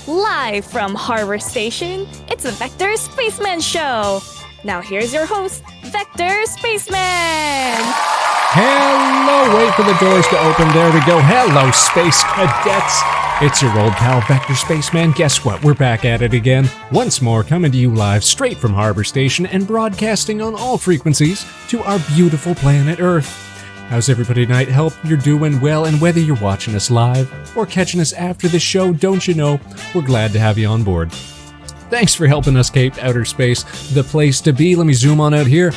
Live from Harbor Station, it's the Vector Spaceman Show. Now here's your host, Vector Spaceman. Hello, wait for the doors to open. There we go. Hello, Space Cadets. It's your old pal, Vector Spaceman. Guess what? We're back at it again. Once more, coming to you live straight from Harbor Station and broadcasting on all frequencies to our beautiful planet Earth. How's everybody tonight? Hope you're doing well, and whether you're watching us live or catching us after the show, don't you know, we're glad to have you on board. Thanks for helping us cape outer space, the place to be. Let me zoom on out here.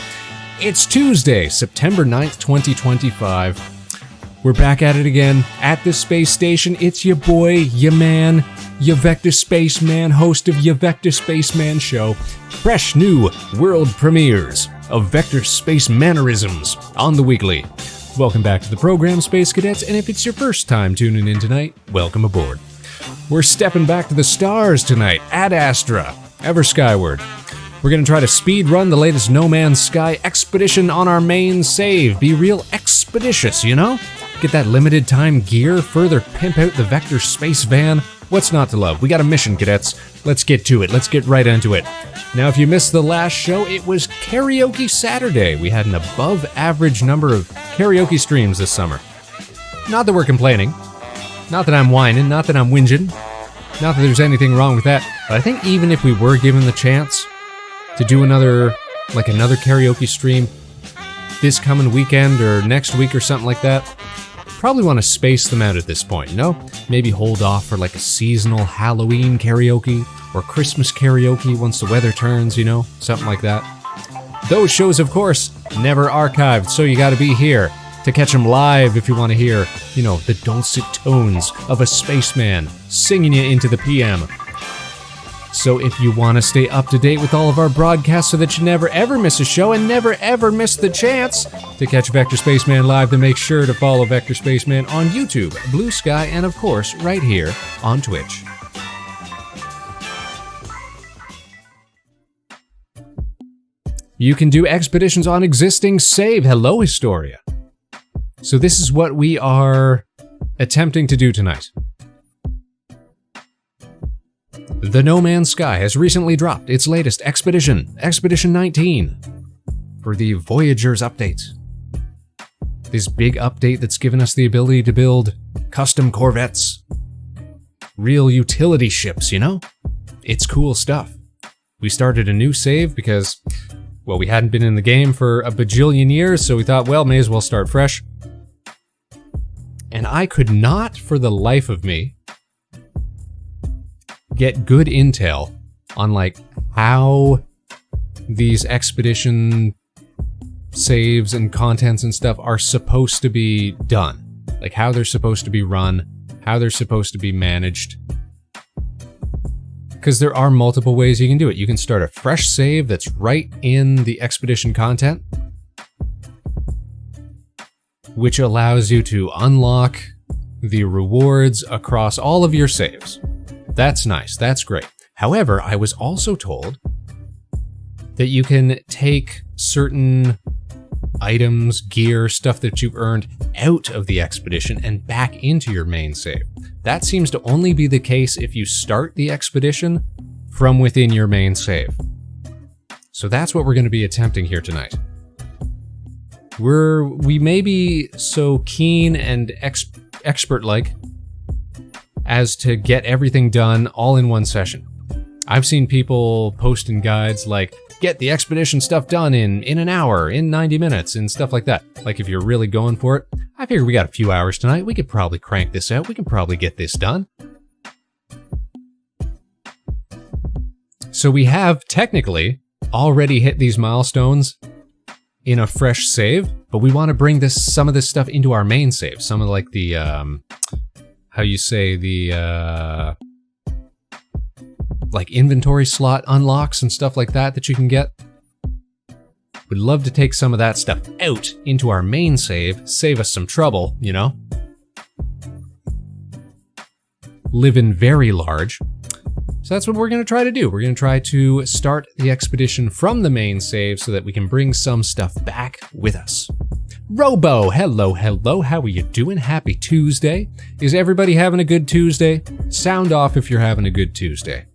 It's Tuesday, September 9th, 2025. We're back at it again at the space station. It's your boy, your man, your Vector Spaceman, host of your Vector Spaceman Show. Fresh new world premieres of Vector Space mannerisms on the weekly. Welcome back to the program, Space Cadets, and if it's your first time tuning in tonight, welcome aboard. We're stepping back to the stars tonight, Ad Astra, ever skyward. We're going to try to speed run the latest No Man's Sky expedition on our main save. Be real expeditious, you know? Get that limited time gear, further pimp out the Vector space van. What's not to love? We got a mission, cadets. Let's get to it. Let's get right into it. Now, if you missed the last show, it was Karaoke Saturday. We had an above average number of karaoke streams this summer. Not that we're complaining. Not that I'm whining, not that I'm whinging, not that there's anything wrong with that, but I think even if we were given the chance to do another karaoke stream this coming weekend or next week or something like that, probably want to space them out at this point, you know? Maybe hold off for like a seasonal Halloween karaoke or Christmas karaoke once the weather turns, you know? Something like that. Those shows, of course, never archived, so you gotta be here to catch them live if you want to hear, you know, the dulcet tones of a spaceman singing you into the PM. So if you want to stay up to date with all of our broadcasts so that you never ever miss a show and never ever miss the chance to catch Vector Spaceman live, then make sure to follow Vector Spaceman on YouTube, Blue Sky, and of course, right here on Twitch. You can do expeditions on existing save. Hello, Historia. So this is what we are attempting to do tonight. The No Man's Sky has recently dropped its latest expedition, Expedition 19, for the Voyagers update. This big update that's given us the ability to build custom corvettes, real utility ships, you know? It's cool stuff. We started a new save because, well, we hadn't been in the game for a bajillion years, so we thought, well, may as well start fresh. And I could not, for the life of me, get good intel on, like, how these expedition saves and contents and stuff are supposed to be done. Like, how they're supposed to be run, how they're supposed to be managed. Because there are multiple ways you can do it. You can start a fresh save that's right in the expedition content, which allows you to unlock the rewards across all of your saves. That's nice, that's great. However, I was also told that you can take certain items, gear, stuff that you've earned out of the expedition and back into your main save. That seems to only be the case if you start the expedition from within your main save. So that's what we're going to be attempting here tonight. We may be so keen and expert-like as to get everything done all in one session. I've seen people post in guides like, get the expedition stuff done in an hour, in 90 minutes, and stuff like that. Like, if you're really going for it, I figure we got a few hours tonight, we could probably crank this out, we can probably get this done. So we have, technically, already hit these milestones in a fresh save, but we want to bring some of this stuff into our main save. Some of, like, the, like inventory slot unlocks and stuff like that you can get. We'd love to take some of that stuff out into our main save us some trouble, you know? Living very large. So that's what we're going to try to do. We're going to try to start the expedition from the main save so that we can bring some stuff back with us. Robo, hello, how are you doing? Happy Tuesday. Is everybody having a good Tuesday? Sound off if you're having a good Tuesday.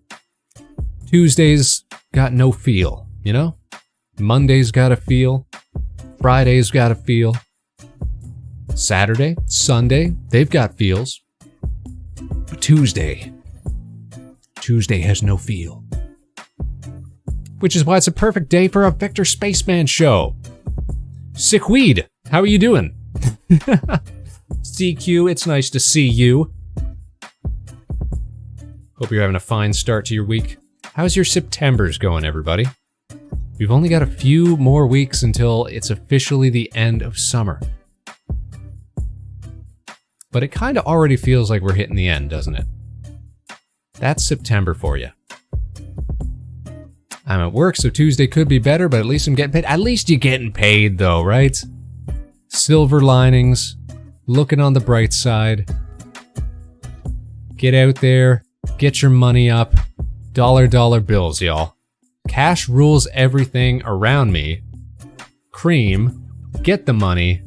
Tuesday's got no feel, you know? Monday's got a feel. Friday's got a feel. Saturday, Sunday, they've got feels. But Tuesday has no feel. Which is why it's a perfect day for a Vector Spaceman show. Sickweed, how are you doing? CQ, it's nice to see you. Hope you're having a fine start to your week. How's your September's going, everybody? We've only got a few more weeks until it's officially the end of summer. But it kind of already feels like we're hitting the end, doesn't it? That's September for you. I'm at work, so Tuesday could be better, but at least I'm getting paid. At least you're getting paid, though, right? Silver linings, looking on the bright side. Get out there, get your money up. Dollar bills, y'all. Cash rules everything around me. Cream, get the money.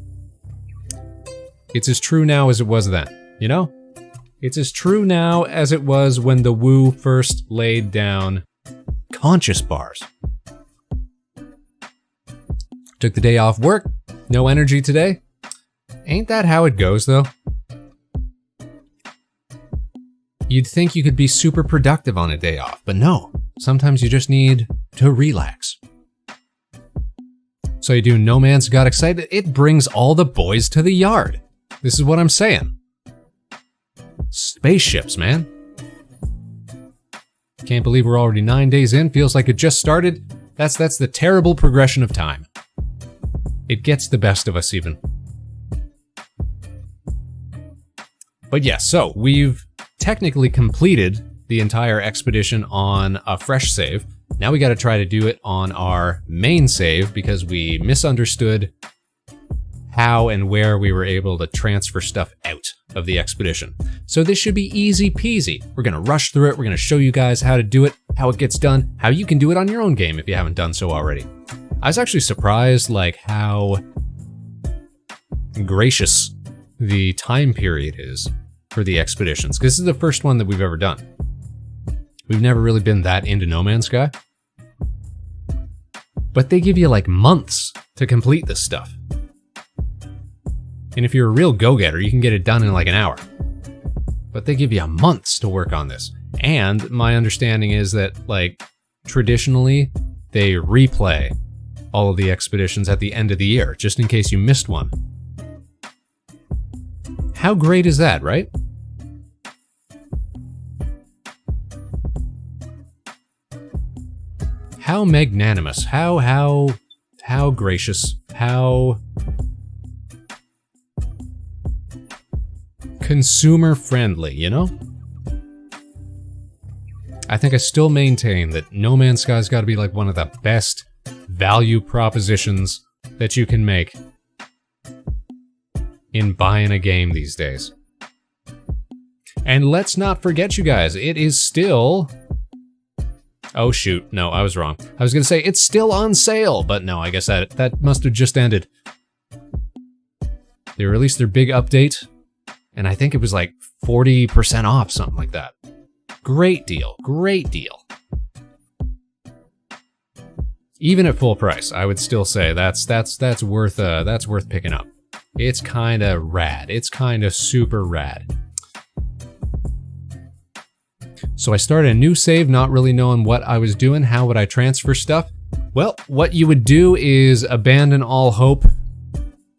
It's as true now as it was then, you know? It's as true now as it was when the Woo first laid down conscious bars. Took the day off work, no energy today. Ain't that how it goes, though? You'd think you could be super productive on a day off, but no. Sometimes you just need to relax. So you do No Man's Got Excited. It brings all the boys to the yard. This is what I'm saying. Spaceships, man. Can't believe we're already 9 days in. Feels like it just started. That's the terrible progression of time. It gets the best of us even. But yes, so we've technically completed the entire expedition on a fresh save. Now we got to try to do it on our main save because we misunderstood how and where we were able to transfer stuff out of the expedition. So this should be easy peasy. We're going to rush through it. We're going to show you guys how to do it, how it gets done, how you can do it on your own game if you haven't done so already. I was actually surprised like how gracious the time period is for the expeditions, because this is the first one that we've ever done. We've never really been that into No Man's Sky. But they give you like months to complete this stuff. And if you're a real go-getter, you can get it done in like an hour. But they give you months to work on this. And my understanding is that, like, traditionally, they replay all of the expeditions at the end of the year, just in case you missed one. How great is that, right? How magnanimous, how gracious, how consumer friendly, you know? I think I still maintain that No Man's Sky's got to be like one of the best value propositions that you can make in buying a game these days. And let's not forget, you guys, it is still... Oh shoot, no, I was wrong. I was gonna say it's still on sale, but no, I guess that must have just ended. They released their big update, and I think it was like 40% off, something like that. Great deal, great deal. Even at full price, I would still say that's worth picking up. It's kind of rad. It's kind of super rad. So I started a new save, not really knowing what I was doing. How would I transfer stuff? Well, what you would do is abandon all hope,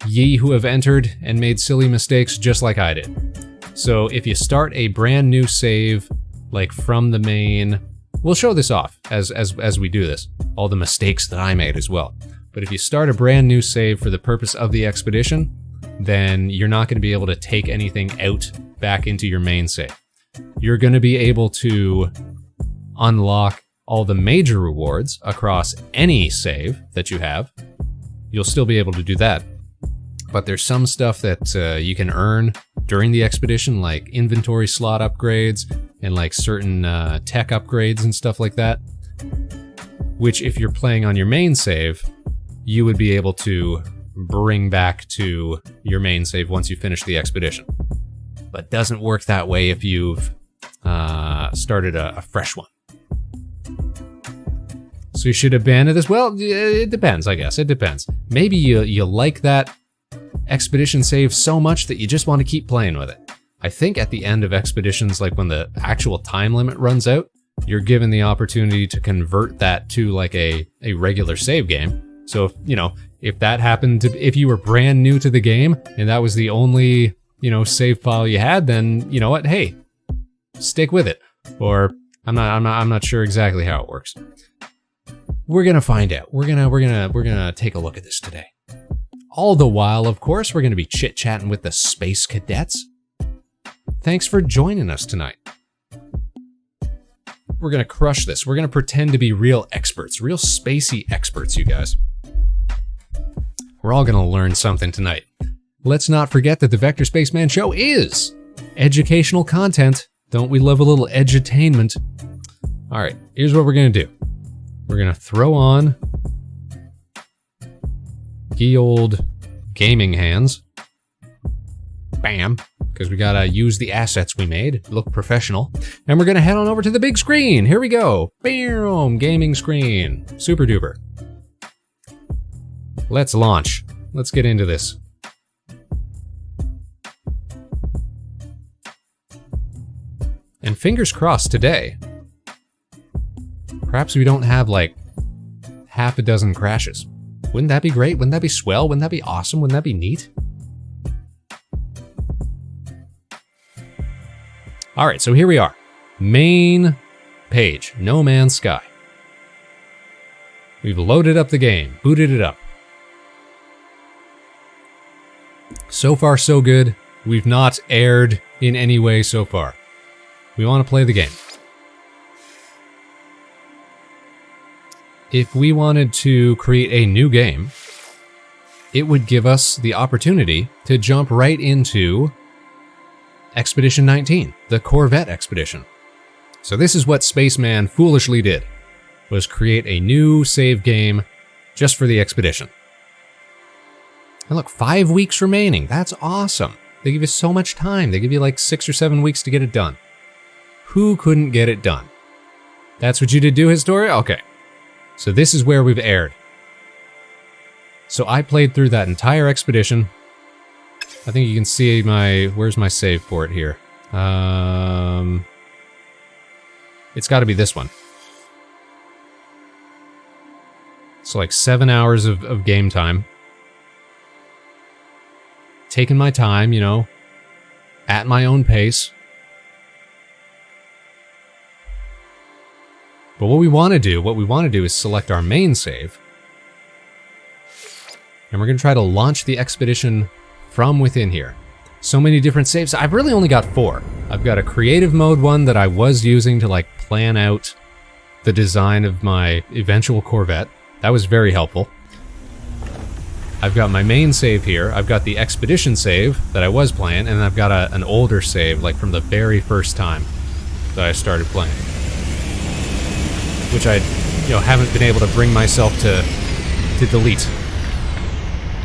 ye who have entered and made silly mistakes just like I did. So if you start a brand new save, like from the main, we'll show this off as we do this, all the mistakes that I made as well. But if you start a brand new save for the purpose of the expedition, then you're not going to be able to take anything out back into your main save. You're going to be able to unlock all the major rewards across any save that you have. You'll still be able to do that. But there's some stuff that you can earn during the expedition, like inventory slot upgrades and like certain tech upgrades and stuff like that, which if you're playing on your main save, you would be able to bring back to your main save once you finish the expedition. But doesn't work that way if you've started a fresh one. So you should abandon this? Well, it depends, I guess. It depends. Maybe you like that expedition save so much that you just want to keep playing with it. I think at the end of expeditions, like when the actual time limit runs out, you're given the opportunity to convert that to like a regular save game. So if, if that happened if you were brand new to the game and that was the only, save file you had, then you know what? Hey, stick with it. Or I'm not sure exactly how it works. We're gonna find out. We're gonna take a look at this today. All the while, of course, we're gonna be chit-chatting with the Space Cadets. Thanks for joining us tonight. We're gonna crush this. We're gonna pretend to be real experts, real spacey experts, you guys. We're all gonna learn something tonight. Let's not forget that the Vector Spaceman Show is educational content. Don't we love a little edutainment? All right, here's what we're gonna do. We're gonna throw on ye old gaming hands. Bam, because we gotta use the assets we made, look professional. And we're gonna head on over to the big screen. Here we go. Bam, gaming screen. Super duper. Let's launch. Let's get into this. And fingers crossed today, perhaps we don't have like half a dozen crashes. Wouldn't that be great? Wouldn't that be swell? Wouldn't that be awesome? Wouldn't that be neat? All right, so here we are. Main page, No Man's Sky. We've loaded up the game, booted it up. So far, so good. We've not erred in any way so far. We want to play the game. If we wanted to create a new game, it would give us the opportunity to jump right into Expedition 19, the Corvette expedition. So this is what Spaceman foolishly did, was create a new save game just for the expedition. And look, 5 weeks remaining. That's awesome. They give you so much time. They give you like 6 or 7 weeks to get it done. Who couldn't get it done? That's what you did do, Historia? Okay. So this is where we've erred. So I played through that entire expedition. I think you can see where's my save port here? It's gotta be this one. So like 7 hours of game time. Taking my time, at my own pace. But what we want to do is select our main save. And we're going to try to launch the expedition from within here. So many different saves. I've really only got 4. I've got a creative mode one that I was using to like plan out the design of my eventual Corvette. That was very helpful. I've got my main save here. I've got the expedition save that I was playing, and I've got an older save, like from the very first time that I started playing. Which I, haven't been able to bring myself to delete.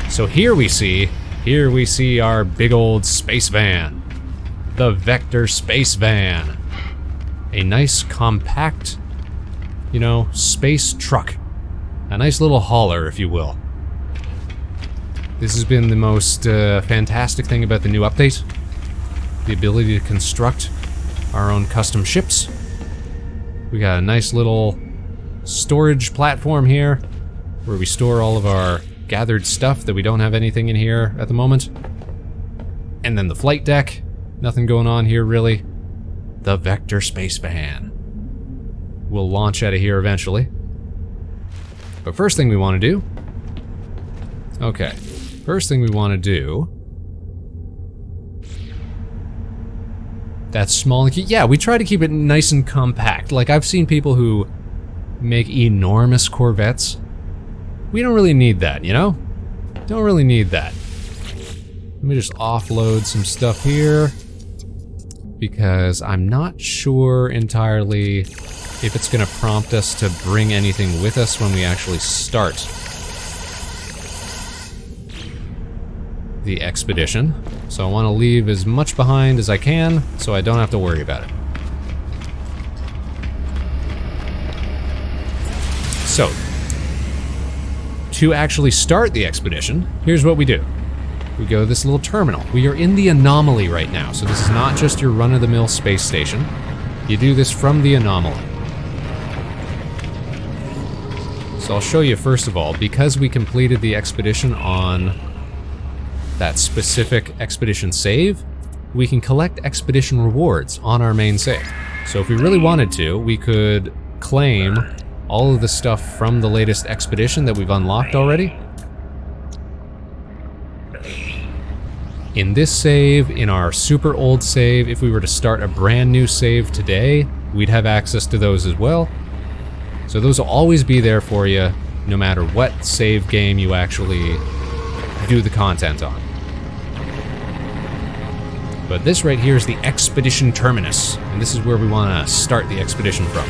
So here we see our big old space van. The Vector Space Van. A nice compact, space truck. A nice little hauler, if you will. This has been the most fantastic thing about the new update. The ability to construct our own custom ships. We got a nice little storage platform here where we store all of our gathered stuff that we don't have anything in here at the moment. And then the flight deck. Nothing going on here, really. The Vector Space Van. We'll launch out of here eventually. But first thing we want to do... Okay. First thing we want to do... That's small. Yeah, we try to keep it nice and compact. Like, I've seen people who make enormous Corvettes. We don't really need that, Don't really need that. Let me just offload some stuff here, because I'm not sure entirely if it's going to prompt us to bring anything with us when we actually start. the expedition. So I want to leave as much behind as I can so I don't have to worry about it. So, to actually start the expedition, here's what we do. We go to this little terminal. We are in the anomaly right now, so this is not just your run-of-the-mill space station. You do this from the anomaly. So I'll show you first of all, because we completed the expedition on that specific expedition save, we can collect expedition rewards on our main save. So if we really wanted to, we could claim all of the stuff from the latest expedition that we've unlocked already. In this save, in our super old save, if we were to start a brand new save today, we'd have access to those as well. So those will always be there for you, no matter what save game you actually do the content on. But this right here is the Expedition Terminus, and this is where we want to start the expedition from.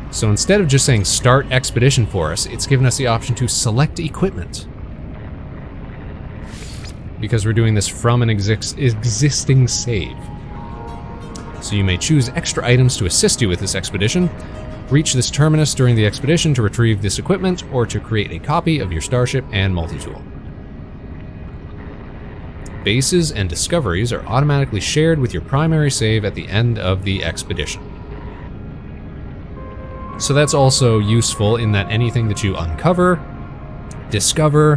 So instead of just saying start expedition for us, it's given us the option to select equipment. Because we're doing this from an existing save. So you may choose extra items to assist you with this expedition, reach this terminus during the expedition to retrieve this equipment, or to create a copy of your starship and multi-tool. Bases and discoveries are automatically shared with your primary save at the end of the expedition. So that's also useful in that anything that you uncover, discover,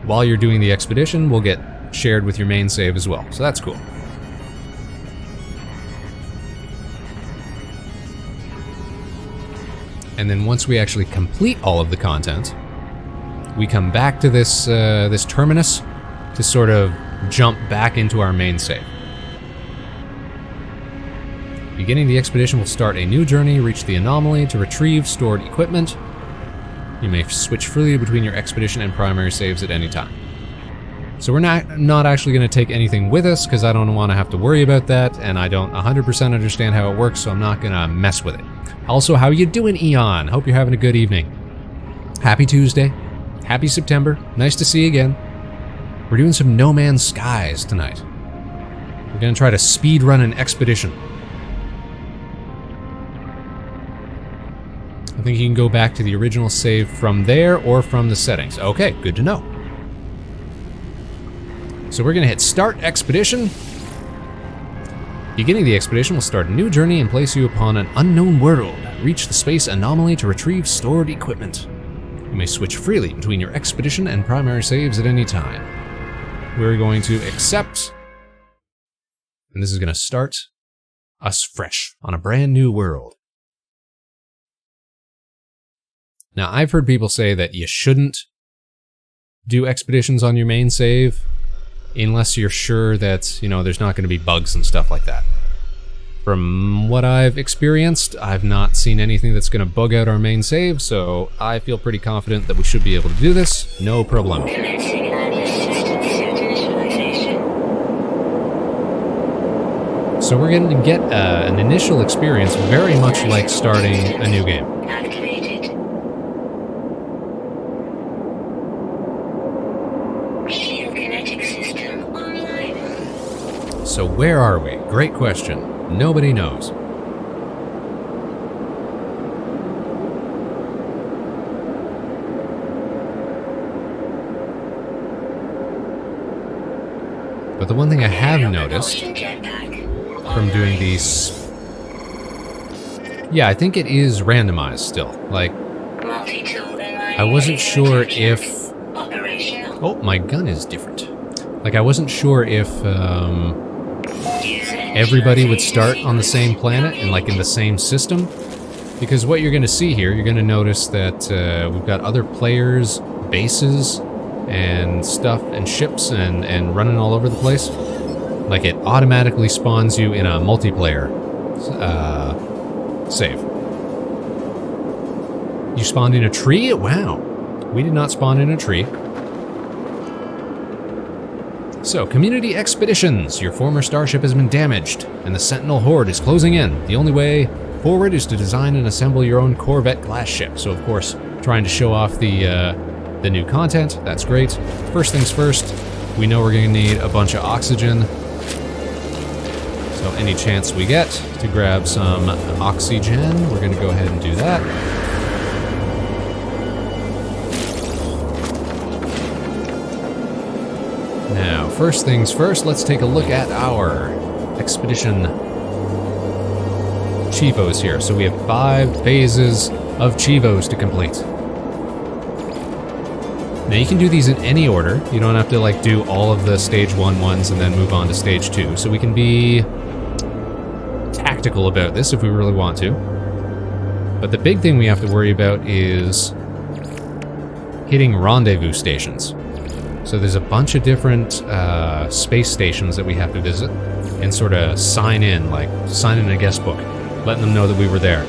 while you're doing the expedition will get shared with your main save as well. So that's cool. And then once we actually complete all of the content, we come back to this this terminus to sort of jump back into our main save. Beginning the expedition will start a new journey, reach the anomaly to retrieve stored equipment. You may switch freely between your expedition and primary saves at any time. So we're not actually going to take anything with us because I don't want to have to worry about that, and I don't 100% understand how it works, so I'm not going to mess with it. Also, how you doing, Eon? Hope you're having a good evening. Happy Tuesday. Happy September. Nice to see you again. We're doing some No Man's Skies tonight. We're going to try to speed run an expedition. I think you can go back to the original save from there or from the settings. Okay, good to know. So we're going to hit Start Expedition. Beginning the expedition will start a new journey and place you upon an unknown world. Reach the space anomaly to retrieve stored equipment. You may switch freely between your expedition and primary saves at any time. We're going to accept, and this is going to start us fresh on a brand new world. Now, I've heard people say that you shouldn't do expeditions on your main save unless you're sure that, you know, there's not going to be bugs and stuff like that. From what I've experienced, I've not seen anything that's going to bug out our main save, so I feel pretty confident that we should be able to do this, no problem. So we're going to get an initial experience very much like starting a new game. So where are we? Great question. Nobody knows. But the one thing I have noticed from doing these... Yeah, I think it is randomized still. Like, I wasn't sure if... Oh, my gun is different. Like, I wasn't sure if everybody would start on the same planet and like in the same system. Because what you're going to see here, you're going to notice that we've got other players' bases and stuff and ships and running all over the place. Like, it automatically spawns you in a multiplayer save. You spawned in a tree? Wow. We did not spawn in a tree. So, Community Expeditions. Your former starship has been damaged, and the Sentinel Horde is closing in. The only way forward is to design and assemble your own Corvette class ship. So, of course, trying to show off the new content. That's great. First things first, we know we're going to need a bunch of oxygen. So any chance we get to grab some oxygen, we're going to go ahead and do that. Now, first things first, let's take a look at our expedition Chivos here. So we have 5 phases of Chivos to complete. Now you can do these in any order. You don't have to like do all of the stage 1 ones and then move on to stage 2. So we can be tactical about this if we really want to. But the big thing we have to worry about is hitting rendezvous stations. So there's a bunch of different space stations that we have to visit and sort of sign in a guest book, letting them know that we were there.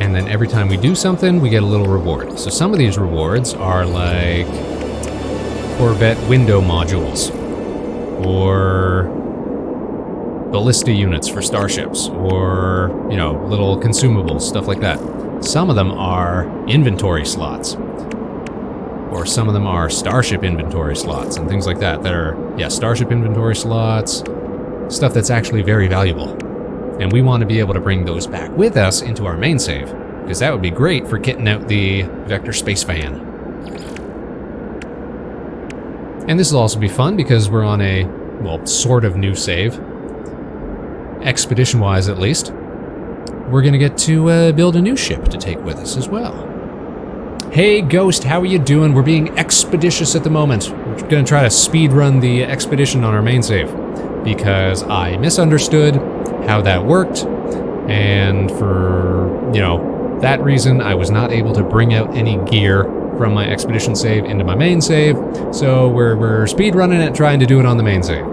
And then every time we do something, we get a little reward. So some of these rewards are like Corvette window modules, or ballista units for starships, or, you know, little consumables, stuff like that. Some of them are inventory slots, or some of them are starship inventory slots and things like that. That are, yeah, starship inventory slots, stuff that's actually very valuable. And we want to be able to bring those back with us into our main save, because that would be great for kitting out the Vector Space Fan. And this will also be fun because we're on a, well, sort of new save. Expedition-wise, at least. We're gonna get to build a new ship to take with us as well. Hey, Ghost, how are you doing? We're being expeditious at the moment. We're gonna try to speedrun the expedition on our main save, because I misunderstood how that worked, and for, you know, that reason, I was not able to bring out any gear from my expedition save into my main save, so we're speedrunning it, trying to do it on the main save.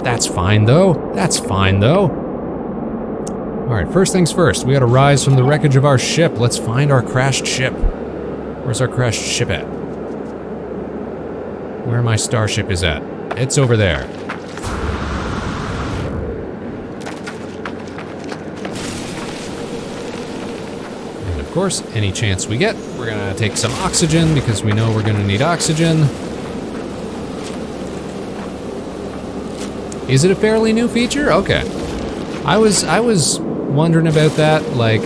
That's fine though. That's fine though. Alright, first things first, we gotta rise from the wreckage of our ship. Let's find our crashed ship. Where's our crashed ship at? Where my starship is at. It's over there. And of course, any chance we get, we're gonna take some oxygen because we know we're gonna need oxygen. Is it a fairly new feature? Okay. I was wondering about that, like,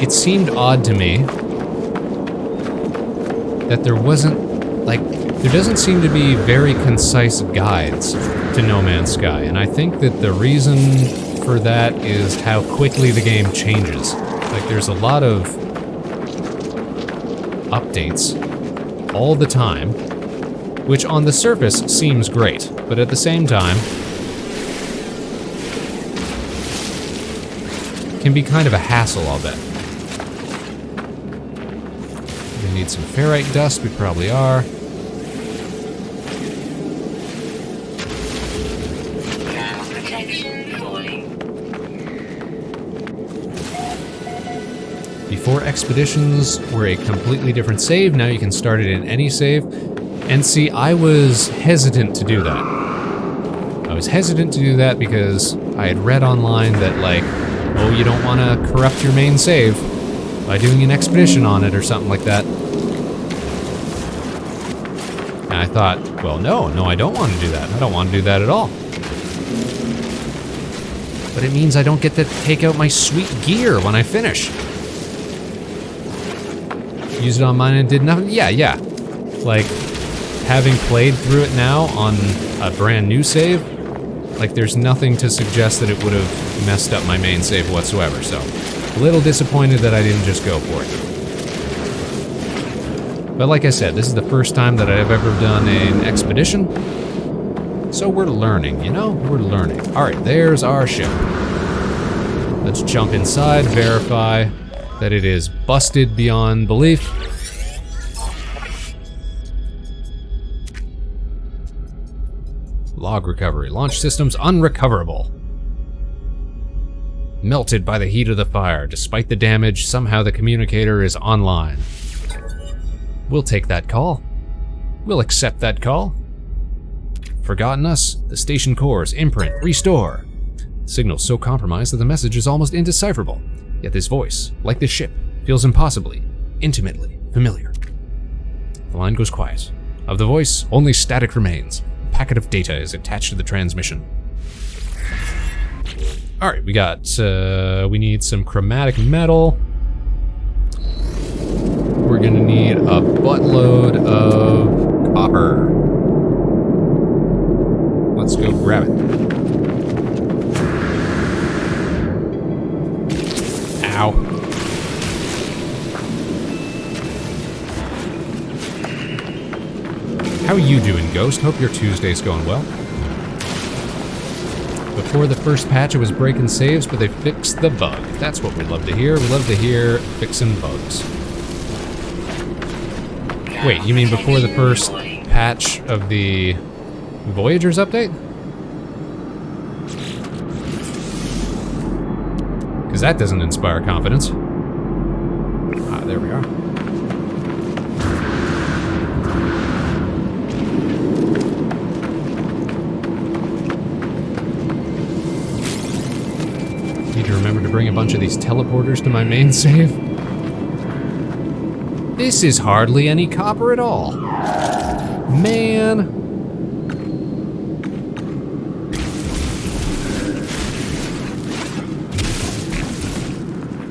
it seemed odd to me that there wasn't, like, there doesn't seem to be very concise guides to No Man's Sky, and I think that the reason for that is how quickly the game changes. Like, there's a lot of updates all the time, which on the surface seems great, but at the same time can be kind of a hassle, I'll bet. We need some ferrite dust, we probably are. Before expeditions were a completely different save, now you can start it in any save. And see, I was hesitant to do that. I was hesitant to do that because I had read online that, like, oh, you don't want to corrupt your main save by doing an expedition on it or something like that. And I thought, well, no, I don't want to do that. I don't want to do that at all. But it means I don't get to take out my sweet gear when I finish. Used it on mine and did nothing? Yeah. Like, having played through it now on a brand new save, like, there's nothing to suggest that it would have messed up my main save whatsoever, so a little disappointed that I didn't just go for it. But like I said, this is the first time that I've ever done an expedition, so we're learning, you know? We're learning. Alright, there's our ship. Let's jump inside, verify that it is busted beyond belief. Log recovery. Launch systems unrecoverable. Melted by the heat of the fire. Despite the damage, somehow the communicator is online. We'll take that call. We'll accept that call. Forgotten us? The station cores, imprint, restore. The signal's so compromised that the message is almost indecipherable. Yet this voice, like this ship, feels impossibly, intimately familiar. The line goes quiet. Of the voice, only static remains. A packet of data is attached to the transmission. Alright, we need some chromatic metal. We're gonna need a buttload of copper. Let's go grab it. Ow. How are you doing, Ghost? Hope your Tuesday's going well. Before the first patch, it was breaking saves, but they fixed the bug. That's what we love to hear. We love to hear fixing bugs. Wait, you mean before the first patch of the Voyagers update? Because that doesn't inspire confidence. Ah, there we are. Need to remember to bring a bunch of these teleporters to my main save. This is hardly any copper at all. Man.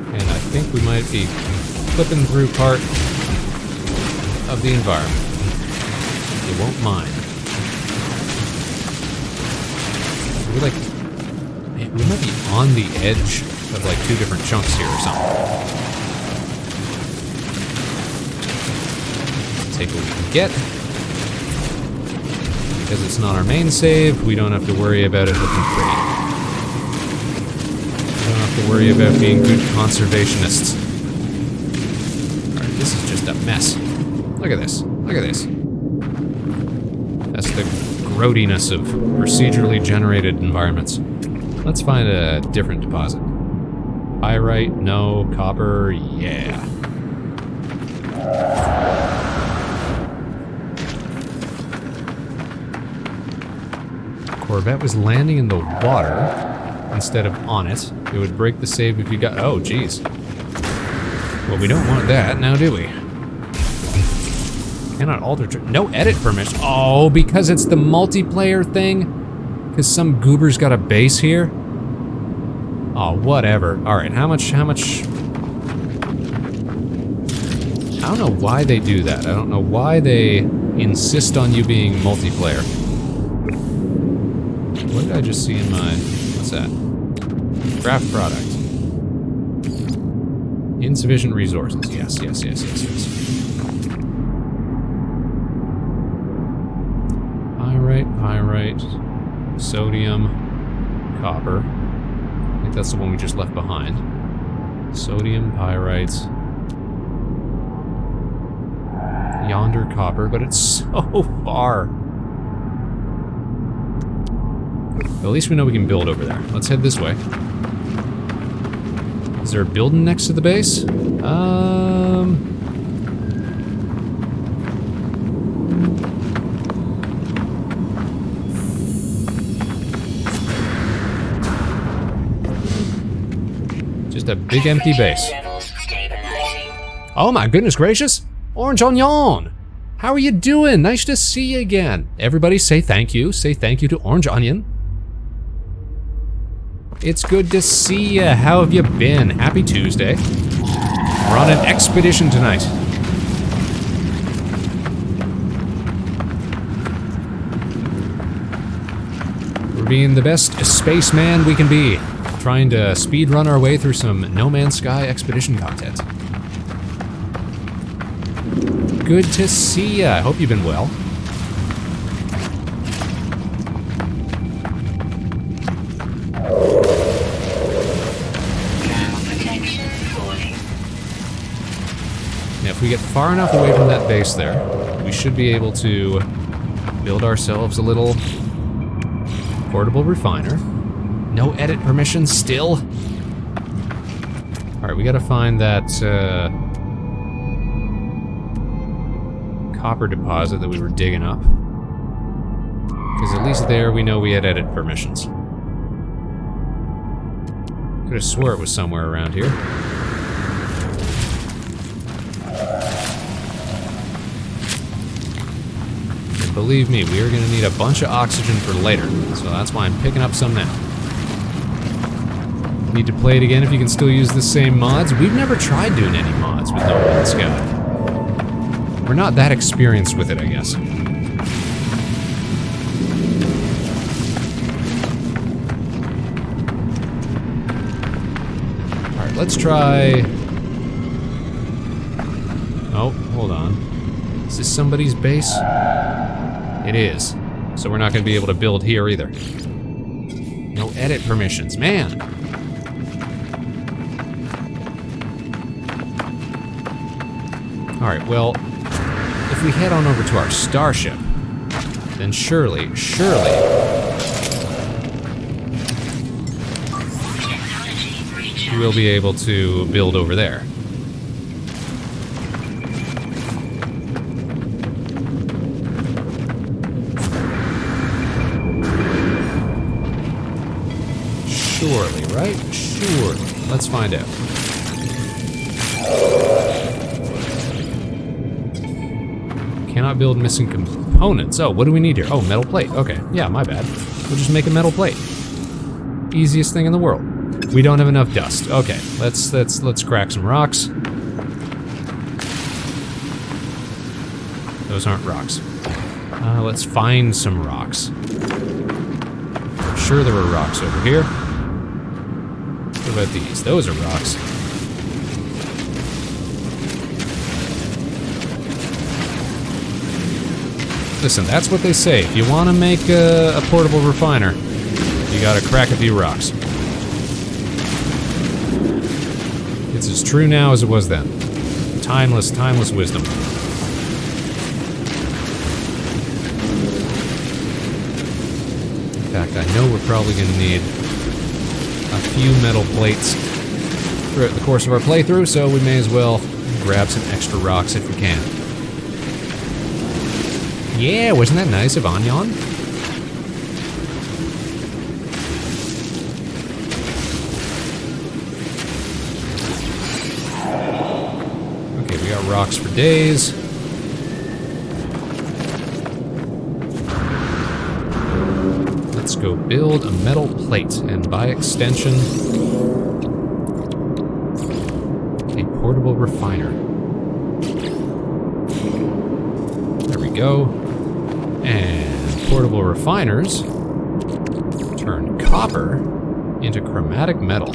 And I think we might be flipping through part of the environment. You won't mind. We're like, man, we might be on the edge of like two different chunks here or something. Take what we can get. Because it's not our main save, we don't have to worry about it looking pretty. We don't have to worry about being good conservationists. Alright, this is just a mess. Look at this. Look at this. That's the grody-ness of procedurally generated environments. Let's find a different deposit. Pyrite, no. Copper, yeah. Corvette was landing in the water instead of on it. It would break the save if you got... Oh, jeez. Well, we don't want that now, do we? Cannot alter... No edit permission. Oh, because it's the multiplayer thing? Because some goober's got a base here? Oh, whatever. Alright, how much... I don't know why they do that. I don't know why they insist on you being multiplayer. What did I just see in my... What's that? Craft product. Insufficient resources. Yes. Pyrite, sodium, copper. I think that's the one we just left behind. Sodium, pyrite. Yonder copper, but it's so far. At least we know we can build over there. Let's head this way. Is there a building next to the base? Just a big empty base. Oh my goodness gracious! Orange Onion! How are you doing? Nice to see you again. Everybody say thank you. Say thank you to Orange Onion. It's good to see ya. How have you been? Happy Tuesday. We're on an expedition tonight. We're being the best spaceman we can be. Trying to speedrun our way through some No Man's Sky expedition content. Good to see ya. I hope you've been well. Now, if we get far enough away from that base there, we should be able to build ourselves a little portable refiner. No edit permission still. Alright, we gotta find that copper deposit that we were digging up. Because at least there we know we had edit permissions. Could have swore it was somewhere around here. And believe me, we are going to need a bunch of oxygen for later. So that's why I'm picking up some now. Need to play it again if you can still use the same mods. We've never tried doing any mods with No Man's Sky. We're not that experienced with it, I guess. Alright, let's try... Oh, hold on. Is this somebody's base? It is. So we're not going to be able to build here either. No edit permissions, man! Alright, well, if we head on over to our starship, then surely, we'll be able to build over there. Surely, right? Surely. Let's find out. Cannot build missing components. Oh, what do we need here? Oh, metal plate. Okay, yeah, my bad. We'll just make a metal plate. Easiest thing in the world. We don't have enough dust. Okay, let's crack some rocks. Those aren't rocks. Let's find some rocks. I'm sure there were rocks over here. What about these? Those are rocks. Listen, that's what they say. If you want to make a portable refiner, you gotta crack a few rocks. It's as true now as it was then. Timeless, timeless wisdom. In fact, I know we're probably gonna need a few metal plates throughout the course of our playthrough, so we may as well grab some extra rocks if we can. Yeah, wasn't that nice of Anyan? Okay, we got rocks for days. Let's go build a metal plate, and by extension, a portable refiner. There we go. And portable refiners turn copper into chromatic metal.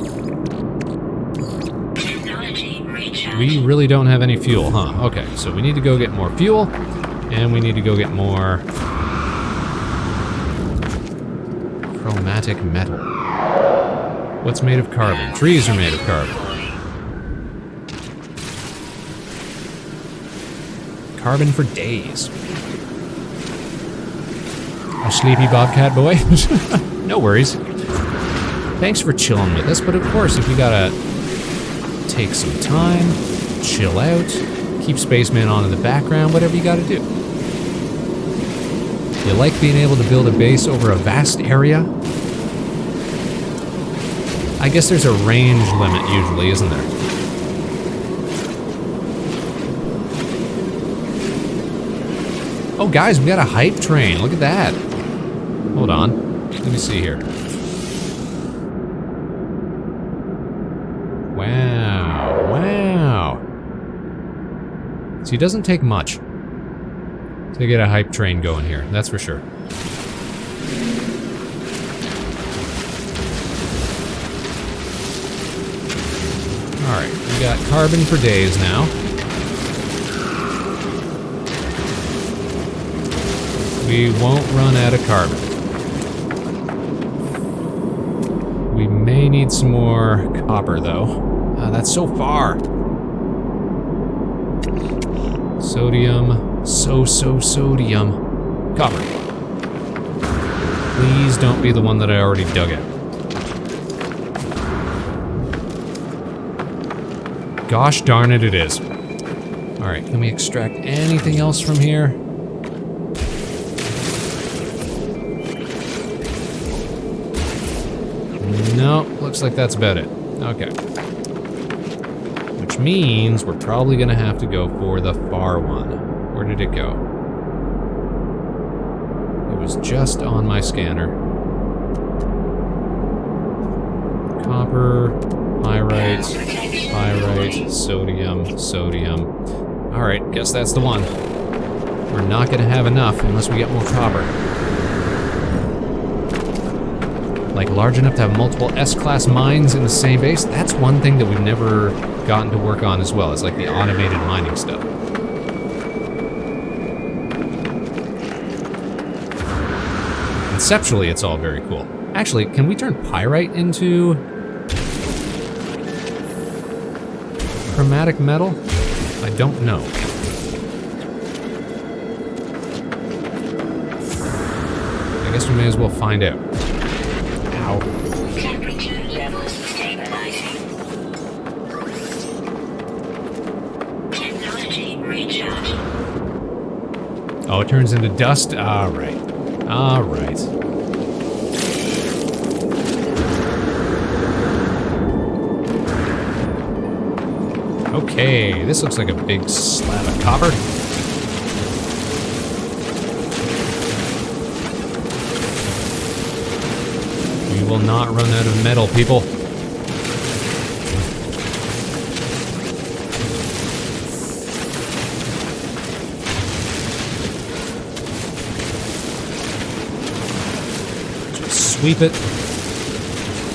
We really don't have any fuel, huh? Okay, so we need to go get more fuel, and we need to go get more chromatic metal. What's made of carbon? Trees are made of carbon. Carbon for days. A sleepy bobcat boy? No worries. Thanks for chilling with us, but of course, if you gotta take some time, chill out, keep Spaceman on in the background, whatever you gotta do. You like being able to build a base over a vast area? I guess there's a range limit usually, isn't there? Oh guys, we got a hype train, look at that. Hold on, let me see here. Wow, wow. See, it doesn't take much to get a hype train going here, that's for sure. Alright, we got carbon for days now. We won't run out of carbon. We may need some more copper, though. That's so far. Sodium. Sodium. Copper. Please don't be the one that I already dug out. Gosh darn it, it is. Alright, can we extract anything else from here? No, looks like that's about it. Okay. Which means we're probably gonna have to go for the far one. Where did it go? It was just on my scanner. Copper, pyrite, sodium, sodium. Alright, guess that's the one. We're not gonna have enough unless we get more copper. Like large enough to have multiple S-class mines in the same base. That's one thing that we've never gotten to work on as well, is like the automated mining stuff. Conceptually, it's all very cool. Actually, can we turn pyrite into chromatic metal? I don't know. I guess we may as well find out. Ow. Temperature levels stabilizing. Technology recharge. Oh, it turns into dust? Alright. Alright. Okay, this looks like a big slab of copper. We will not run out of metal, people. Just sweep it.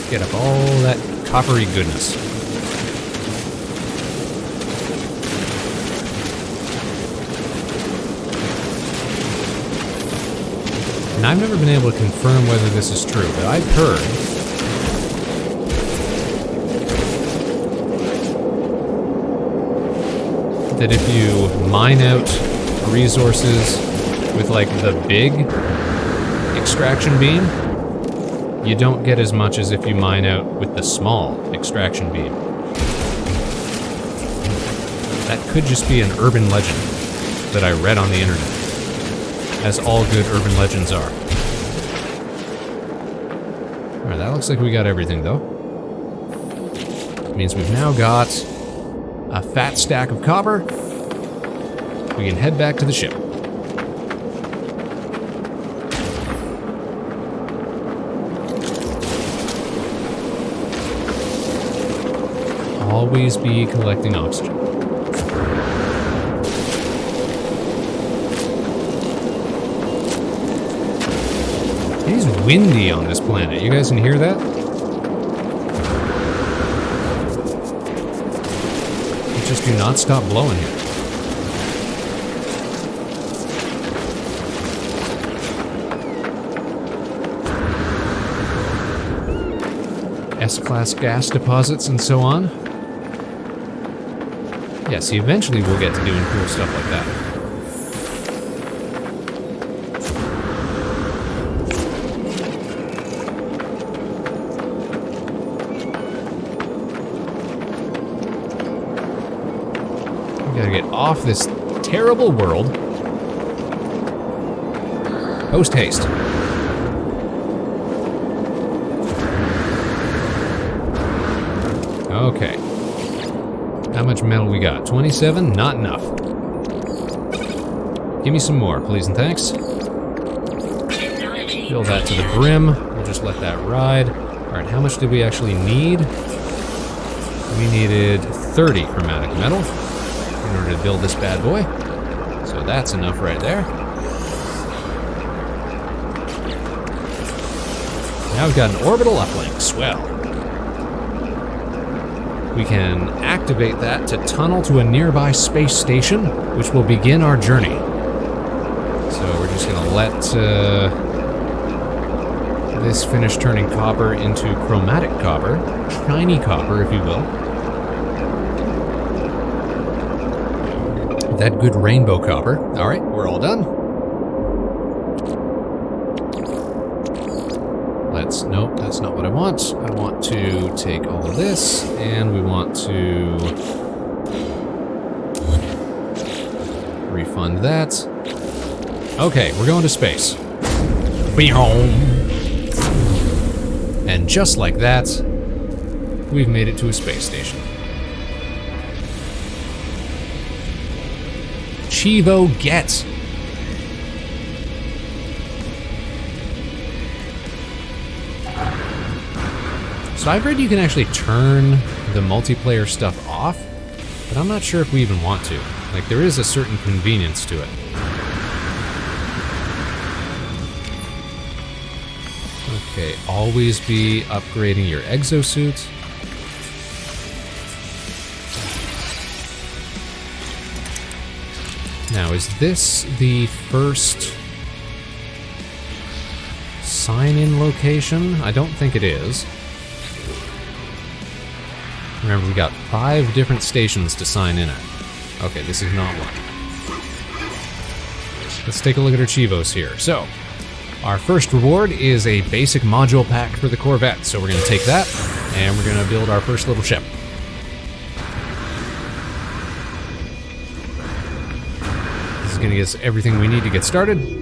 Get up all that coppery goodness. And I've never been able to confirm whether this is true, but I've heard that if you mine out resources with like the big extraction beam, you don't get as much as if you mine out with the small extraction beam. That could just be an urban legend that I read on the internet, as all good urban legends are. Alright, that looks like we got everything, though. Means we've now got a fat stack of copper. We can head back to the ship. Always be collecting oxygen. It is windy on this planet. You guys can hear that? It just do not stop blowing here. S-class gas deposits and so on. Yeah, see, eventually we'll get to doing cool stuff like that. We gotta get off this terrible world. Post haste. Okay. How much metal we got? 27? Not enough. Give me some more, please and thanks. Fill that to the brim. We'll just let that ride. Alright, how much did we actually need? We needed 30 chromatic metal in order to build this bad boy. So that's enough right there. Now we've got an orbital uplink. Swell. We can activate that to tunnel to a nearby space station, which will begin our journey. So we're just gonna let this finish turning copper into chromatic copper, shiny copper, if you will. That good rainbow copper. All right, we're all done. Nope, that's not what I want. I want to take all of this, and we want to refund that. Okay, we're going to space. And just like that, we've made it to a space station. Chivo get! So I've read you can actually turn the multiplayer stuff off, but I'm not sure if we even want to. Like, there is a certain convenience to it. Okay, always be upgrading your exosuit. Now, is this the first sign-in location? I don't think it is. Remember, we got 5 different stations to sign in at. Okay, this is not one. Let's take a look at our Chivos here. So, our first reward is a basic module pack for the Corvette. So we're going to take that, and we're going to build our first little ship. This is going to get us everything we need to get started.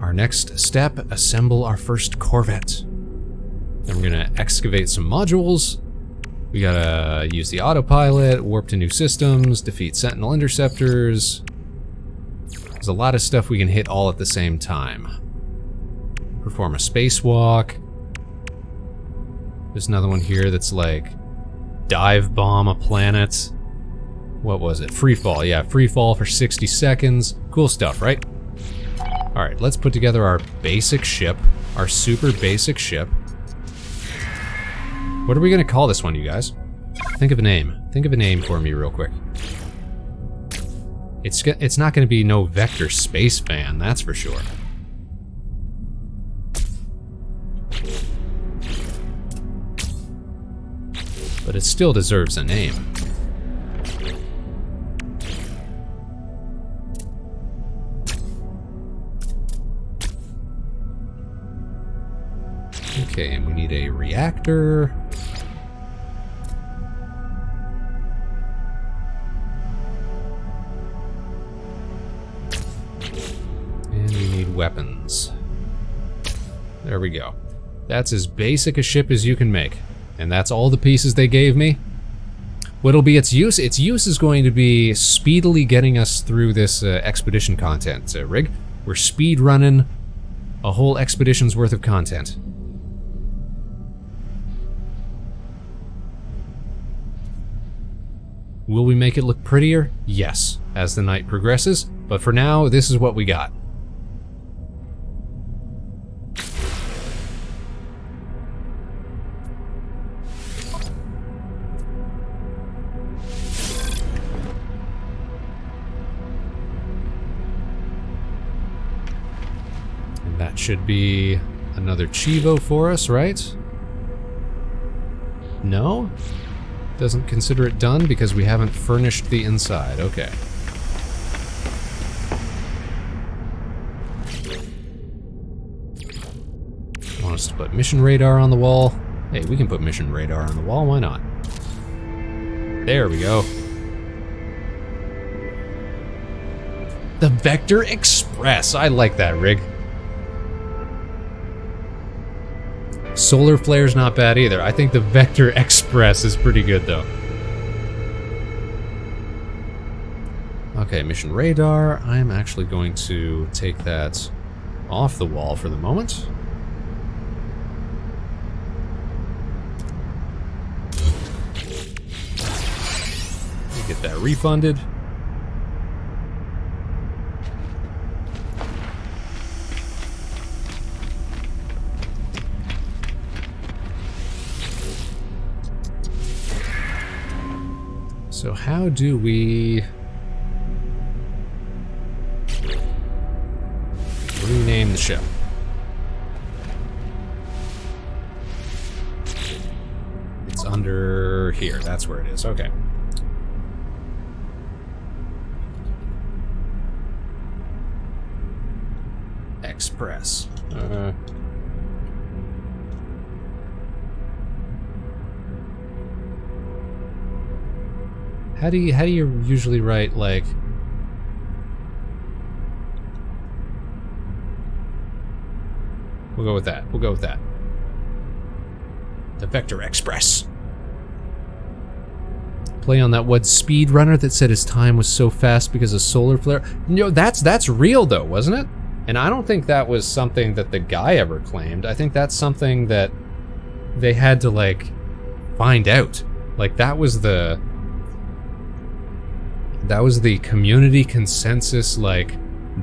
Our next step, assemble our first Corvette. Then we're gonna excavate some modules. We gotta use the autopilot, warp to new systems, defeat Sentinel interceptors. There's a lot of stuff we can hit all at the same time. Perform a spacewalk. There's another one here that's like dive bomb a planet. What was it? Free fall, yeah, free fall for 60 seconds. Cool stuff, right? Alright, let's put together our basic ship, our super basic ship. What are we gonna call this one, you guys? Think of a name. Think of a name for me real quick. It's not gonna be no Vector Spaceman, that's for sure. But it still deserves a name. Okay, and we need a reactor. And we need weapons. There we go. That's as basic a ship as you can make. And that's all the pieces they gave me. What'll be its use? Its use is going to be speedily getting us through this expedition content rig. We're speed running a whole expedition's worth of content. Will we make it look prettier? Yes, as the night progresses, but for now, this is what we got. And that should be another Chivo for us, right? No? Doesn't consider it done because we haven't furnished the inside. Okay. Want us to put mission radar on the wall? Hey, we can put mission radar on the wall, why not? There we go. The Vector Express, I like that rig. Solar Flare's not bad either. I think the Vector Express is pretty good though. Okay, mission radar. I'm actually going to take that off the wall for the moment. Get that refunded. So how do we rename the ship? It's under here. That's where it is. Okay. Express. How do you usually write, like... We'll go with that. We'll go with that. The Vector Express. Play on that one speedrunner that said his time was so fast because of solar flare. No, that's real though, wasn't it? And I don't think that was something that the guy ever claimed. I think that's something that they had to, like, find out. Like, that was the community consensus, like,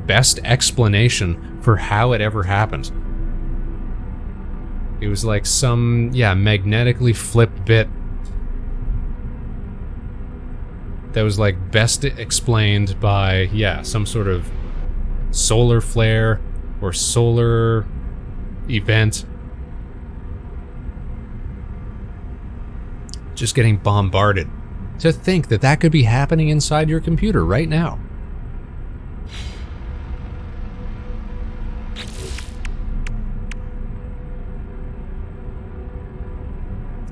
best explanation for how it ever happened. It was like some, yeah, magnetically flipped bit that was, like, best explained by, yeah, some sort of solar flare or solar event. Just getting bombarded. To think that that could be happening inside your computer right now.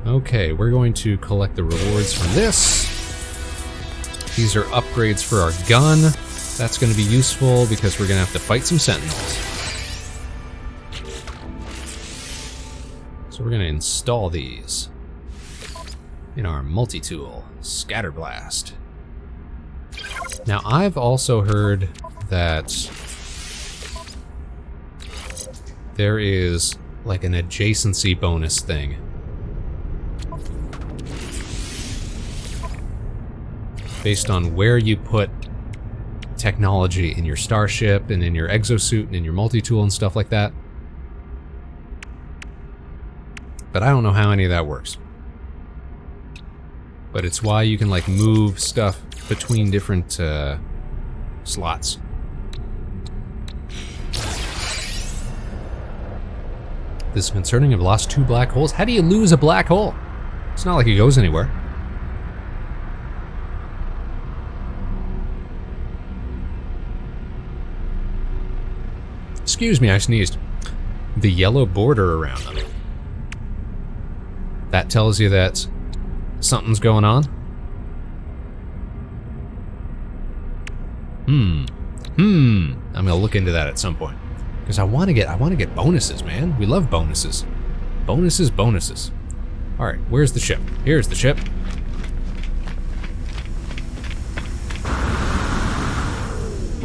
Okay, we're going to collect the rewards from this. These are upgrades for our gun. That's going to be useful because we're going to have to fight some sentinels. So we're going to install these in our multi-tool, Scatterblast. Now, I've also heard that there is like an adjacency bonus thing. Based on where you put technology in your starship and in your exosuit and in your multi-tool and stuff like that. But I don't know how any of that works. But it's why you can, like, move stuff between different slots. This is concerning. I've lost 2 black holes. How do you lose a black hole? It's not like it goes anywhere. Excuse me, I sneezed. The yellow border around them. That tells you that something's going on. I'm gonna look into that at some point. Because I wanna get bonuses, man. We love bonuses. Bonuses. Alright, where's the ship? Here's the ship.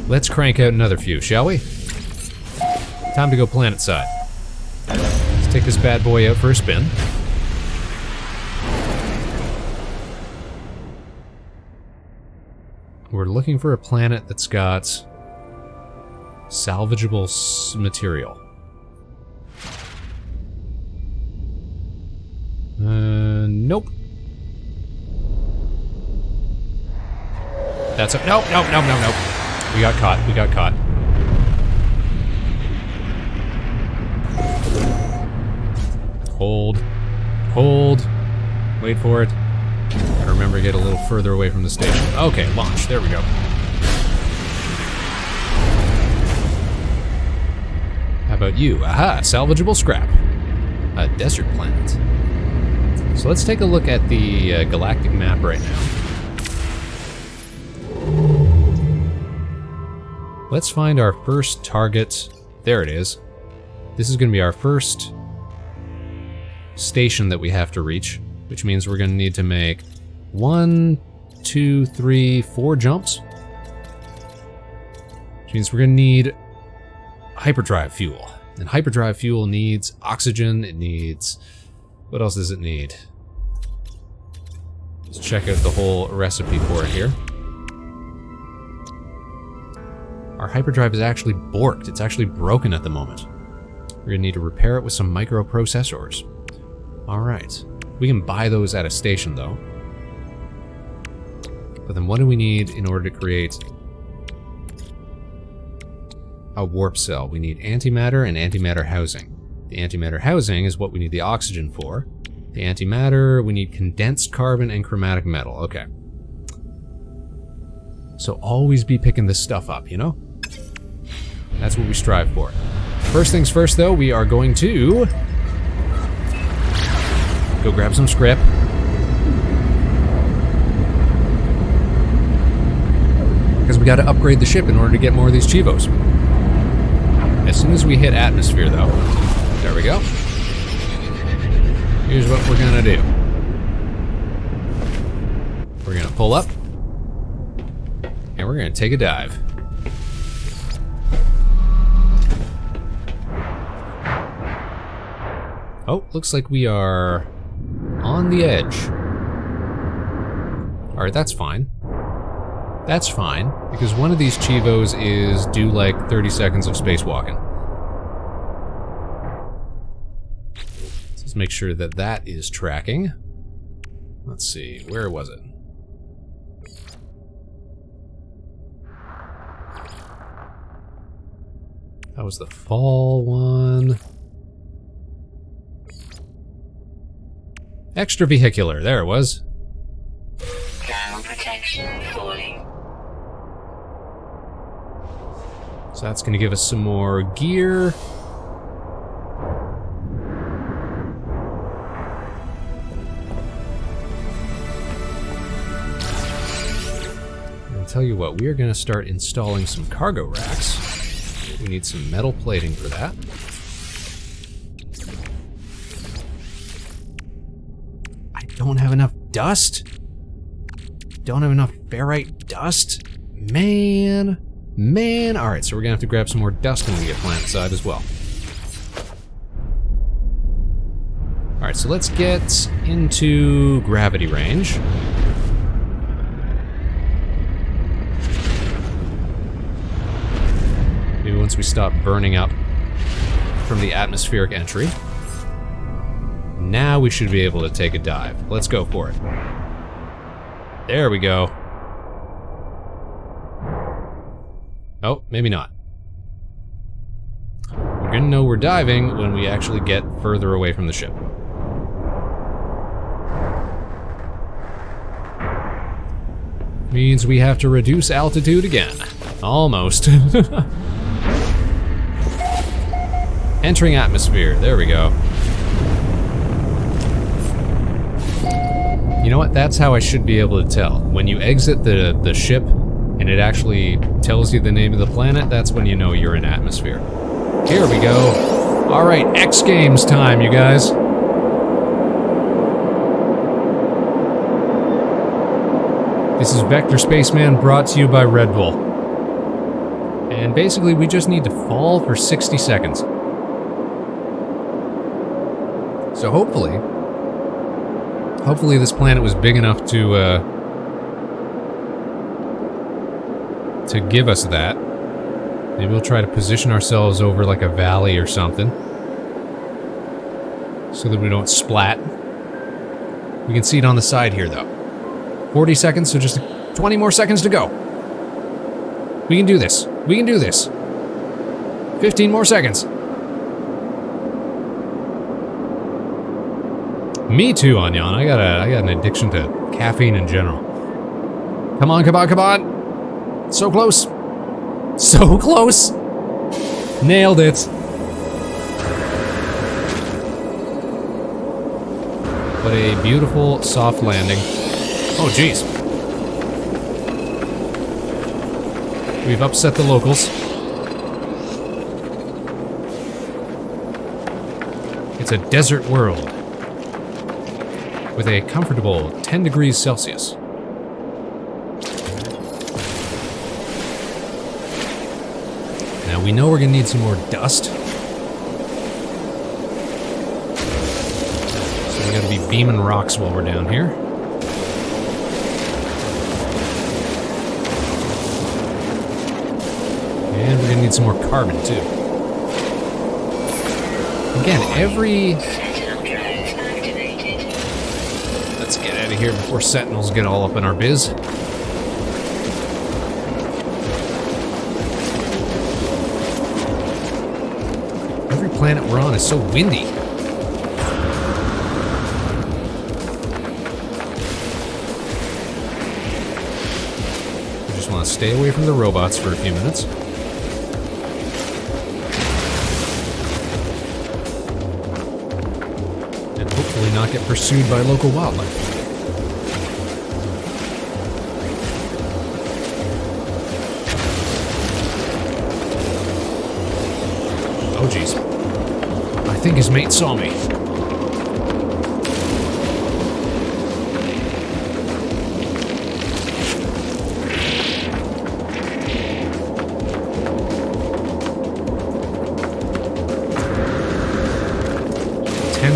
Let's crank out another few, shall we? Time to go planet side. Let's take this bad boy out for a spin. We're looking for a planet that's got salvageable material. Nope. That's a nope. We got caught. Hold. Wait for it. Gotta remember to get a little further away from the station. Okay, launch. There we go. How about you? Aha, salvageable scrap. A desert planet. So let's take a look at the galactic map right now. Let's find our first target. There it is. This is going to be our first station that we have to reach, which means we're going to need to make 1, 2, 3, 4 jumps. Which means we're going to need hyperdrive fuel. And hyperdrive fuel needs oxygen, it needs... What else does it need? Let's check out the whole recipe for it here. Our hyperdrive is actually borked. It's actually broken at the moment. We're going to need to repair it with some microprocessors. Alright. We can buy those at a station, though. But then what do we need in order to create a warp cell? We need antimatter and antimatter housing. The antimatter housing is what we need the oxygen for. The antimatter, we need condensed carbon and chromatic metal. Okay. So always be picking this stuff up, you know? That's what we strive for. First things first, though, we are going to go grab some script. we got to upgrade the ship in order to get more of these Chivos. As soon as we hit atmosphere, though, there we go. Here's what we're gonna do. We're gonna pull up, and we're gonna take a dive. Oh, looks like we are on the edge. Alright, that's fine. That's fine, because one of these Chivos is due like 30 seconds of spacewalking. Let's make sure that that is tracking. Let's see, where was it? That was the fall one. Extravehicular, there it was. Ground protection falling. So that's going to give us some more gear. I'll tell you what, we are going to start installing some cargo racks. We need some metal plating for that. I don't have enough dust. Don't have enough ferrite dust. Man. Alright, so we're gonna have to grab some more dust when we get plant side as well. Alright, so let's get into gravity range. Maybe once we stop burning up from the atmospheric entry. Now we should be able to take a dive. Let's go for it. There we go. Oh, maybe not. We're gonna know we're diving when we actually get further away from the ship. Means we have to reduce altitude again. Almost. Entering atmosphere. There we go. You know what? That's how I should be able to tell. When you exit the ship and it actually tells you the name of the planet, that's when you know you're in atmosphere. Here we go. All right, X Games time, you guys. This is Vector Spaceman brought to you by Red Bull. And basically, we just need to fall for 60 seconds. So hopefully this planet was big enough to give us that. Maybe we'll try to position ourselves over like a valley or something, so that we don't splat. We can see it on the side here, though. 40 seconds, so just 20 more seconds to go. We can do this. We can do this. 15 more seconds. Me too, Anyan. I got an addiction to caffeine in general. Come on, come on, come on! So close! So close! Nailed it! What a beautiful soft landing. Oh, jeez. We've upset the locals. It's a desert world with a comfortable 10 degrees Celsius. Now we know we're gonna need some more dust. So we gotta be beaming rocks while we're down here. And we're gonna need some more carbon too. Again, every... Let's get out of here before Sentinels get all up in our biz. Every planet we're on is so windy. We just want to stay away from the robots for a few minutes. And hopefully not get pursued by local wildlife. think his mate saw me.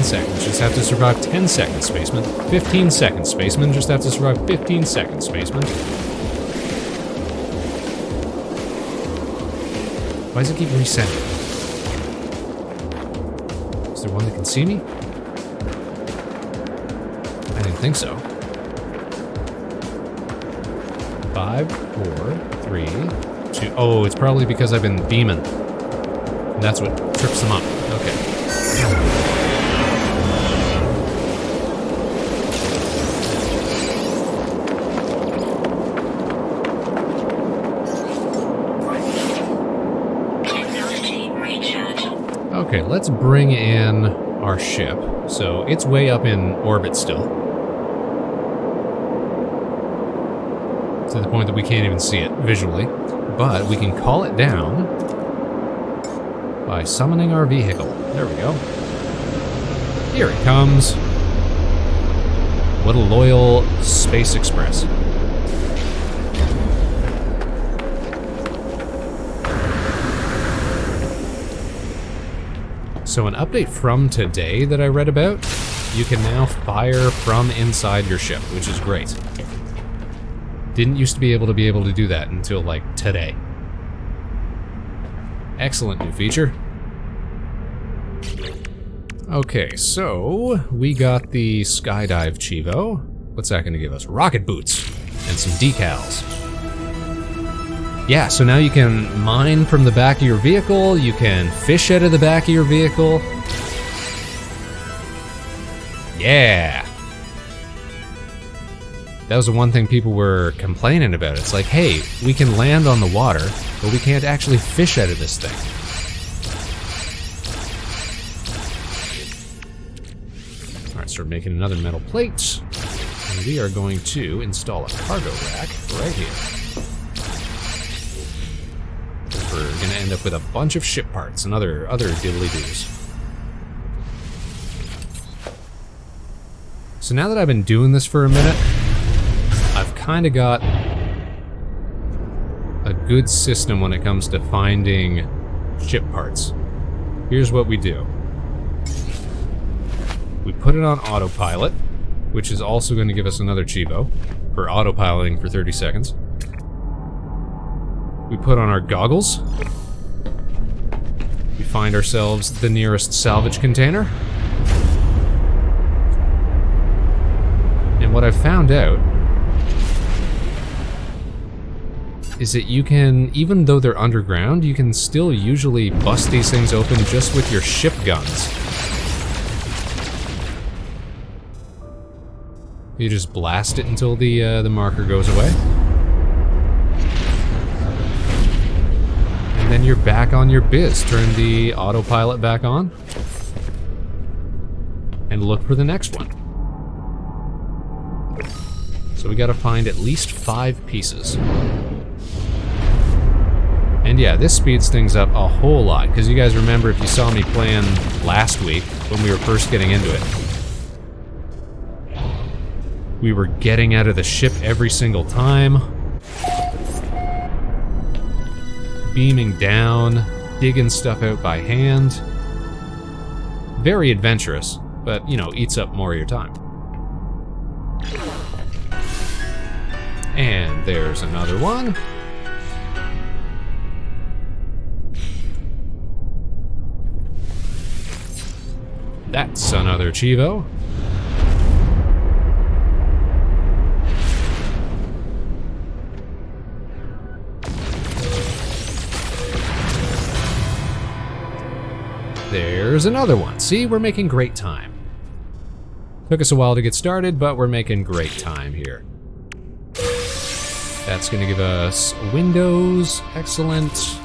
Seconds. Just have to survive 10 seconds, Spaceman. 15 seconds, Spaceman. Just have to survive 15 seconds, Spaceman. Why does it keep resetting? Is there one that can see me? I didn't think so. 5, 4, 3, 2. Oh, it's probably because I've been beaming. And that's what trips them up. Okay. Okay, let's bring in our ship. So it's way up in orbit still. To the point that we can't even see it visually. But we can call it down by summoning our vehicle. There we go. Here it comes. What a loyal Space Express. So an update from today that I read about, you can now fire from inside your ship, which is great. Didn't used to be able to do that until like today. Excellent new feature. Okay, so we got the skydive Chivo. What's that going to give us? Rocket boots and some decals. Yeah, so now you can mine from the back of your vehicle, you can fish out of the back of your vehicle. Yeah! That was the one thing people were complaining about. It's like, hey, we can land on the water, but we can't actually fish out of this thing. Alright, so we're making another metal plate. And we are going to install a cargo rack right here. We're gonna end up with a bunch of ship parts and other diddly-doos. So now that I've been doing this for a minute, I've kind of got a good system when it comes to finding ship parts. Here's what we do. We put it on autopilot, which is also going to give us another Chivo for autopiloting for 30 seconds. We put on our goggles. We find ourselves the nearest salvage container. And what I've found out is that you can, even though they're underground, you can still usually bust these things open just with your ship guns. You just blast it until the marker goes away. And then you're back on your biz. Turn the autopilot back on. And look for the next one. So we gotta find at least 5 pieces. And yeah, this speeds things up a whole lot, because you guys remember if you saw me playing last week, when we were first getting into it, we were getting out of the ship every single time. Beaming down, digging stuff out by hand. Very adventurous, but, you know, eats up more of your time. And there's another one. That's another Chivo. There's another one. See, we're making great time. Took us a while to get started, but we're making great time here. That's going to give us windows. Excellent.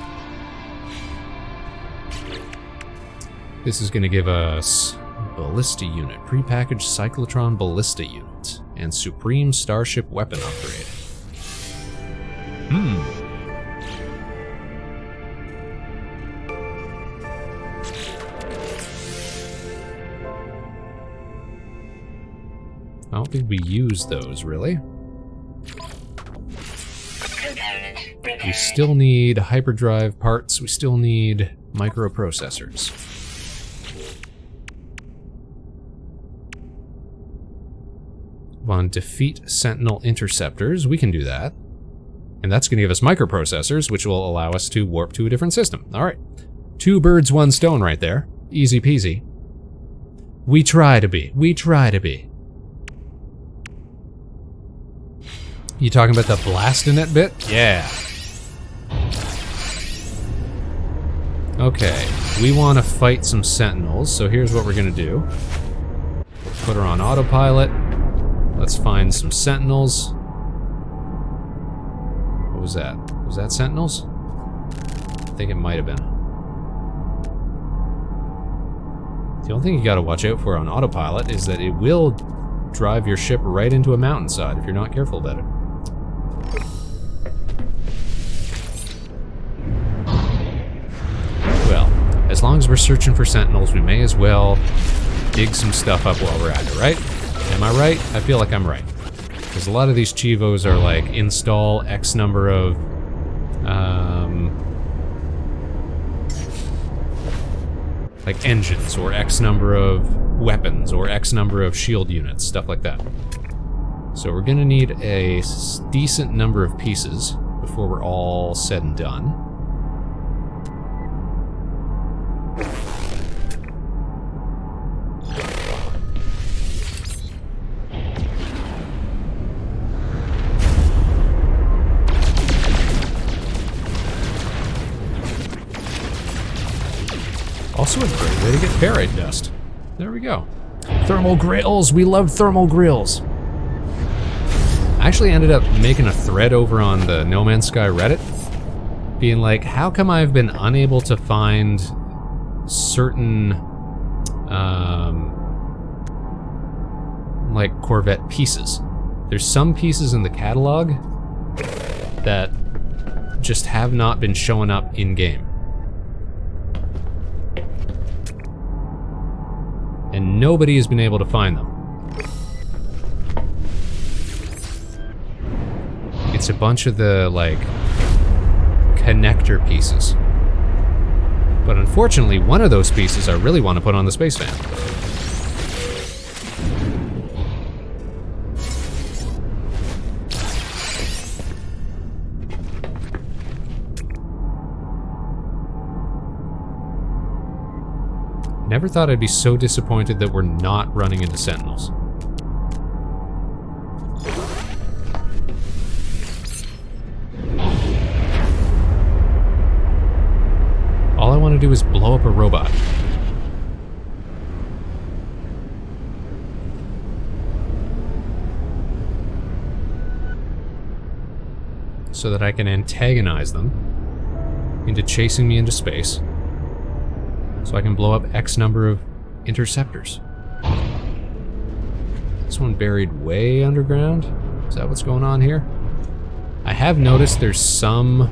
This is going to give us ballista unit, prepackaged cyclotron ballista unit, and supreme starship weapon upgrade. don't think we use those, really. Component repaired. We still need hyperdrive parts. We still need microprocessors. Want to defeat Sentinel interceptors. We can do that. And that's going to give us microprocessors, which will allow us to warp to a different system. All right. 2 birds, 1 stone right there. Easy peasy. We try to be. We try to be. You talking about the Blastinet bit? Yeah. Okay. We want to fight some Sentinels, so here's what we're going to do. Put her on autopilot. Let's find some Sentinels. What was that? Was that Sentinels? I think it might have been. The only thing you gotta watch out for on autopilot is that it will drive your ship right into a mountainside if you're not careful about it. Well, as long as we're searching for Sentinels, we may as well dig some stuff up while we're at it, right? Am I right? I feel like I'm right. Because a lot of these Chivos are like, install X number of, like engines, or X number of weapons, or X number of shield units, stuff like that. So we're gonna need a decent number of pieces before we're all said and done. Also a great way to get ferrite dust. There we go. Thermal grills! We love thermal grills! I actually ended up making a thread over on the No Man's Sky Reddit, being like, how come I've been unable to find certain, like, Corvette pieces? There's some pieces in the catalog that just have not been showing up in-game. And nobody has been able to find them. It's a bunch of the, like, connector pieces. But unfortunately, one of those pieces I really want to put on the Spaceman. Never thought I'd be so disappointed that we're not running into Sentinels. All I want to do is blow up a robot. So that I can antagonize them into chasing me into space. So I can blow up X number of interceptors. This one buried way underground? Is that what's going on here? I have noticed there's some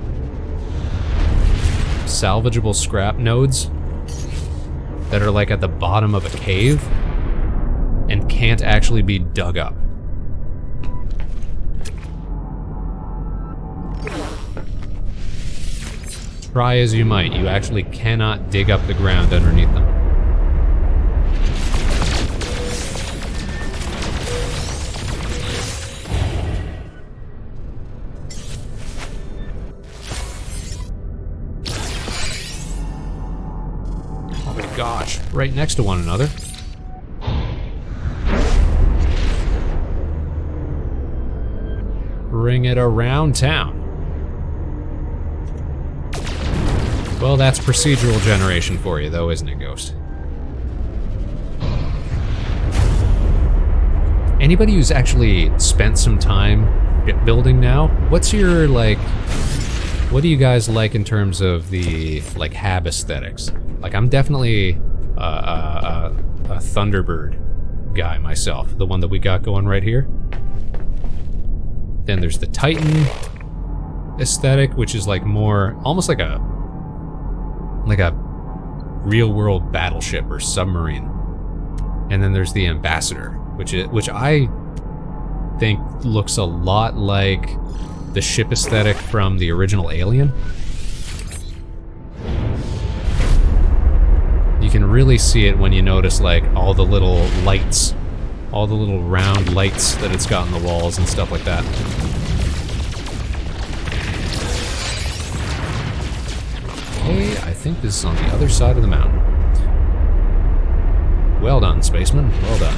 salvageable scrap nodes that are like at the bottom of a cave and can't actually be dug up. Try as you might, you actually cannot dig up the ground underneath them. Oh my gosh, right next to one another. Bring it around town. Well, that's procedural generation for you, though, isn't it, Ghost? Anybody who's actually spent some time building now, what's your, like, what do you guys like in terms of the, like, hab aesthetics? Like, I'm definitely a Thunderbird guy myself, the one that we got going right here. Then there's the Titan aesthetic, which is, like, more, almost like a real-world battleship or submarine. And then there's the Ambassador, which I think looks a lot like the ship aesthetic from the original Alien. You can really see it when you notice like all the little lights, all the little round lights that it's got on the walls and stuff like that. Okay, I think this is on the other side of the mountain. Well done, Spaceman. Well done.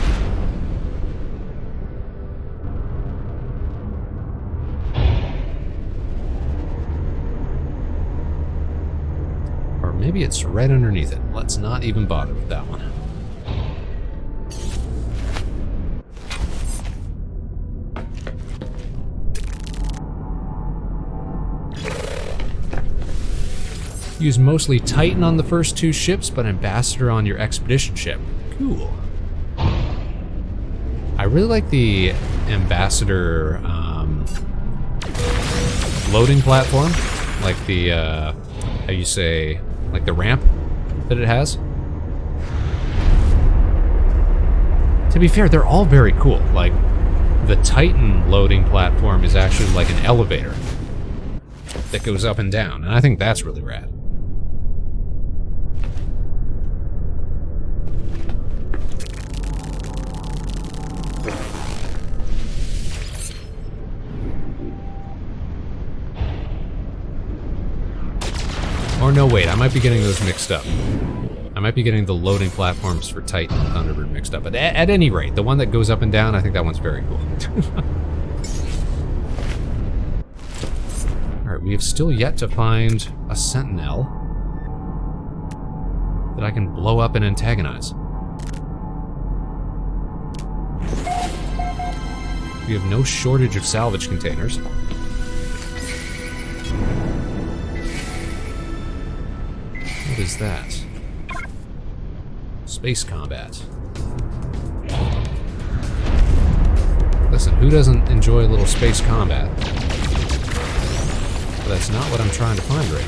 Or maybe it's right underneath it. Let's not even bother with that one. Use mostly Titan on the first 2 ships, but Ambassador on your expedition ship. Cool. I really like the Ambassador loading platform, like the how you say, like the ramp that it has. To be fair, they're all very cool. Like the Titan loading platform is actually like an elevator that goes up and down, and I think that's really rad. Or no, wait, I might be getting those mixed up. I might be getting the loading platforms for Titan and Thunderbird mixed up. But at any rate, the one that goes up and down, I think that one's very cool. Alright, we have still yet to find a Sentinel that I can blow up and antagonize. We have no shortage of salvage containers. What is that? Space combat. Listen, who doesn't enjoy a little space combat? But that's not what I'm trying to find right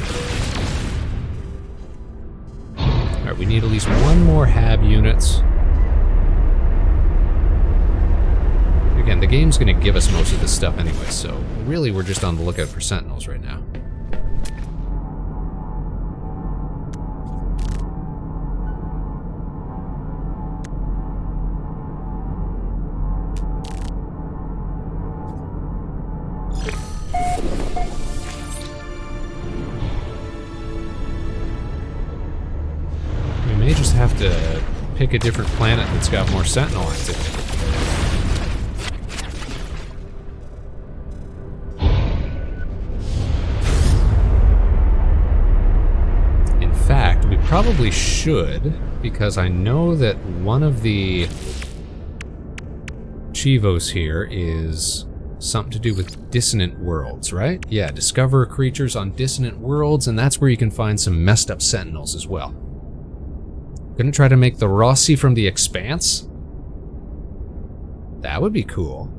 now. Alright, we need at least one more HAB unit. Again, the game's going to give us most of this stuff anyway, so really we're just on the lookout for Sentinels right now. We may just have to pick a different planet that's got more Sentinel activity. Probably should, because I know that one of the Chivos here is something to do with dissonant worlds, right? Yeah, discover creatures on dissonant worlds, and that's where you can find some messed up Sentinels as well. Gonna try to make the Rossi from the Expanse? That would be cool.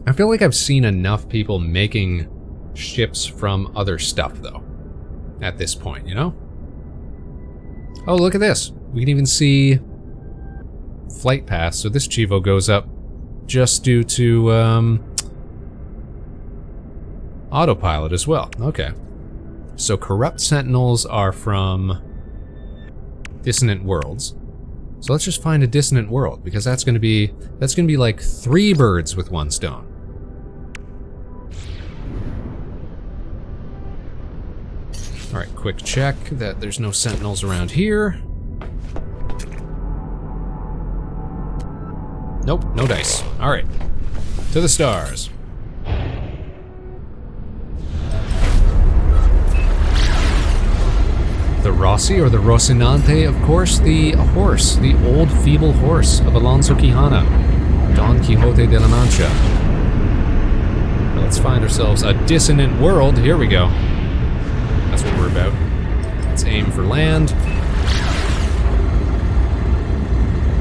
I feel like I've seen enough people making ships from other stuff, though. At this point, you know? Oh, look at this. We can even see flight paths. So this Chivo goes up just due to autopilot as well. Okay. So corrupt Sentinels are from dissonant worlds. So let's just find a dissonant world, because that's gonna be like 3 birds with 1 stone. Alright, quick check that there's no Sentinels around here. Nope, no dice. Alright. To the stars. The Rossi, or the Rocinante, of course, the horse, the old feeble horse of Alonso Quijana, Don Quixote de la Mancha. Let's find ourselves a dissonant world. Here we go. That's what we're about. Let's aim for land.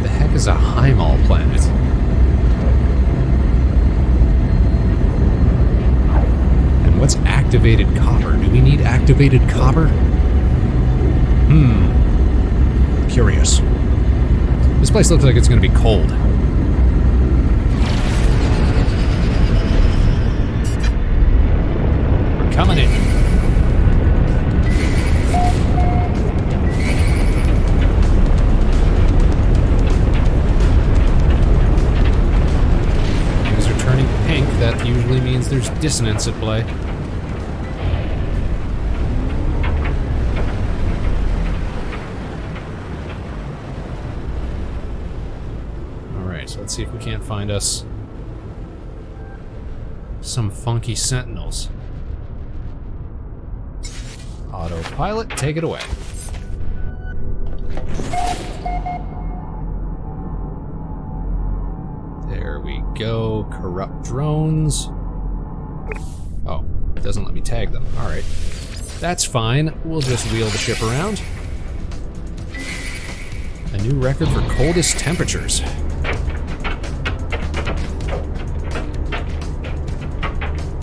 The heck is a Heimal planet? And what's activated copper? Do we need activated copper? Curious. This place looks like it's going to be cold. coming in. Things are turning pink. That usually means there's dissonance at play. Alright, so let's see if we can't find us some funky sentinels. Autopilot, take it away. There we go. Corrupt drones. Oh, it doesn't let me tag them. Alright. That's fine. We'll just wheel the ship around. A new record for coldest temperatures.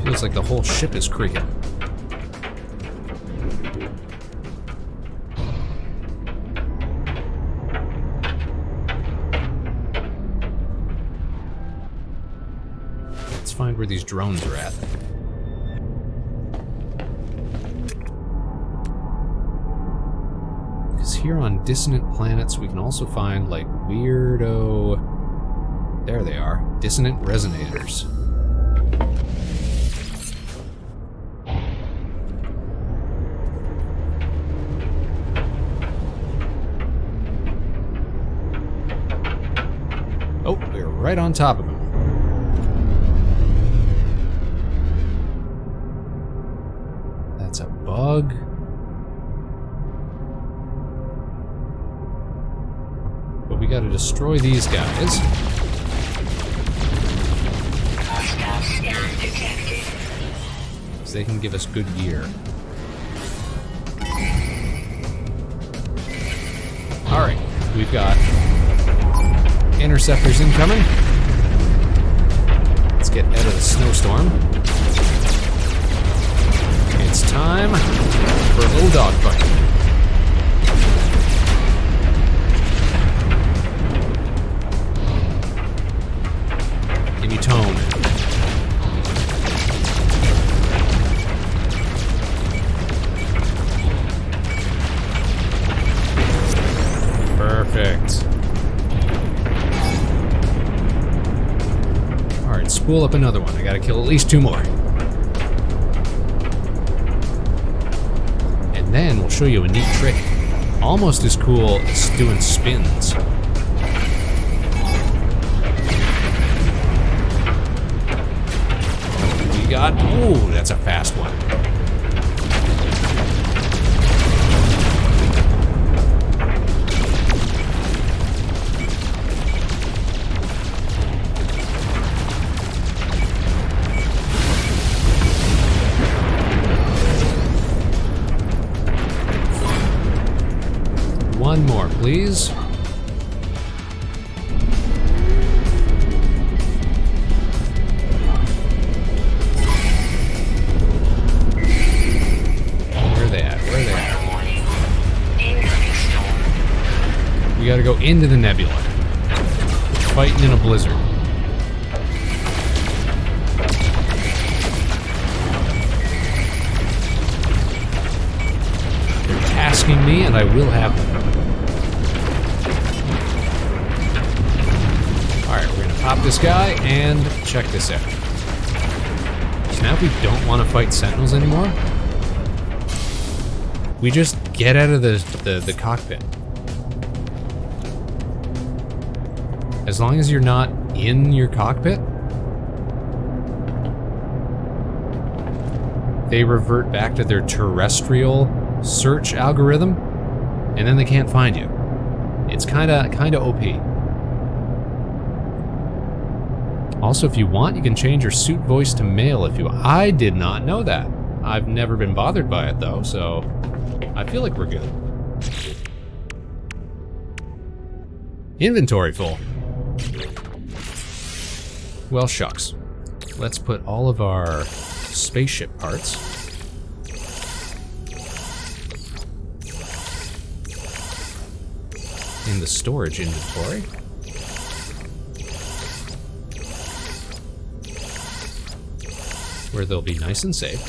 Feels like the whole ship is creaking. Let's find where these drones are at. Because here on dissonant planets we can also find like weirdo... There they are. Dissonant resonators. Oh, we're right on top of him. That's a bug. But we gotta destroy these guys. Hostile scan detected. So they can give us good gear. Alright, we've got interceptors incoming. Let's get out of the snowstorm. It's time for a little dogfight. Give me tone. Perfect. Alright, spool up another one. I gotta kill at least 2 more. And then we'll show you a neat trick. Almost as cool as doing spins. We got... Ooh, that's a fast one. One more, please. Where are they at? Where are they at? We gotta go into the nebula. Fighting in a blizzard. They're tasking me, and I will have them. Pop this guy, and check this out. So now if we don't want to fight sentinels anymore, we just get out of the cockpit. As long as you're not in your cockpit, they revert back to their terrestrial search algorithm, and then they can't find you. It's kinda OP. Also, if you want, you can change your suit voice to male if you... I did not know that. I've never been bothered by it, though, so I feel like we're good. Inventory full. Well, shucks. Let's put all of our spaceship parts in the storage inventory. Where they'll be nice and safe.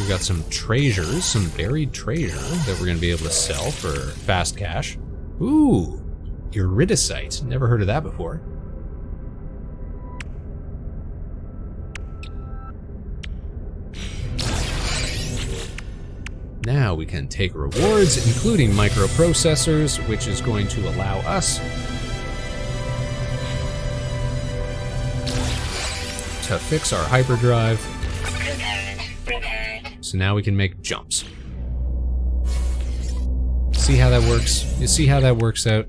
We've got some treasures, some buried treasure that we're going to be able to sell for fast cash. Ooh, iridesite. Never heard of that before. Now we can take rewards, including microprocessors, which is going to allow us to fix our hyperdrive. So now we can make jumps. See how that works? You see how that works out?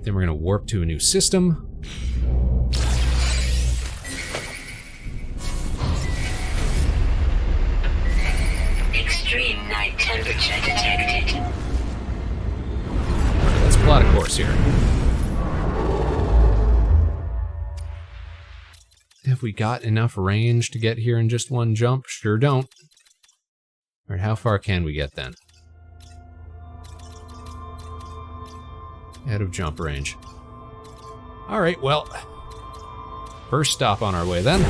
Then we're gonna warp to a new system. Extreme night temperature detected. Let's plot a course here. Have we got enough range to get here in just one jump? Sure don't. Alright, how far can we get then? Out of jump range. Alright, well, first stop on our way then.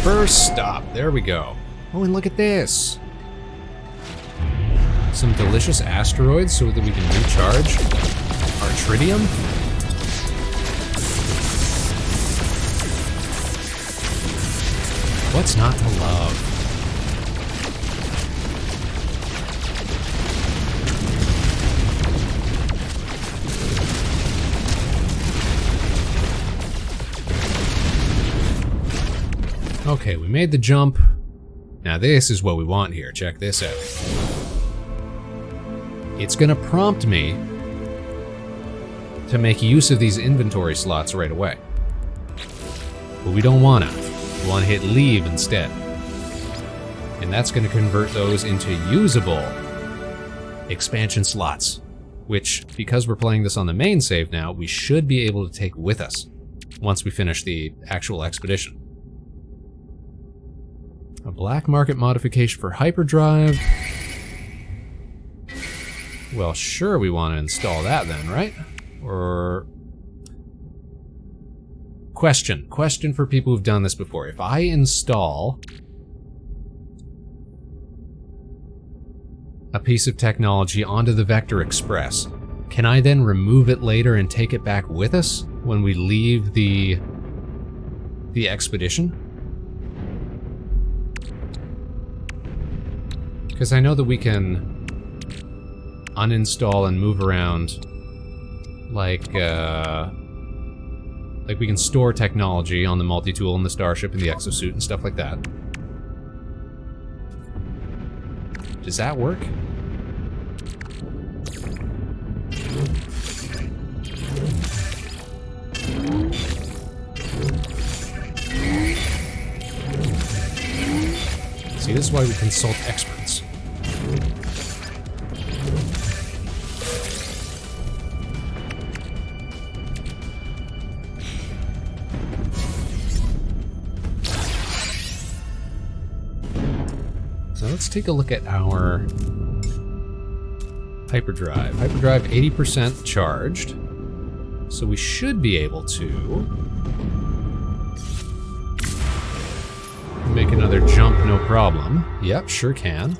First stop, there we go. Oh, and look at this. Some delicious asteroids so that we can recharge our tritium. What's not to love? Okay, we made the jump. Now this is what we want here. Check this out. It's gonna prompt me to make use of these inventory slots right away. But we don't wanna. We wanna hit leave instead. And that's gonna convert those into usable expansion slots, which, because we're playing this on the main save now, we should be able to take with us once we finish the actual expedition. A black market modification for hyperdrive. Well, sure, we want to install that then, right? Or... Question for people who've done this before. If I install a piece of technology onto the Vector Express, can I then remove it later and take it back with us when we leave the expedition? Because I know that we can uninstall and move around, like we can store technology on the multi-tool and the starship and the exosuit and stuff like that. Does that work? See, this is why we consult experts. So let's take a look at our hyperdrive. Hyperdrive 80% charged. So we should be able to make another jump, no problem. Yep, sure can.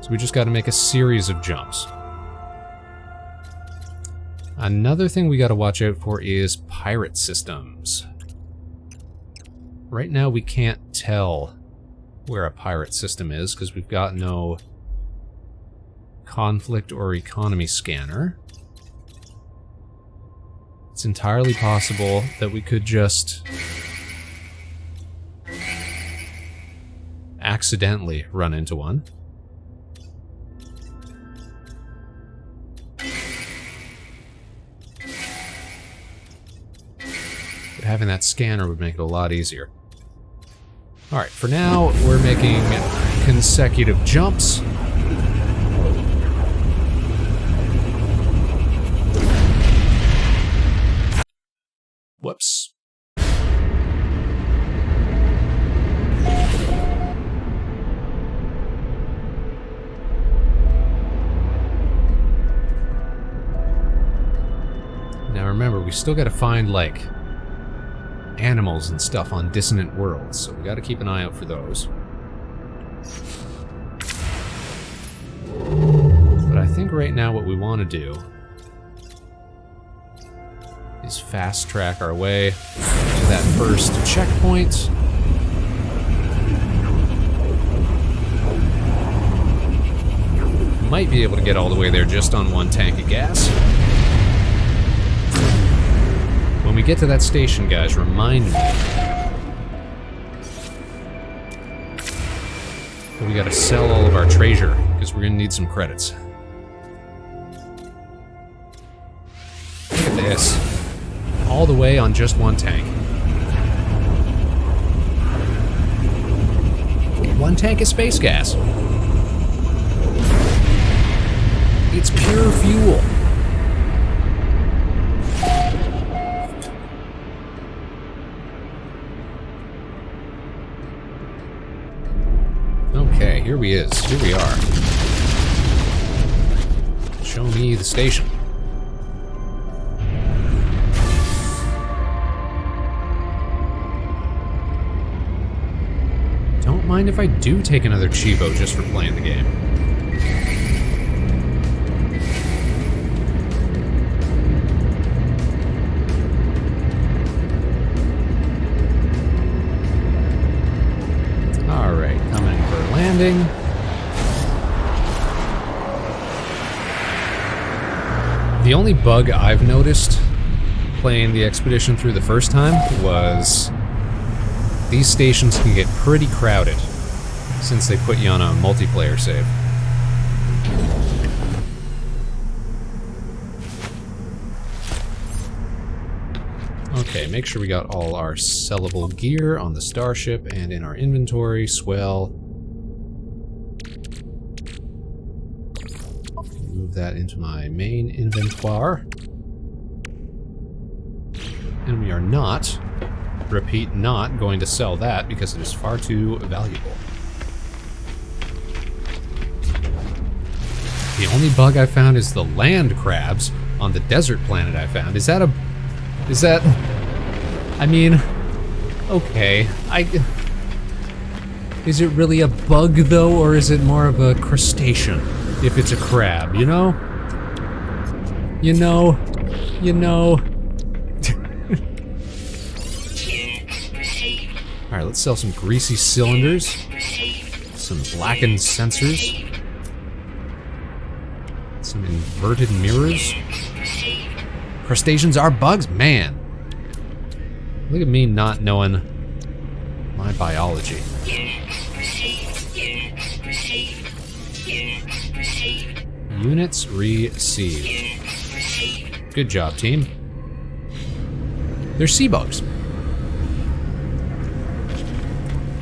So we just got to make a series of jumps. Another thing we got to watch out for is pirate systems. Right now we can't tell where a pirate system is because we've got no conflict or economy scanner. It's entirely possible that we could just accidentally run into one. But having that scanner would make it a lot easier. Alright, for now, we're making consecutive jumps. Whoops. we still gotta find, like, animals and stuff on dissonant worlds, so we gotta keep an eye out for those. But I think right now what we want to do is fast track our way to that first checkpoint. Might be able to get all the way there just on one tank of gas. When we get to that station, guys, remind me that we gotta sell all of our treasure, because we're gonna need some credits. Look at this. All the way on just one tank. One tank of space gas. It's pure fuel. Okay, here we are. Show me the station. Don't mind if I do take another cheapo just for playing the game. Alright, coming in for landing. The only bug I've noticed playing the expedition through the first time was these stations can get pretty crowded since they put you on a multiplayer save. Okay, make sure we got all our sellable gear on the starship and in our inventory. Swell. Move that into my main inventoire. And we are not, repeat, not going to sell that because it is far too valuable. The only bug I found is the land crabs on the desert planet I found. Is that, I mean, okay, is it really a bug though, or is it more of a crustacean if it's a crab, you know? You know? Alright, let's sell some greasy cylinders, some blackened sensors, some inverted mirrors. Crustaceans are bugs? Man. Look at me not knowing my biology. Units received. Good job, team. They're sea bugs.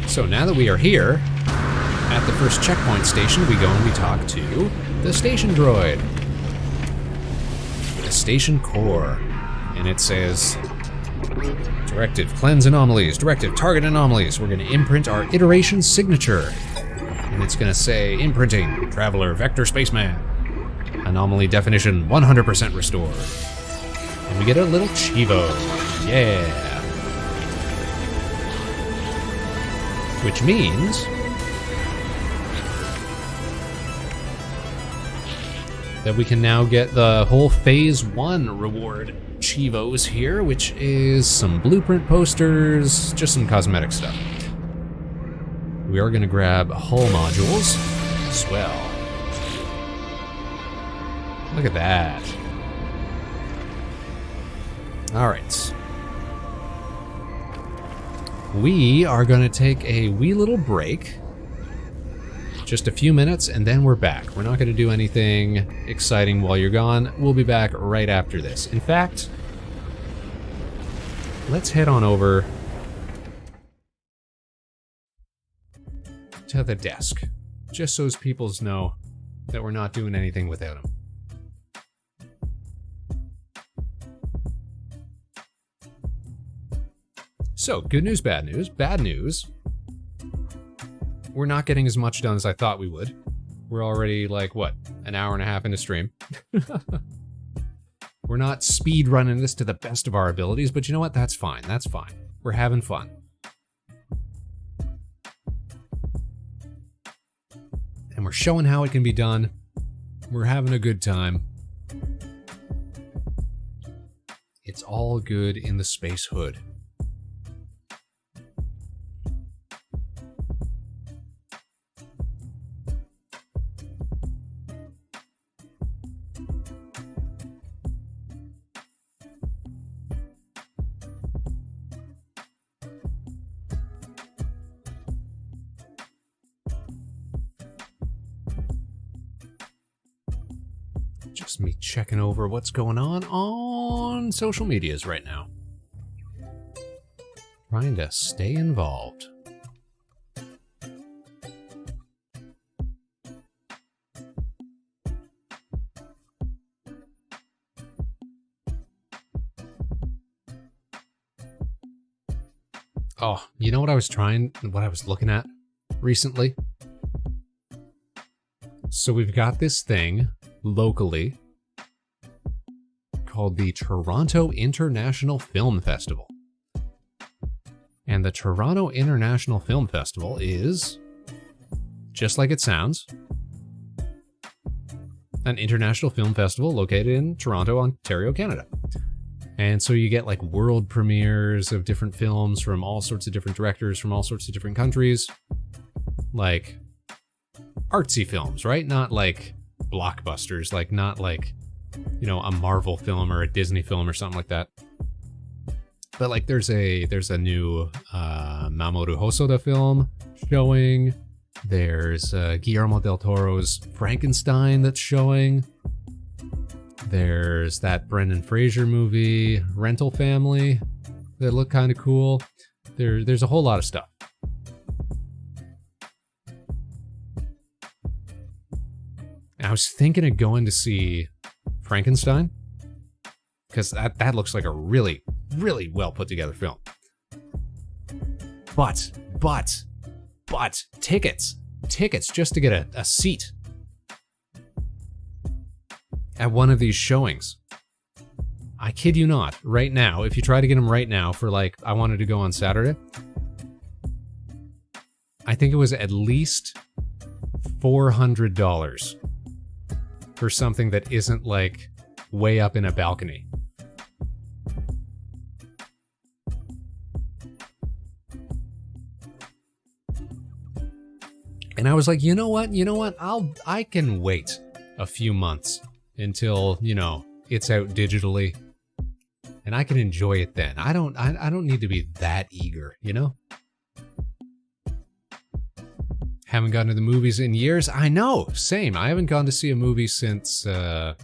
So now that we are here, at the first checkpoint station, we go and we talk to the station droid. The station core. And it says, Directive, cleanse anomalies. Directive, target anomalies. We're going to imprint our iteration signature. And it's going to say, imprinting, Traveler, Vector Spaceman. Anomaly definition, 100% restored. And we get a little Chivo. Yeah. Which means that we can now get the whole Phase 1 reward Chivos here, which is some blueprint posters, just some cosmetic stuff. We are going to grab hull modules. Swell. Look at that. Alright. We are going to take a wee little break. Just a few minutes, and then we're back. We're not going to do anything exciting while you're gone. We'll be back right after this. In fact, let's head on over to the desk, just so as people know that we're not doing anything without them. So, good news, bad news. Bad news, we're not getting as much done as I thought we would. We're already, like, what, an hour and a half into stream? We're We're not speed running this to the best of our abilities, but you know what? That's fine. That's fine. We're having fun. And we're showing how it can be done. We're having a good time. It's all good in the space hood. Just me checking over what's going on social medias right now. Trying to stay involved. Oh, you know what I was looking at recently? So we've got this thing locally called the Toronto International Film Festival. And the Toronto International Film Festival is, just like it sounds, an international film festival located in Toronto, Ontario, Canada. And so you get like world premieres of different films from all sorts of different directors from all sorts of different countries. Like artsy films, right? Not like blockbusters, like not like, you know, a Marvel film or a Disney film or something like that. But like there's a new Mamoru Hosoda film showing. There's Guillermo del Toro's Frankenstein that's showing. There's that Brendan Fraser movie, Rental Family, that look kind of cool. There's a whole lot of stuff. I was thinking of going to see Frankenstein, because that looks like a really, really well put together film. But tickets just to get a seat at one of these showings. I kid you not, right now, if you try to get them right now for like, I wanted to go on Saturday, I think it was at least $400 for something that isn't like way up in a balcony. And I was like, you know what? I can wait a few months until, you know, it's out digitally and I can enjoy it then. I don't need to be that eager, you know? Haven't gone to the movies in years. I know, same. I haven't gone to see a movie since, what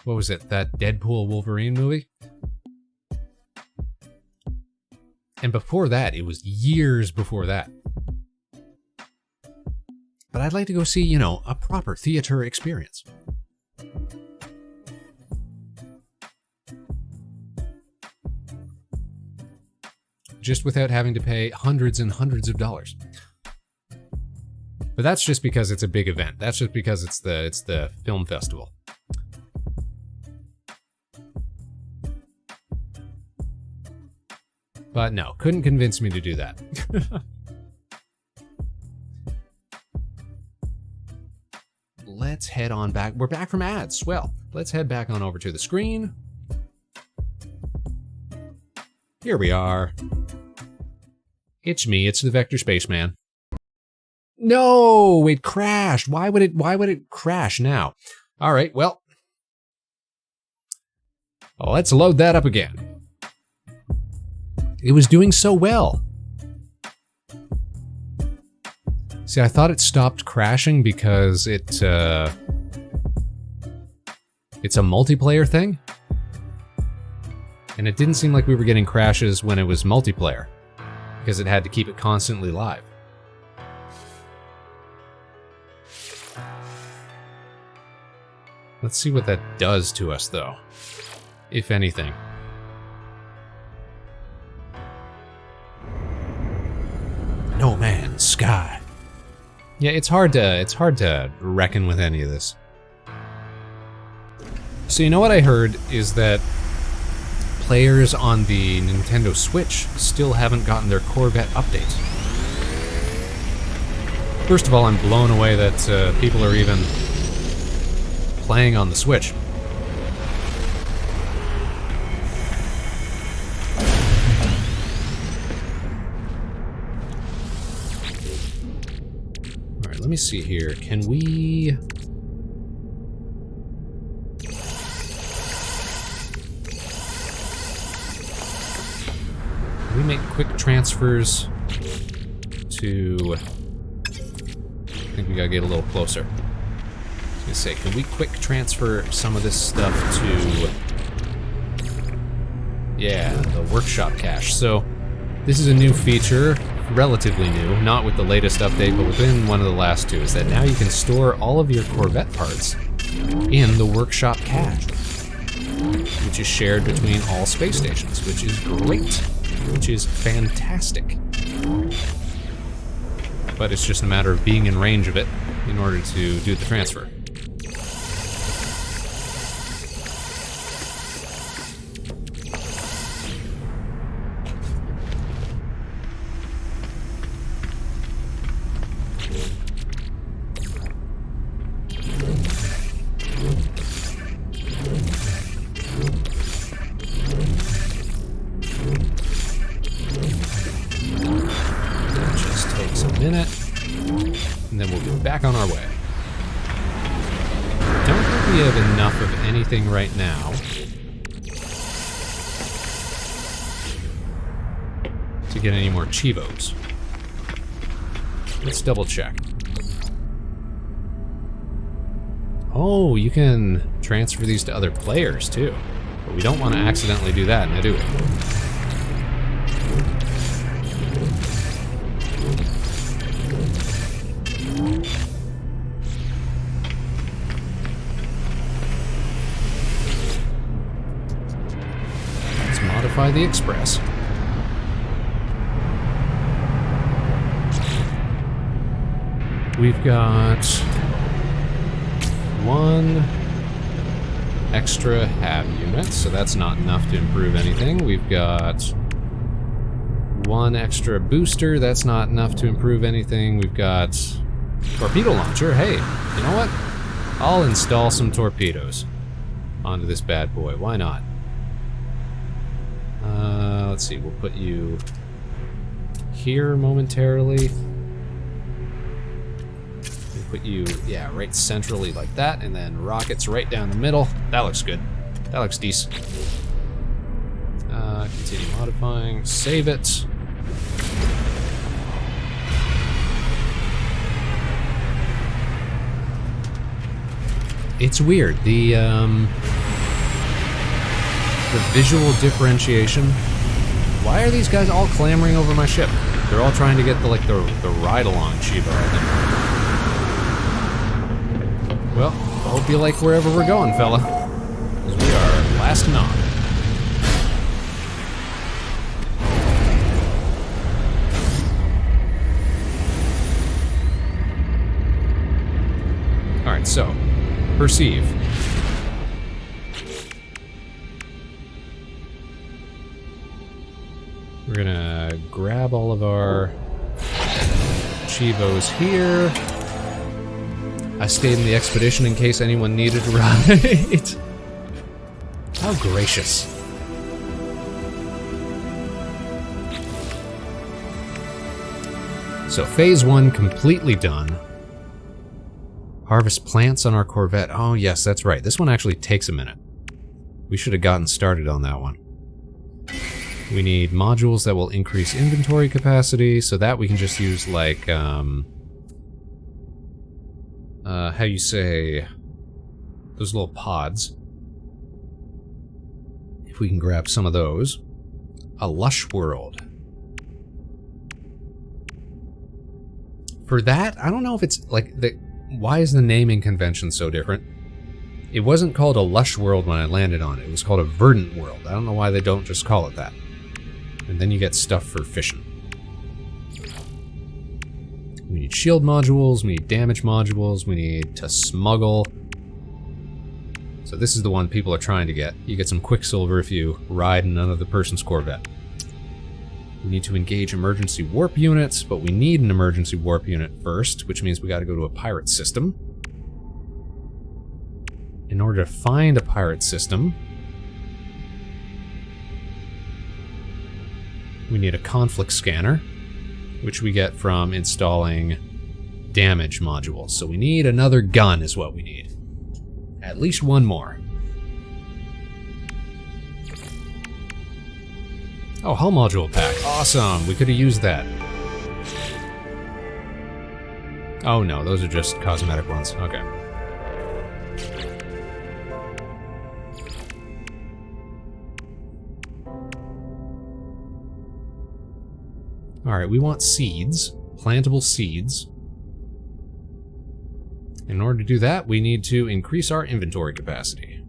was it? That Deadpool Wolverine movie? And before that, it was years before that. But I'd like to go see, you know, a proper theater experience. Just without having to pay hundreds and hundreds of dollars. But that's just because it's a big event. That's just because it's the film festival. But no, couldn't convince me to do that. Let's head on back. We're back from ads. Well, let's head back on over to the screen. Here we are. It's me, it's the Vector Spaceman. No, it crashed. Why would it crash now? All right, well, let's load that up again. It was doing so well. See, I thought it stopped crashing because it's a multiplayer thing. And it didn't seem like we were getting crashes when it was multiplayer, because it had to keep it constantly live. Let's see what that does to us, though, if anything. No Man's Sky. Yeah, it's hard to reckon with any of this. So you know what I heard is that players on the Nintendo Switch still haven't gotten their Corvette update. First of all, I'm blown away that people are even playing on the Switch. Alright, let me see here. Can we... make quick transfers to... I think we gotta get a little closer. I was gonna say, can we quick transfer some of this stuff to... yeah, the workshop cache. So, this is a new feature, relatively new, not with the latest update, but within one of the last two, is that now you can store all of your Corvette parts in the workshop cache, which is shared between all space stations, which is great. Which is fantastic. But it's just a matter of being in range of it in order to do the transfer. And then we'll be back on our way. Don't think we have enough of anything right now to get any more Chivos. Let's double check. Oh, you can transfer these to other players too. But we don't want to accidentally do that, now do we? Modify the Express. We've got one extra HAB unit, so that's not enough to improve anything. We've got one extra booster, that's not enough to improve anything. We've got torpedo launcher. Hey, you know what? I'll install some torpedoes onto this bad boy. Why not? Let's see, we'll put you here momentarily. We'll put you, yeah, right centrally like that, and then rockets right down the middle. That looks good. That looks decent. Continue modifying, save it. It's weird, the visual differentiation. Why are these guys all clamoring over my ship? They're all trying to get the ride-along Chivo, I think. Well, I hope you like wherever we're going, fella. Because we are blasting on. Alright, so, perceive. We're gonna grab all of our Chivos here. I stayed in the expedition in case anyone needed a ride. How gracious. So phase 1 completely done. Harvest plants on our Corvette. Oh yes, that's right. This one actually takes a minute. We should have gotten started on that one. We need modules that will increase inventory capacity, so that we can just use like, how you say, those little pods. If we can grab some of those. A lush world. For that, I don't know if it's like, why is the naming convention so different? It wasn't called a lush world when I landed on it. It was called a verdant world. I don't know why they don't just call it that. And then you get stuff for fishing. We need shield modules, we need damage modules, we need to smuggle. So So this is the one people are trying to get. You get some Quicksilver if you ride in another person's Corvette. We need to engage emergency warp units, but we need an emergency warp unit first, which means we got to go to a pirate system. In order to find a pirate system, we need a conflict scanner, which we get from installing damage modules. So we need another gun is what we need. At least one more. Oh, hull module pack. Awesome. We could have used that. Oh no, those are just cosmetic ones. Okay. Alright, we want seeds. Plantable seeds. In order to do that, we need to increase our inventory capacity.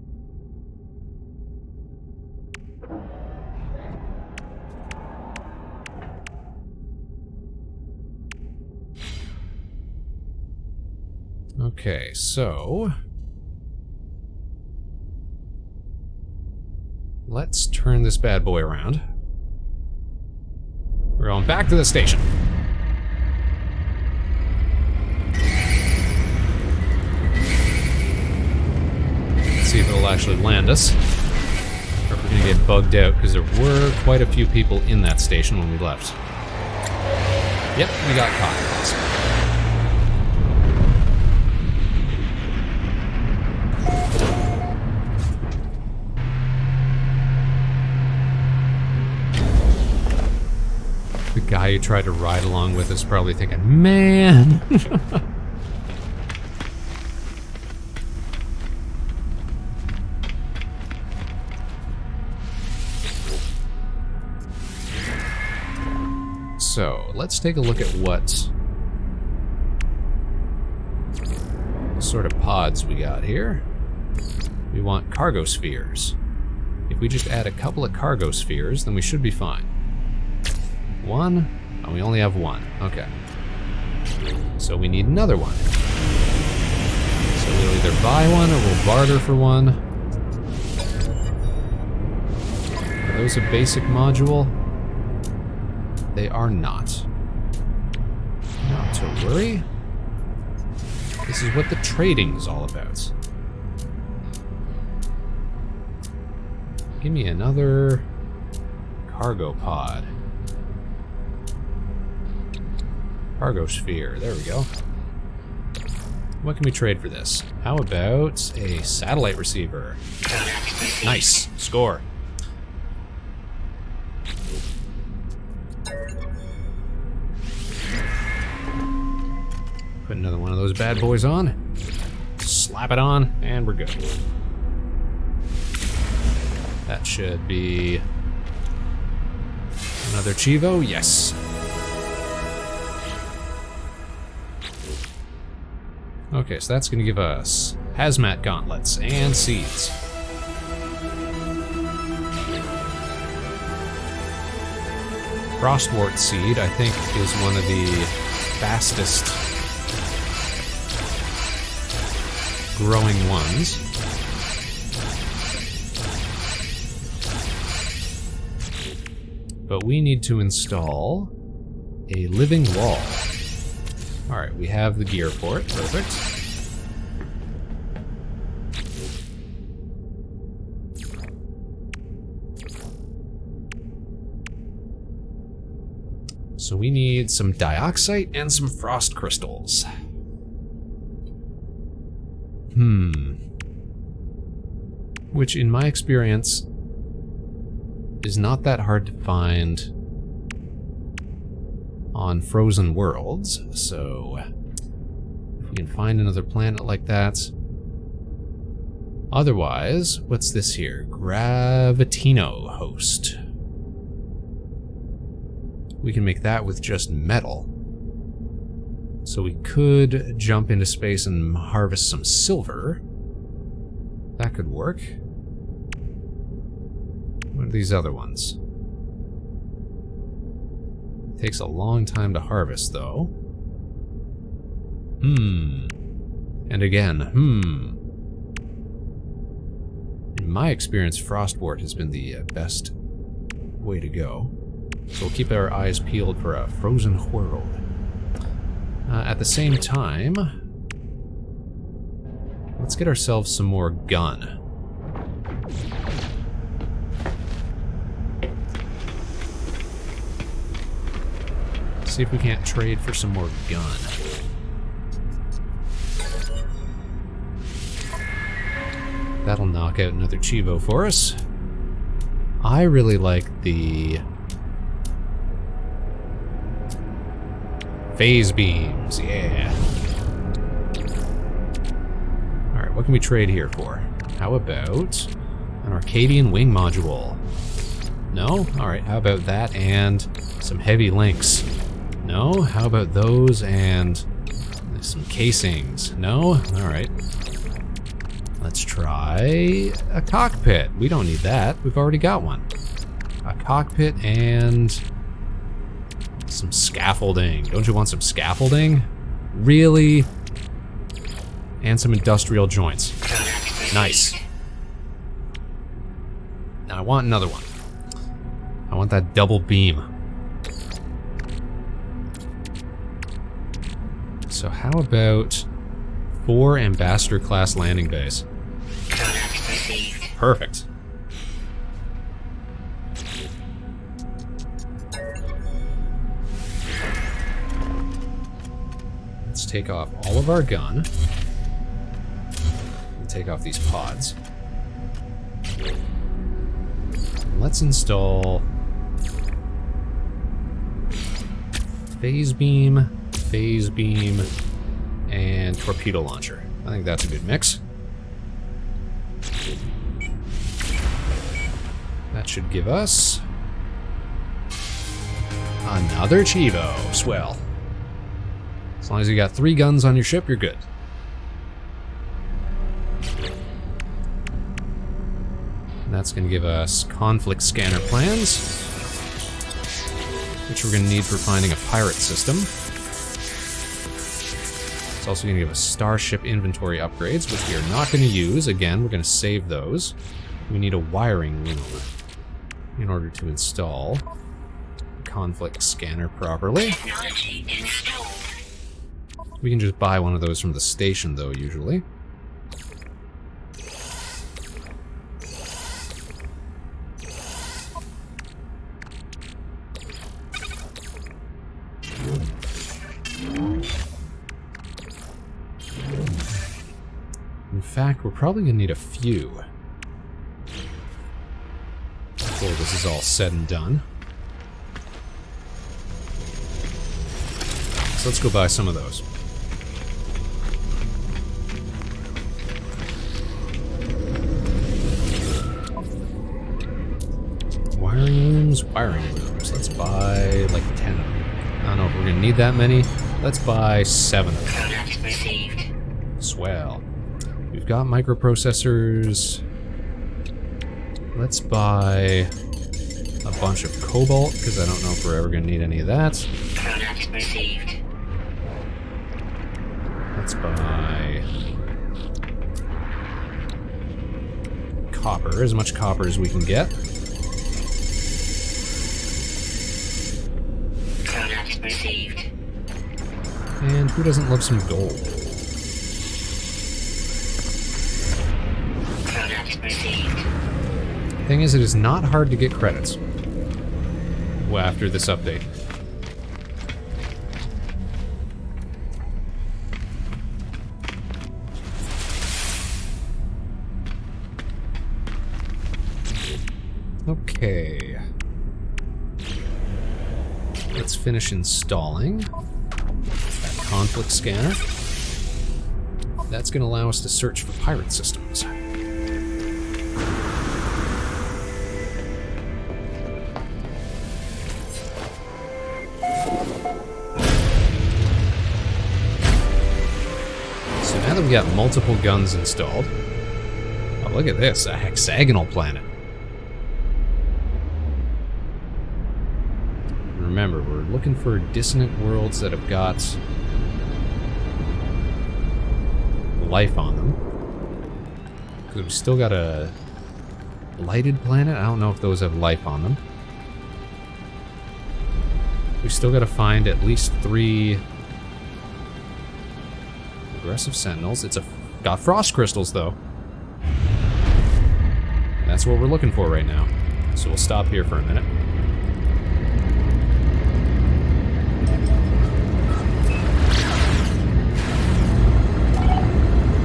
Okay, so let's turn this bad boy around. We're going back to the station. Let's see if it'll actually land us. Or if we're gonna get bugged out, because there were quite a few people in that station when we left. Yep, we got caught. Awesome. The guy you tried to ride along with is probably thinking, man. So, let's take a look at what sort of pods we got here. We want cargo spheres. If we just add a couple of cargo spheres, then we should be fine. One? Oh, we only have one. Okay. So we need another one. So we'll either buy one or we'll barter for one. Are those a basic module? They are not. Not to worry. This is what the trading is all about. Give me another cargo pod. Cargo sphere, there we go. What can we trade for this? How about a satellite receiver? Nice, score. Put another one of those bad boys on. Slap it on, and we're good. That should be another Chivo, yes. Okay, so that's going to give us hazmat gauntlets and seeds. Frostwort seed, I think, is one of the fastest growing ones. But we need to install a living wall. Alright, we have the gear for it. Perfect. So we need some dioxite and some frost crystals. Which, in my experience, is not that hard to find on frozen worlds, so if we can find another planet like that. Otherwise, what's this here? Gravitino host. We can make that with just metal. So we could jump into space and harvest some silver. That could work. What are these other ones? Takes a long time to harvest, though. And again, In my experience, Frostwort has been the best way to go. So we'll keep our eyes peeled for a frozen world. At the same time, let's get ourselves some more gun. See if we can't trade for some more gun. That'll knock out another Chivo for us. I really like the phase beams, yeah. Alright, what can we trade here for? How about an Arcadian wing module? No? Alright, how about that and some heavy links? No? How about those and some casings? No? Alright. Let's try a cockpit. We don't need that. We've already got one. A cockpit and some scaffolding. Don't you want some scaffolding? Really? And some industrial joints. Nice. Now I want another one. I want that double beam. So how about 4 Ambassador class landing bays? Perfect. Let's take off all of our gun. And take off these pods. Let's install phase beam, and torpedo launcher. I think that's a good mix. That should give us another Chivo. Swell. As long as you got 3 guns on your ship, you're good. And that's going to give us conflict scanner plans, which we're going to need for finding a pirate system. It's also going to give us starship inventory upgrades, which we are not going to use. Again, we're going to save those. We need a wiring loom in order to install the conflict scanner properly. We can just buy one of those from the station, though, usually. In fact, we're probably going to need a few before this is all said and done. So let's go buy some of those. Wiring looms. Let's buy like 10 of them. I don't know if we're going to need that many. Let's buy 7 of them. Swell. We've got microprocessors. Let's buy a bunch of cobalt, because I don't know if we're ever going to need any of that. Let's buy copper, as much copper as we can get. And who doesn't love some gold? Thing is, it is not hard to get credits. Well, after this update. Okay. Let's finish installing that conflict scanner. That's going to allow us to search for pirate systems. So now that we got multiple guns installed, oh, look at this, a hexagonal planet. Remember, we're looking for dissonant worlds that have got life on them. Because we still gotta lighted planet. I don't know if those have life on them. We still got to find at least 3 aggressive sentinels. It's got frost crystals though. That's what we're looking for right now. So we'll stop here for a minute.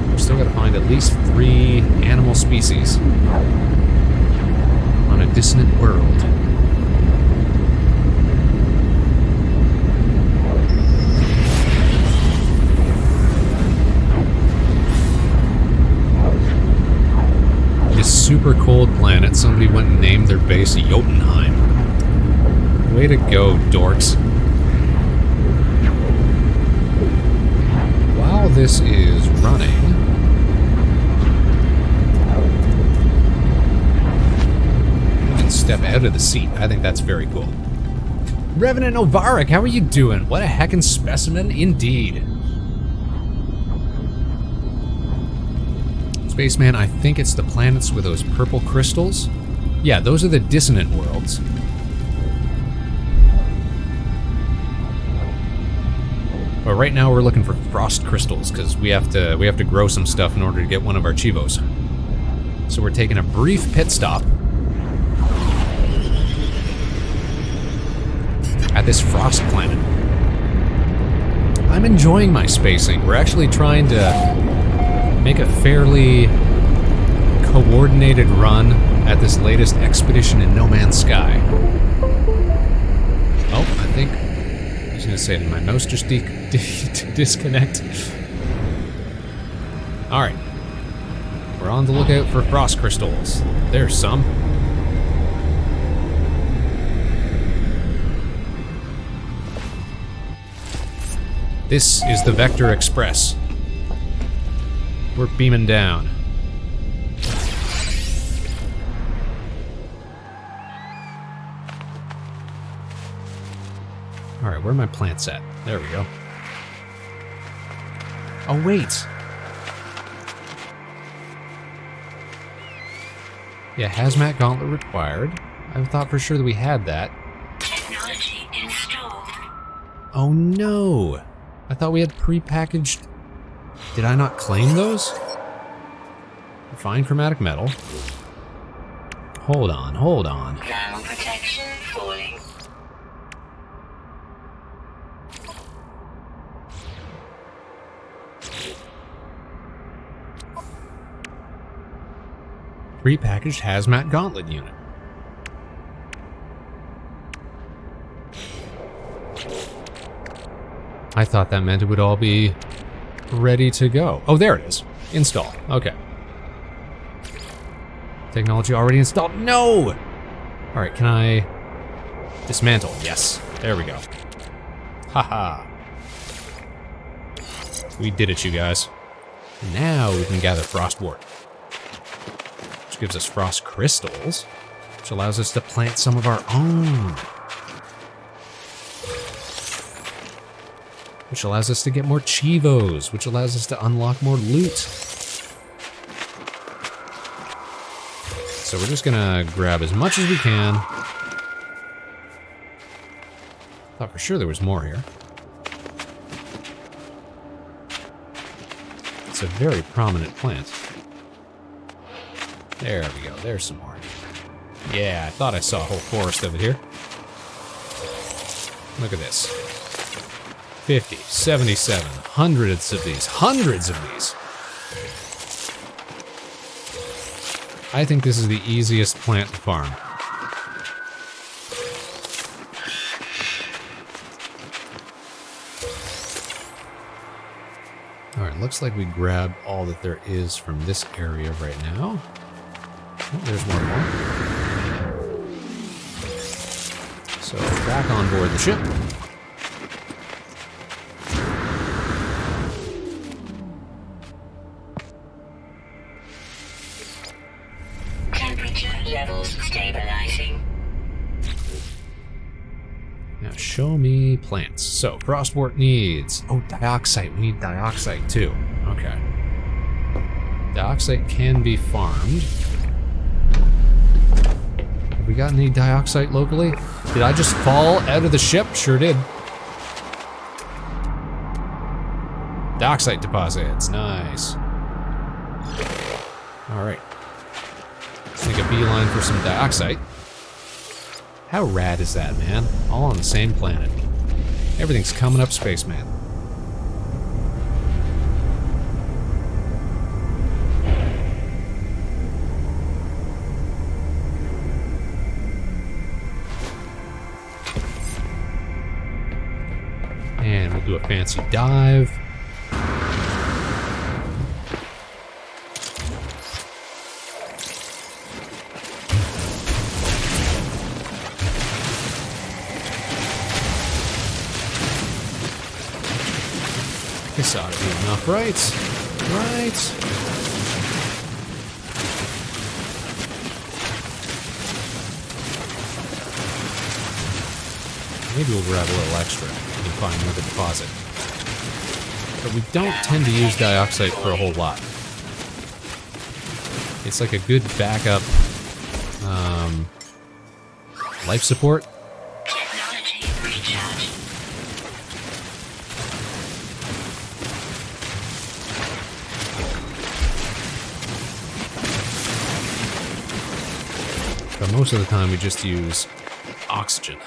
We're still got to find at least 3 animal species on a dissonant world. This super cold planet, somebody went and named their base Jotunheim. Way to go, dorks. While this is running, you can step out of the seat. I think that's very cool. Revenant Novarik, how are you doing? What a heckin' specimen indeed. Spaceman, I think it's the planets with those purple crystals. Yeah, those are the dissonant worlds. But right now we're looking for frost crystals because we have to grow some stuff in order to get one of our Chivos. So we're taking a brief pit stop at this frost planet. I'm enjoying my spacing. We're actually trying to make a fairly coordinated run at this latest expedition in No Man's Sky. Oh, I think I was gonna say, did my mouse just disconnect? Alright. We're on the lookout for frost crystals. There's some. This is the Vector Express. We're beaming down. Alright, where are my plants at? There we go. Oh, wait. Yeah, hazmat gauntlet required. I thought for sure that we had that. Technology installed. Oh no! I thought we had pre-packaged... Did I not claim those? Refined chromatic metal. Hold on, hold on. Thermal protection falling. Pre-packaged hazmat gauntlet unit. I thought that meant it would all be ready to go. Oh, there it is. Install. Okay. Technology already installed. No! Alright, can I dismantle? Yes. There we go. Haha. We did it, you guys. Now we can gather frostwort, which gives us frost crystals, which allows us to plant some of our own. Which allows us to get more Chivos, which allows us to unlock more loot. So we're just gonna grab as much as we can. Thought for sure there was more here. It's a very prominent plant. There we go, there's some more. Yeah, I thought I saw a whole forest of it here. Look at this. 50, 77, hundreds of these. I think this is the easiest plant to farm. Alright, looks like we grabbed all that there is from this area right now. Oh, there's one more. So, back on board the ship. Levels stabilizing. Now show me plants. So, frostwort needs... Oh, dioxite. We need dioxite too. Okay. Dioxite can be farmed. Have we got any dioxide locally? Did I just fall out of the ship? Sure did. Dioxide deposits, nice. Alright. Let's make a beeline for some dioxide. How rad is that, man? All on the same planet. Everything's coming up, Spaceman. And we'll do a fancy dive. This ought to be enough, right? Right. Maybe we'll grab a little extra and find another deposit. But we don't tend to use dioxide for a whole lot. It's like a good backup life support. Technology recharge. But most of the time we just use oxygen.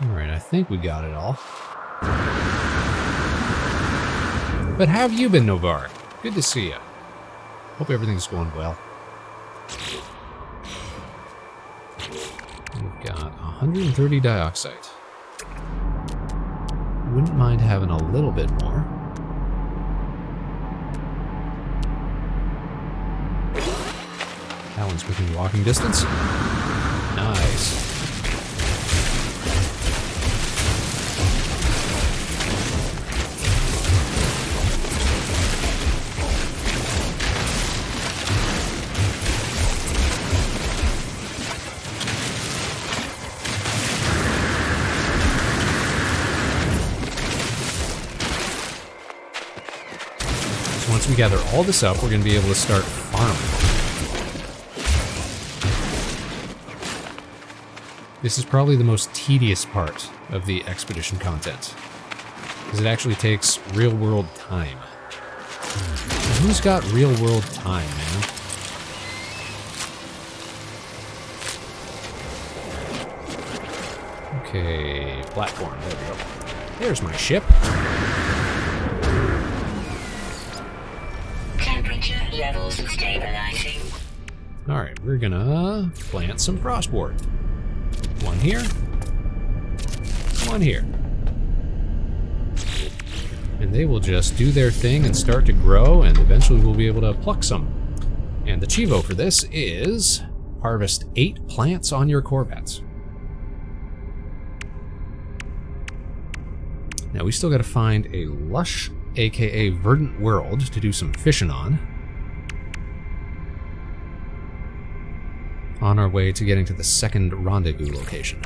Alright, I think we got it all. But how have you been, Novar? Good to see you. Hope everything's going well. We've got 130 dioxide. Wouldn't mind having a little bit more. That one's within walking distance. Nice. Once we gather all this up, we're going to be able to start farming. This is probably the most tedious part of the expedition content, because it actually takes real-world time. And who's got real-world time, man? Okay, platform, there we go. There's my ship. Levels stabilizing. Alright, we're gonna plant some frostboard. One here. One here. And they will just do their thing and start to grow, and eventually we'll be able to pluck some. And the Chivo for this is harvest 8 plants on your Corvette. Now we still gotta find a lush, aka verdant world to do some fishing on our way to getting to the second rendezvous location.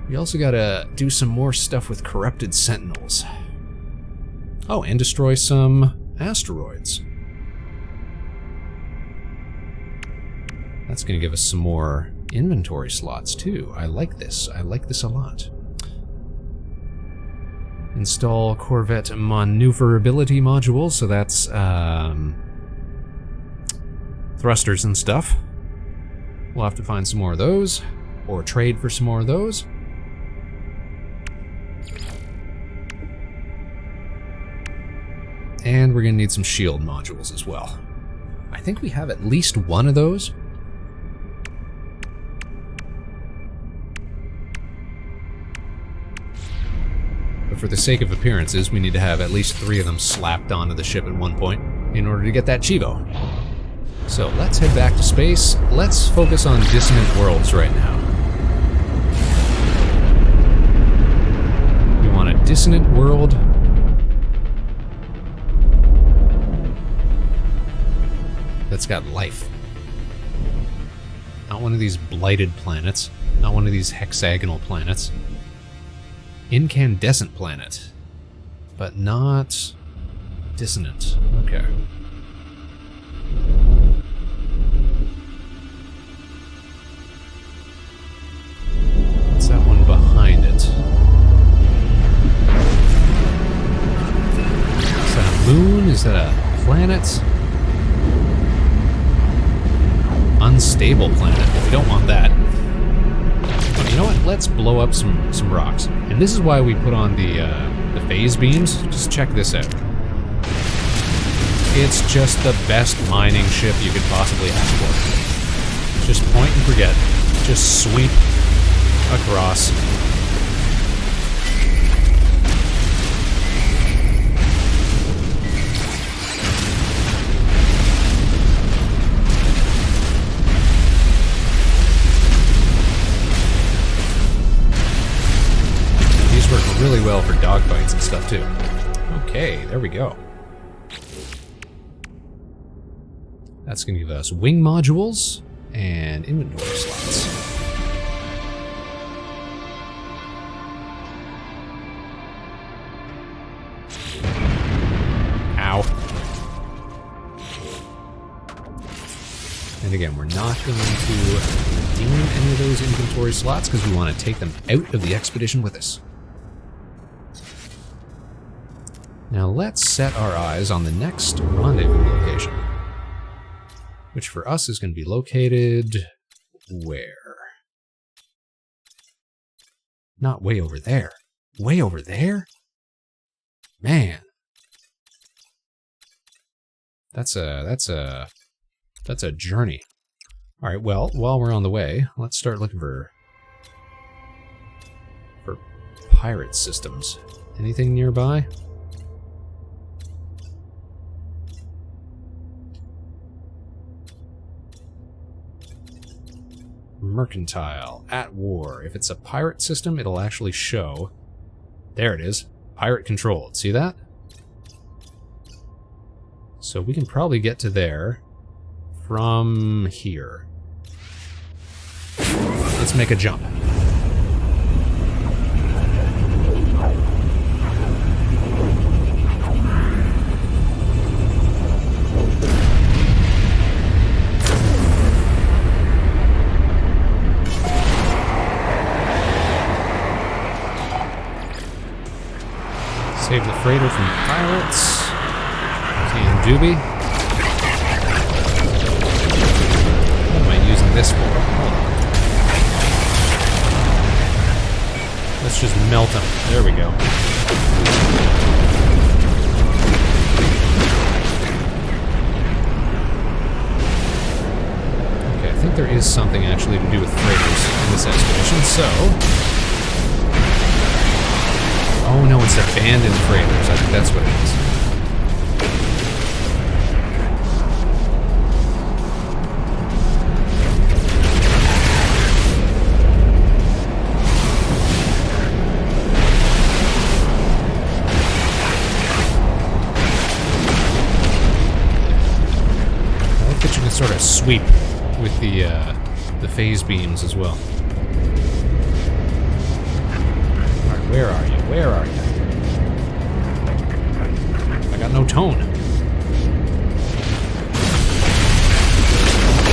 We also gotta do some more stuff with corrupted sentinels. Oh, and destroy some asteroids. That's gonna give us some more inventory slots too. I like this. I like this a lot. Install Corvette maneuverability module, so that's thrusters and stuff. We'll have to find some more of those, or trade for some more of those. And we're gonna need some shield modules as well. I think we have at least one of those. But for the sake of appearances, we need to have at least 3 of them slapped onto the ship at one point in order to get that Chivo. So let's head back to space. Let's focus on dissonant worlds right now. We want a dissonant world. That's got life. Not one of these blighted planets. Not one of these hexagonal planets. Incandescent planet. But not dissonant. Okay. What's that one behind it? Is that a moon? Is that a planet? Unstable planet. We don't want that. Oh, you know what? Let's blow up some rocks. And this is why we put on the phase beams. Just check this out. It's just the best mining ship you could possibly ask for. Just point and forget. Just sweep across. These work really well for dogfights and stuff too. Okay, there we go. That's going to give us wing modules and inventory slots. Ow. And again, we're not going to redeem any of those inventory slots because we want to take them out of the expedition with us. Now let's set our eyes on the next rendezvous location, which for us is going to be located where? Not way over there. Way over there? Man. That's a journey. All right, well, while we're on the way, let's start looking for pirate systems. Anything nearby? Mercantile, at war. If it's a pirate system, it'll actually show. There it is. Pirate controlled. See that? So we can probably get to there from here. Let's make a jump. Save the freighter from pirates. Can doobie. What am I using this for? Hold on. Let's just melt them. There we go. Okay, I think there is something actually to do with freighters in this expedition, so... Oh no, it's abandoned freighters. I think that's what it is. I like that you can sort of sweep with the phase beams as well. Alright, where are you? Where are you? I got no tone.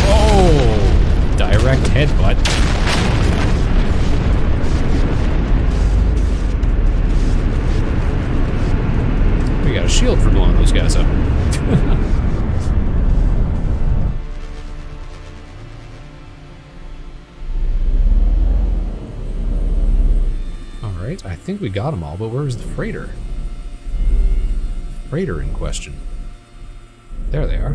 Oh! Direct headbutt. We got a shield for blowing those guys up. I think we got them all, but where's the freighter? Freighter in question. There they are.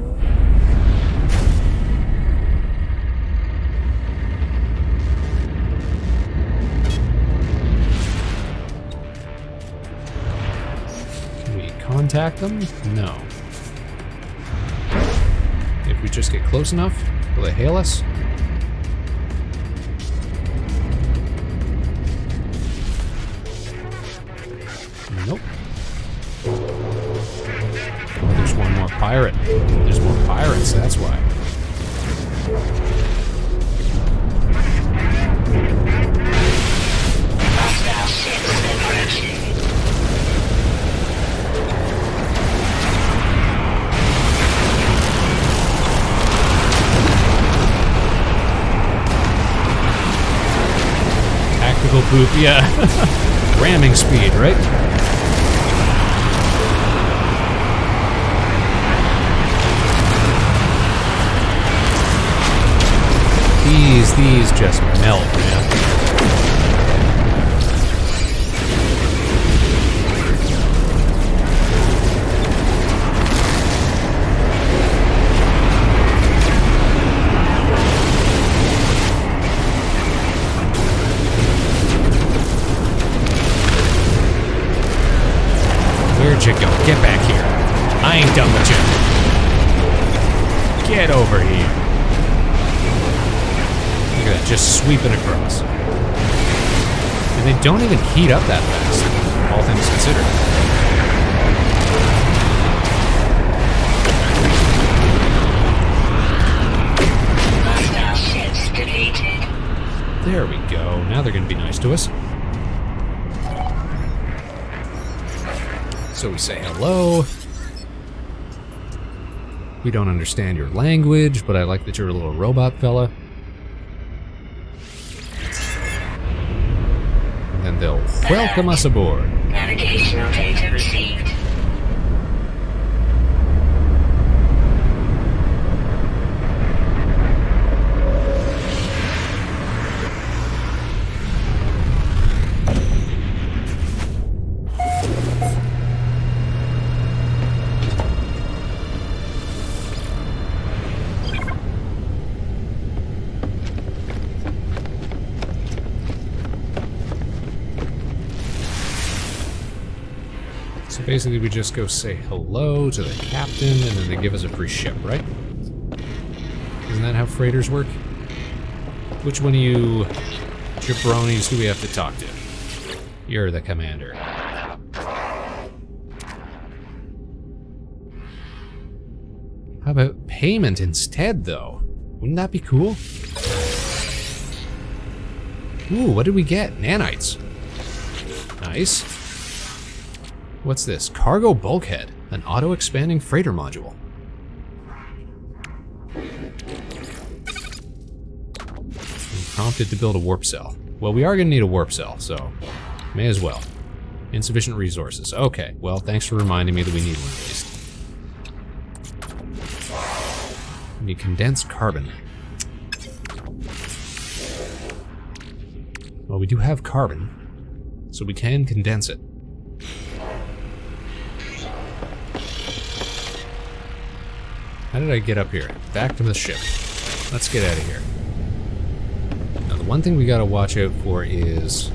Can we contact them? No. If we just get close enough, will they hail us? Nope. Oh, there's one more pirate. There's more pirates, that's why. Hostile ships in poop, yeah. Ramming speed, right? These just melt, man. Where'd you go? Get back here. I ain't done with you. Get over here. Look at that, just sweeping across. And they don't even heat up that fast, all things considered. Hostile ships defeated. There we go. Now they're going to be nice to us. So we say hello. We don't understand your language, but I like that you're a little robot fella. And then they'll welcome us aboard. Navigational data received. So basically we just go say hello to the captain and then they give us a free ship, right? Isn't that how freighters work? Which one of you jabronis do we have to talk to? You're the commander. How about payment instead, though? Wouldn't that be cool? Ooh, what did we get? Nanites. Nice. What's this? Cargo bulkhead. An auto-expanding freighter module. I'm prompted to build a warp cell. Well, we are going to need a warp cell, so may as well. Insufficient resources. Okay, well, thanks for reminding me that we need one at least. We need condensed carbon. Well, we do have carbon, so we can condense it. How did I get up here? Back to the ship. Let's get out of here. Now, the one thing we gotta watch out for is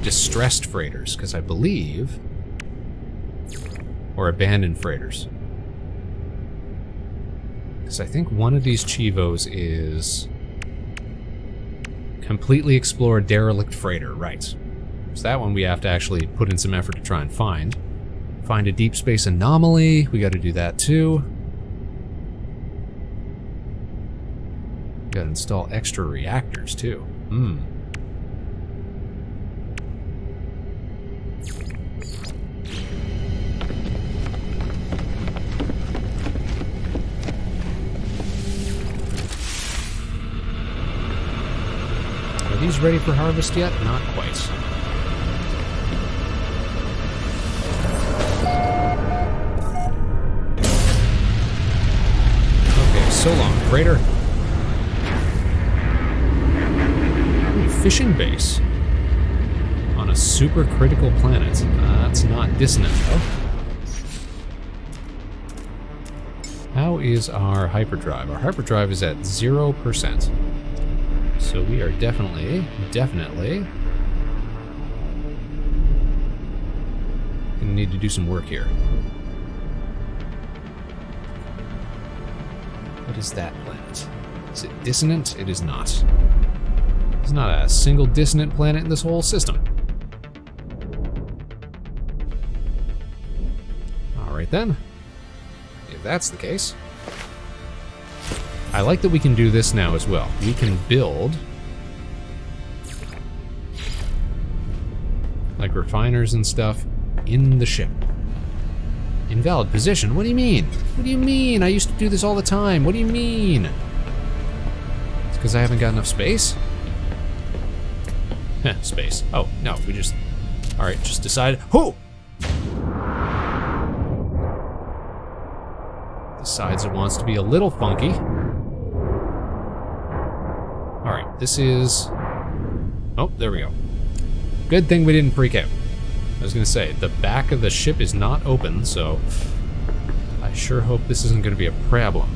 distressed freighters, because I believe, or abandoned freighters. Because I think one of these Chivos is completely explore derelict freighter, right? So that one we have to actually put in some effort to try and find. Find a deep space anomaly, we gotta do that too. Gotta install extra reactors too. Are these ready for harvest yet? Not quite. So long, freighter. Ooh, fishing base on a super critical planet. That's not dissonant, though. How is our hyperdrive? Our hyperdrive is at 0%. So we are definitely gonna need to do some work here. What is that planet? Is it dissonant? It is not. There's not a single dissonant planet in this whole system. Alright then. If that's the case. I like that we can do this now as well. We can build like refiners and stuff in the ship. Invalid position? What do you mean? What do you mean? I used to do this all the time. What do you mean? It's because I haven't got enough space? Space. Oh, no, we just... Alright, just decided... Who? Decides it wants to be a little funky. Alright, this is... Oh, there we go. Good thing we didn't freak out. I was gonna say, the back of the ship is not open, so... I sure hope this isn't gonna be a problem.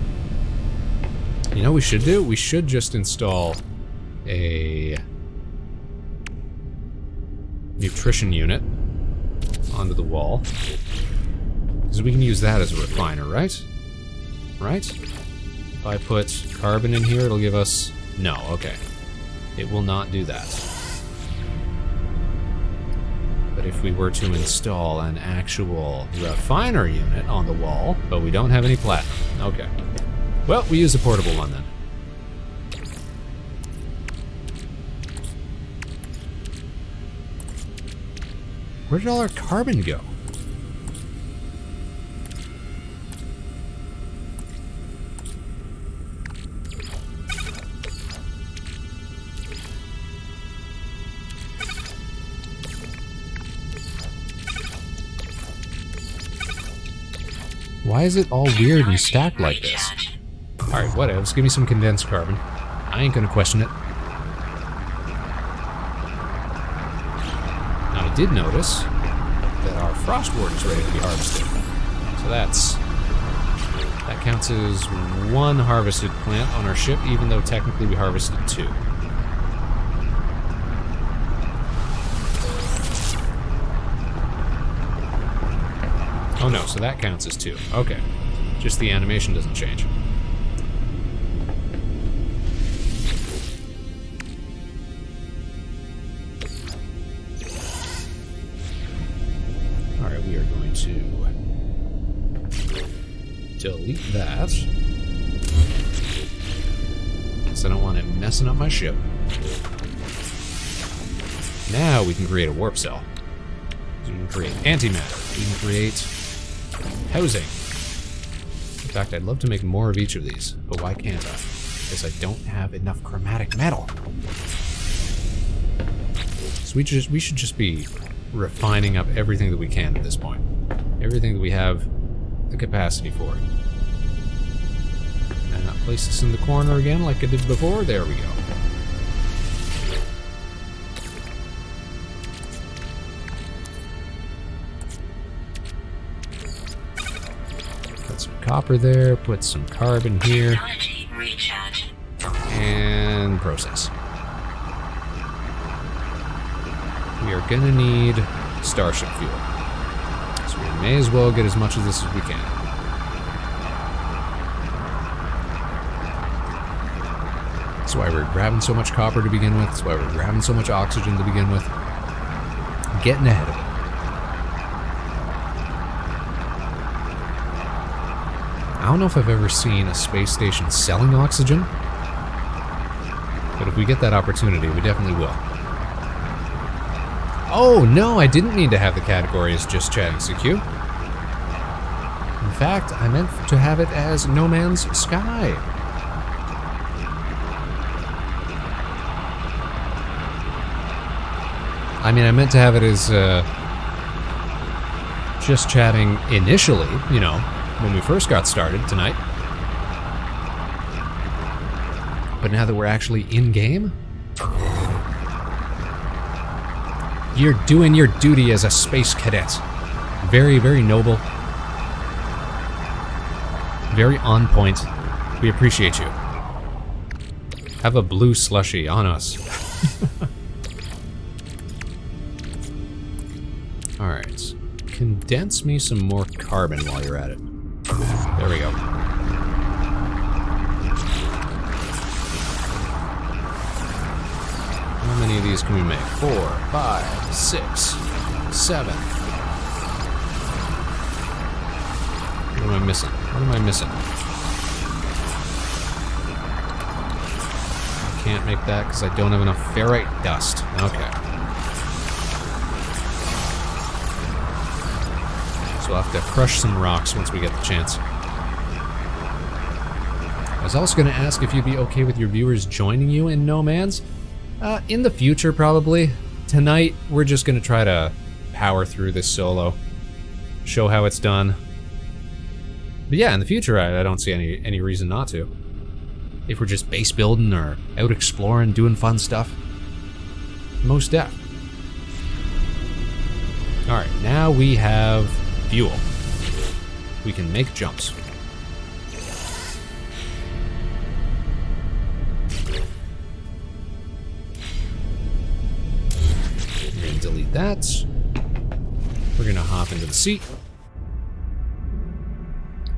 You know what we should do? We should just install a... nutrition unit onto the wall. Because we can use that as a refiner, right? Right? If I put carbon in here, it'll give us... No, okay. It will not do that. But if we were to install an actual refiner unit on the wall, but we don't have any platinum. Okay. Well, we use a portable one then. Where did all our carbon go? Why is it all weird and stacked like this? Alright, whatevs. Give me some condensed carbon. I ain't gonna question it. Now, I did notice that our frostwort is ready to be harvested. So that counts as one harvested plant on our ship, even though technically we harvested 2. Oh no, so that counts as 2. Okay. Just the animation doesn't change. Alright, we are going to delete that. Because I don't want it messing up my ship. Now we can create a warp cell. We can create antimatter. We can create housing. In fact, I'd love to make more of each of these, but why can't I? Because I don't have enough chromatic metal. So we should just be refining up everything that we can at this point. Everything that we have the capacity for. And I'll place this in the corner again like I did before. There we go. Copper there, put some carbon here, and process. We are gonna need starship fuel, so we may as well get as much of this as we can. That's why we're grabbing so much copper to begin with, that's why we're grabbing so much oxygen to begin with. Getting ahead of it. I don't know if I've ever seen a space station selling oxygen, but if we get that opportunity, we definitely will. Oh, no, I didn't mean to have the category as Just Chatting CQ. In fact, I meant to have it as No Man's Sky. I mean, I meant to have it as Just Chatting initially, you know, when we first got started tonight. But now that we're actually in-game, you're doing your duty as a space cadet. Very, very noble. Very on point. We appreciate you. Have a blue slushie on us. Alright. Condense me some more carbon while you're at it. There we go. How many of these can we make? 4, 5, 6, 7. What am I missing? What am I missing? I can't make that because I don't have enough ferrite dust. Okay. So I'll have to crush some rocks once we get the chance. I was also going to ask if you'd be okay with your viewers joining you in No Man's. In the future, probably. Tonight, we're just gonna try to power through this solo. Show how it's done. But yeah, in the future, I don't see any reason not to. If we're just base building or out exploring, doing fun stuff. Most def. Alright, now we have fuel. We can make jumps. We're gonna delete that. We're gonna hop into the seat.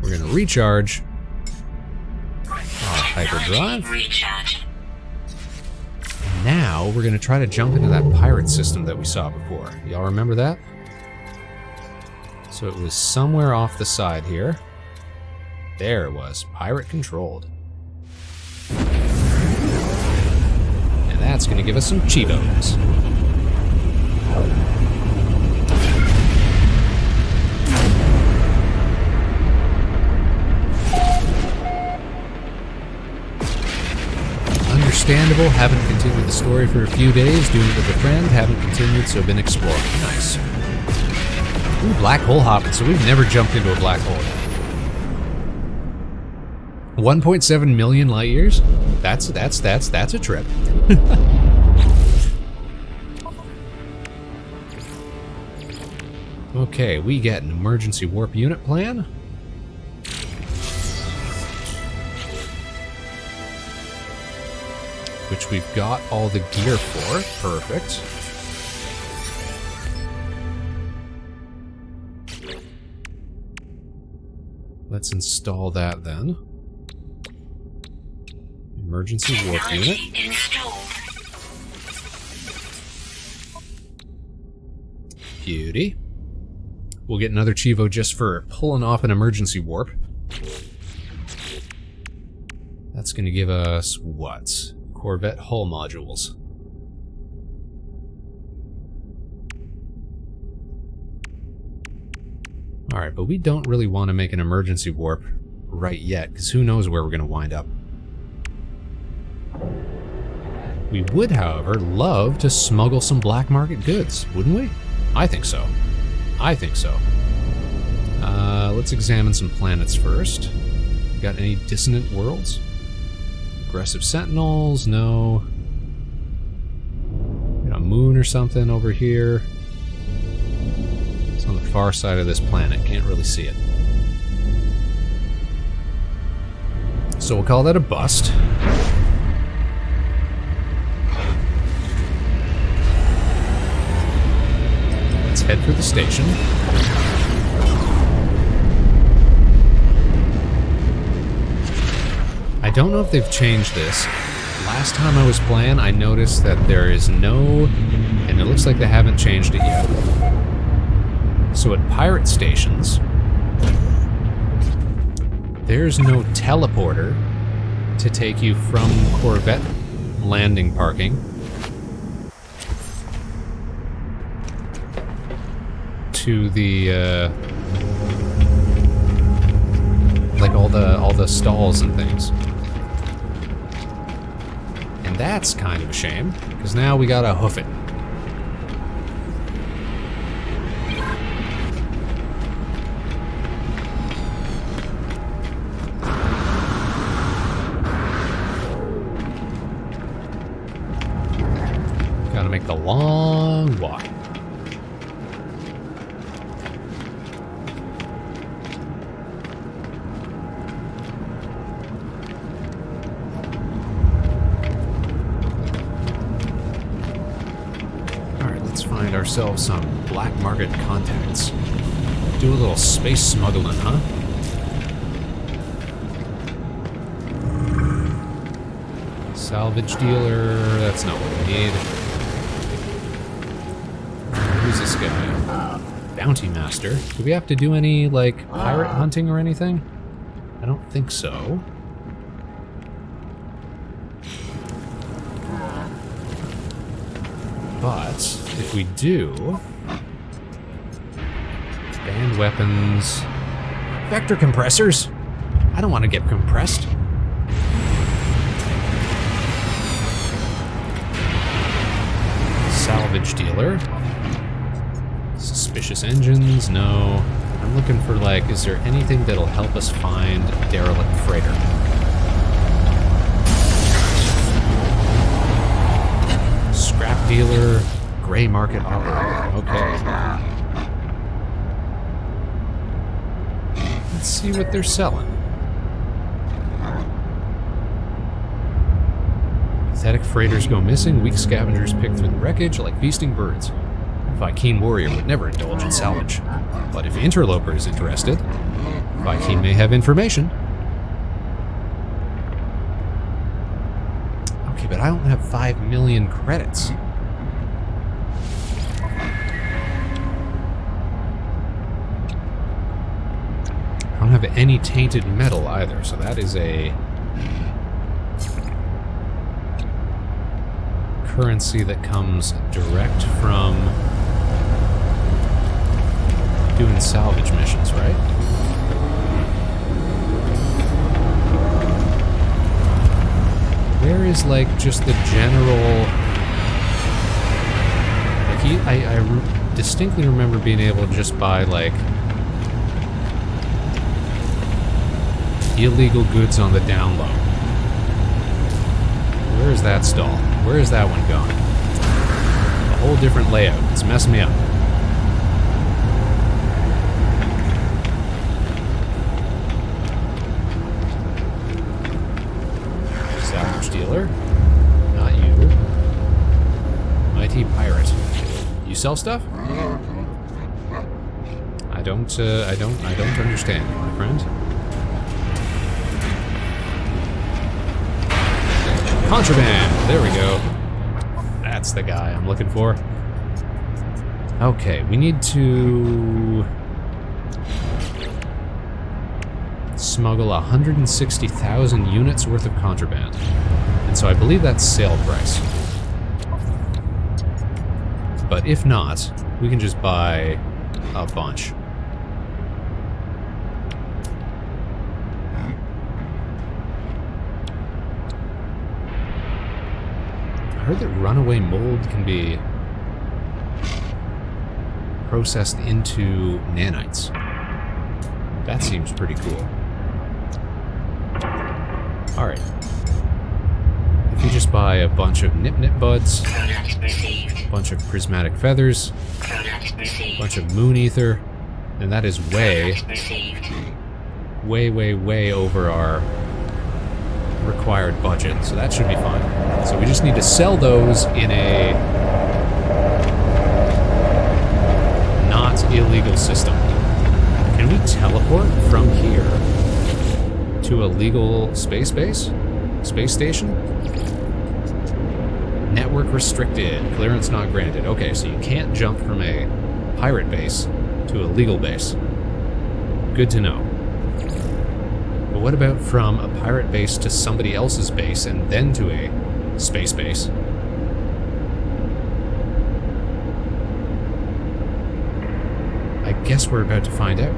We're gonna recharge our hyperdrive. Recharge. Now we're gonna try to jump into that pirate system that we saw before. Y'all remember that? So it was somewhere off the side here. There it was, pirate controlled. And that's gonna give us some Chivos. Understandable, haven't continued the story for a few days, doing it with a friend, haven't continued, so been exploring. Nice. Ooh, black hole hopping, so we've never jumped into a black hole yet. 1.7 million light years? That's a trip. Okay, we get an emergency warp unit plan. Which we've got all the gear for. Perfect. Let's install that then. Emergency warp unit. Technology installed. Beauty. We'll get another Chivo just for pulling off an emergency warp. That's going to give us what? Corvette hull modules. Alright, but we don't really want to make an emergency warp right yet, because who knows where we're going to wind up. We would, however, love to smuggle some black market goods, wouldn't we? I think so. I think so. Let's examine some planets first. Got any dissonant worlds? Aggressive sentinels? No. Got a moon or something over here. It's on the far side of this planet. Can't really see it. So we'll call that a bust. Let's head for the station. I don't know if they've changed this. Last time I was playing, I noticed that there is no, and it looks like they haven't changed it yet. So at pirate stations, there's no teleporter to take you from Corvette landing parking to the like all the stalls and things. And that's kind of a shame, because now we gotta hoof it. Gotta make the long walk. Find ourselves some black market contacts. Do a little space smuggling, huh? Salvage dealer, that's not what we need. Who's this guy? Bounty master. Do we have to do any, like, pirate hunting or anything? I don't think so. But if we do, banned weapons, vector compressors. I don't want to get compressed. salvage dealer. Suspicious engines, no. I'm looking for, like, is there anything that'll help us find a derelict freighter? Scrap dealer, gray market operator. Okay. Let's see what they're selling. Pathetic freighters go missing, weak scavengers pick through the wreckage like feasting birds. Vy'keen warrior would never indulge in salvage. But if interloper is interested, Vy'keen may have information. Okay, but I don't have 5 million credits. I don't have any tainted metal either, so that is a currency that comes direct from doing salvage missions, right? Where is, like, just the general... Like, I distinctly remember being able to just buy, like, illegal goods on the down low. Where is that stall? Where is that one going? A whole different layout. It's messing me up. Salvage dealer. Not you. Mighty pirate. You sell stuff? I don't understand, my friend. Contraband! There we go. That's the guy I'm looking for. Okay, we need to smuggle 160,000 units worth of contraband. And so I believe that's sale price. But if not, we can just buy a bunch. I heard that runaway mold can be processed into nanites. That seems pretty cool. Alright. If you just buy a bunch of nip-nip buds, a bunch of prismatic feathers, a bunch of moon ether, then that is way over our required budget, so that should be fine. So we just need to sell those in a not illegal system. Can we teleport from here to a legal space base? Space station? Network restricted. Clearance not granted. Okay, so you can't jump from a pirate base to a legal base. Good to know. But what about from a pirate base to somebody else's base and then to a space base? I guess we're about to find out.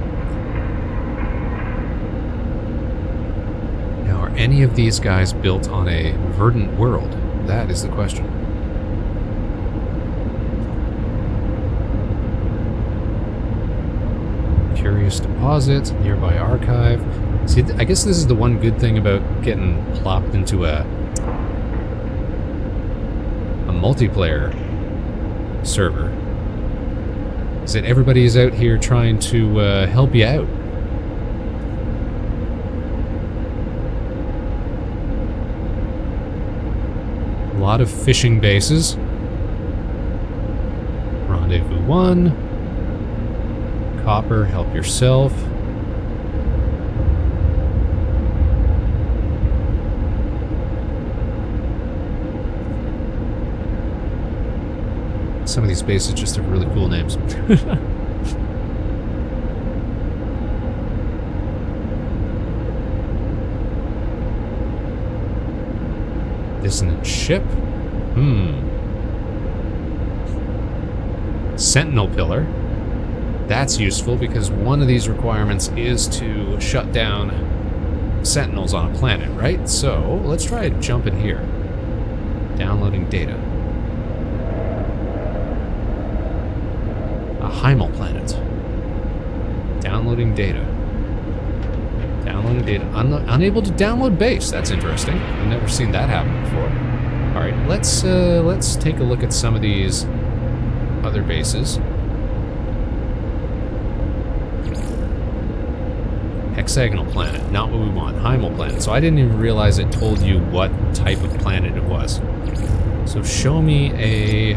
Now, are any of these guys built on a verdant world? That is the question. Curious deposit, nearby archive. See, I guess this is the one good thing about getting plopped into a multiplayer server, is that everybody is out here trying to help you out. A lot of fishing bases. Rendezvous 1. Copper, help yourself. Some of these bases just have really cool names. Dissonant ship? Sentinel pillar. That's useful because one of these requirements is to shut down sentinels on a planet, right? So let's try a jump in here. Downloading data. Hymal planet. Downloading data. Downloading data. Unable to download base. That's interesting. I've never seen that happen before. All right, let's take a look at some of these other bases. Hexagonal planet, not what we want. Hymal planet. So I didn't even realize it told you what type of planet it was. So show me a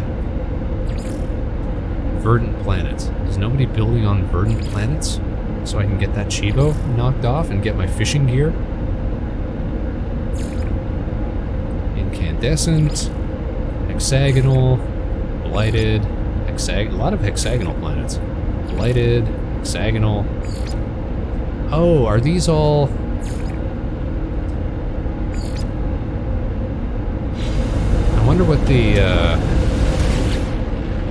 verdant planet. Is nobody building on verdant planets? So I can get that Chibo knocked off and get my fishing gear? Incandescent, hexagonal, blighted, a lot of hexagonal planets. Blighted, hexagonal. Oh, are these all... I wonder what the,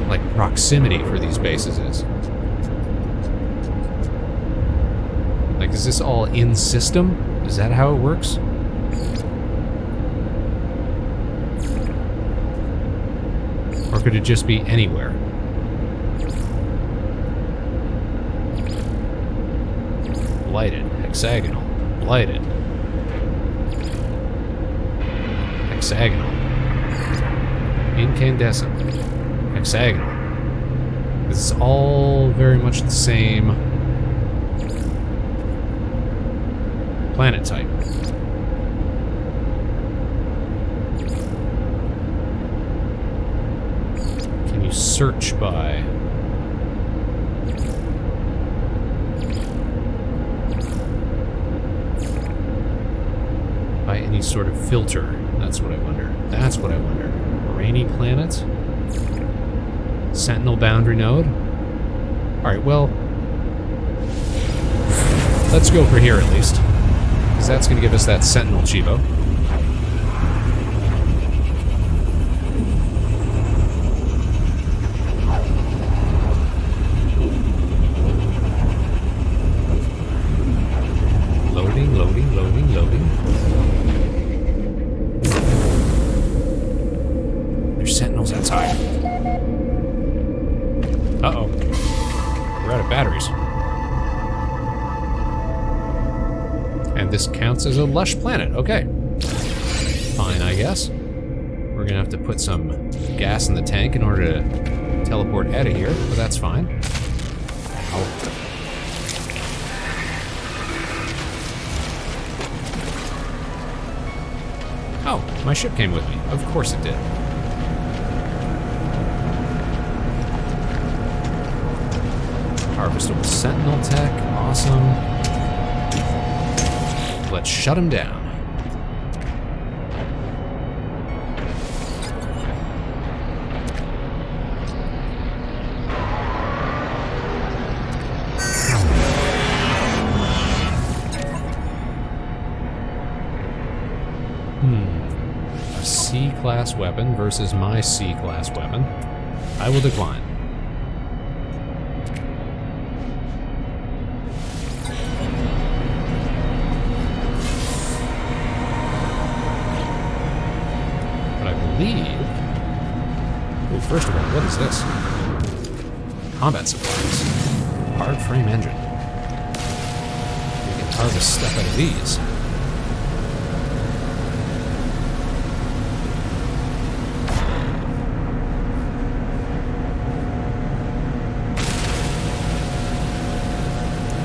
like, proximity for these bases is. Like, is this all in system? Is that how it works? Or could it just be anywhere? Blighted, hexagonal, blighted, hexagonal, incandescent, hexagonal. This is all very much the same planet type. Can you search by... any sort of filter? That's what I wonder. That's what I wonder. Rainy planet? Sentinel boundary node? Alright, well... let's go for here at least. Because that's going to give us that Sentinel Chivo. Loading, loading, loading, loading. There's sentinels outside. Uh-oh. We're out of batteries. And this counts as a lush planet. Okay. Fine, I guess. We're gonna have to put some gas in the tank in order to teleport out of here, but that's fine. Ow. Oh, my ship came with me. Of course it did. Harvestable Sentinel tech. Awesome. Let's shut him down. A C-class weapon versus my C-class weapon. I will decline. Well, first of all, what is this? Combat supplies. Hard frame engine. We can harvest stuff out of these.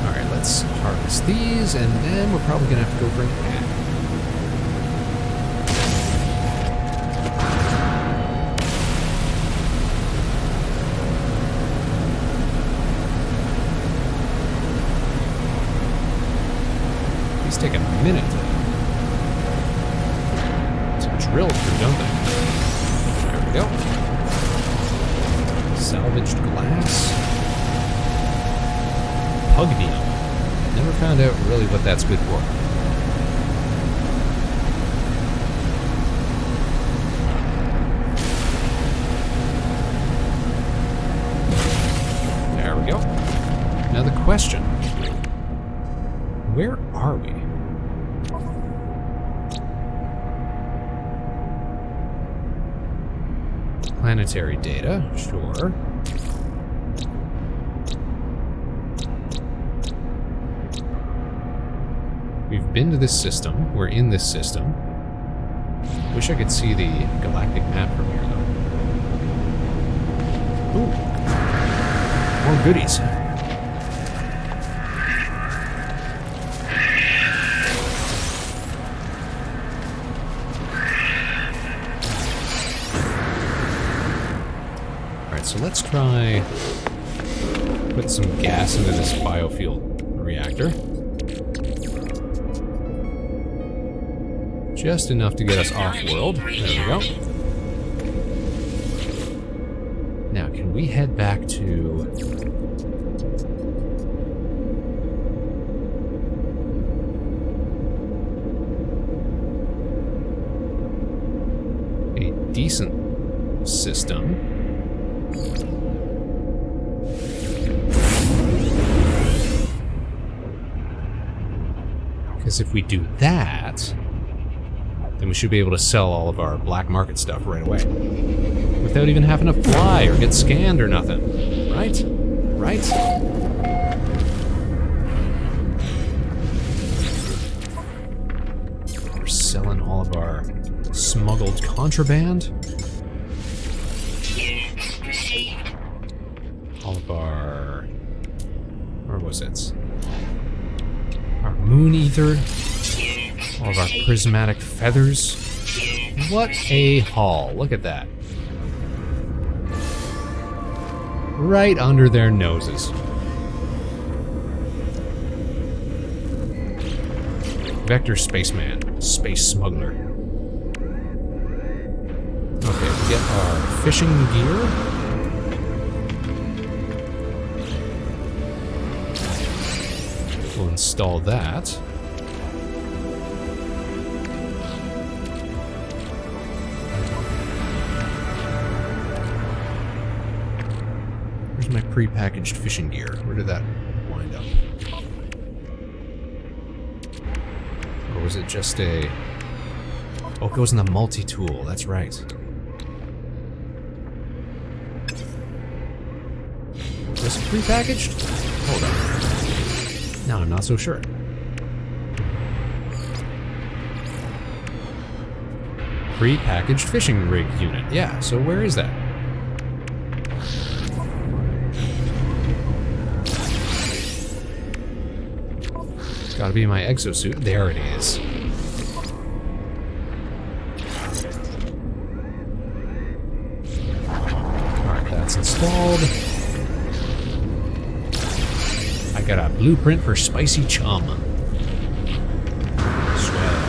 Alright, let's harvest these, and then we're probably going to have to go bring it back. Take a minute to drill through, don't they? There we go. Salvaged glass. Pugnium. Never found out really what that's good for. There we go. Now the question. Where are we? Planetary data, sure. been to this system. We're in this system. Wish I could see the galactic map from here, though. Ooh. More goodies. Alright, so let's try put some gas into this biofuel reactor. Just enough to get us off-world. There we go. Now, can we head back to... a decent system? Because if we do that, then we should be able to sell all of our black market stuff right away. Without even having to fly or get scanned or nothing. Right? Right? We're selling all of our smuggled contraband. All of our... where was it? Our moon ether. All of our prismatic feathers. What a haul. Look at that. Right under their noses. Vector Spaceman. Space Smuggler. Okay, we get our fishing gear. We'll install that. Where's my pre-packaged fishing gear? Where did that wind up? Or was it just a... oh, it goes in the multi-tool. That's right. Is this pre-packaged? Hold on. Now I'm not so sure. Pre-packaged fishing rig unit. Yeah, so where is that? It's gotta be my exosuit. There it is. Alright, that's installed. I got a blueprint for spicy chum. Swell.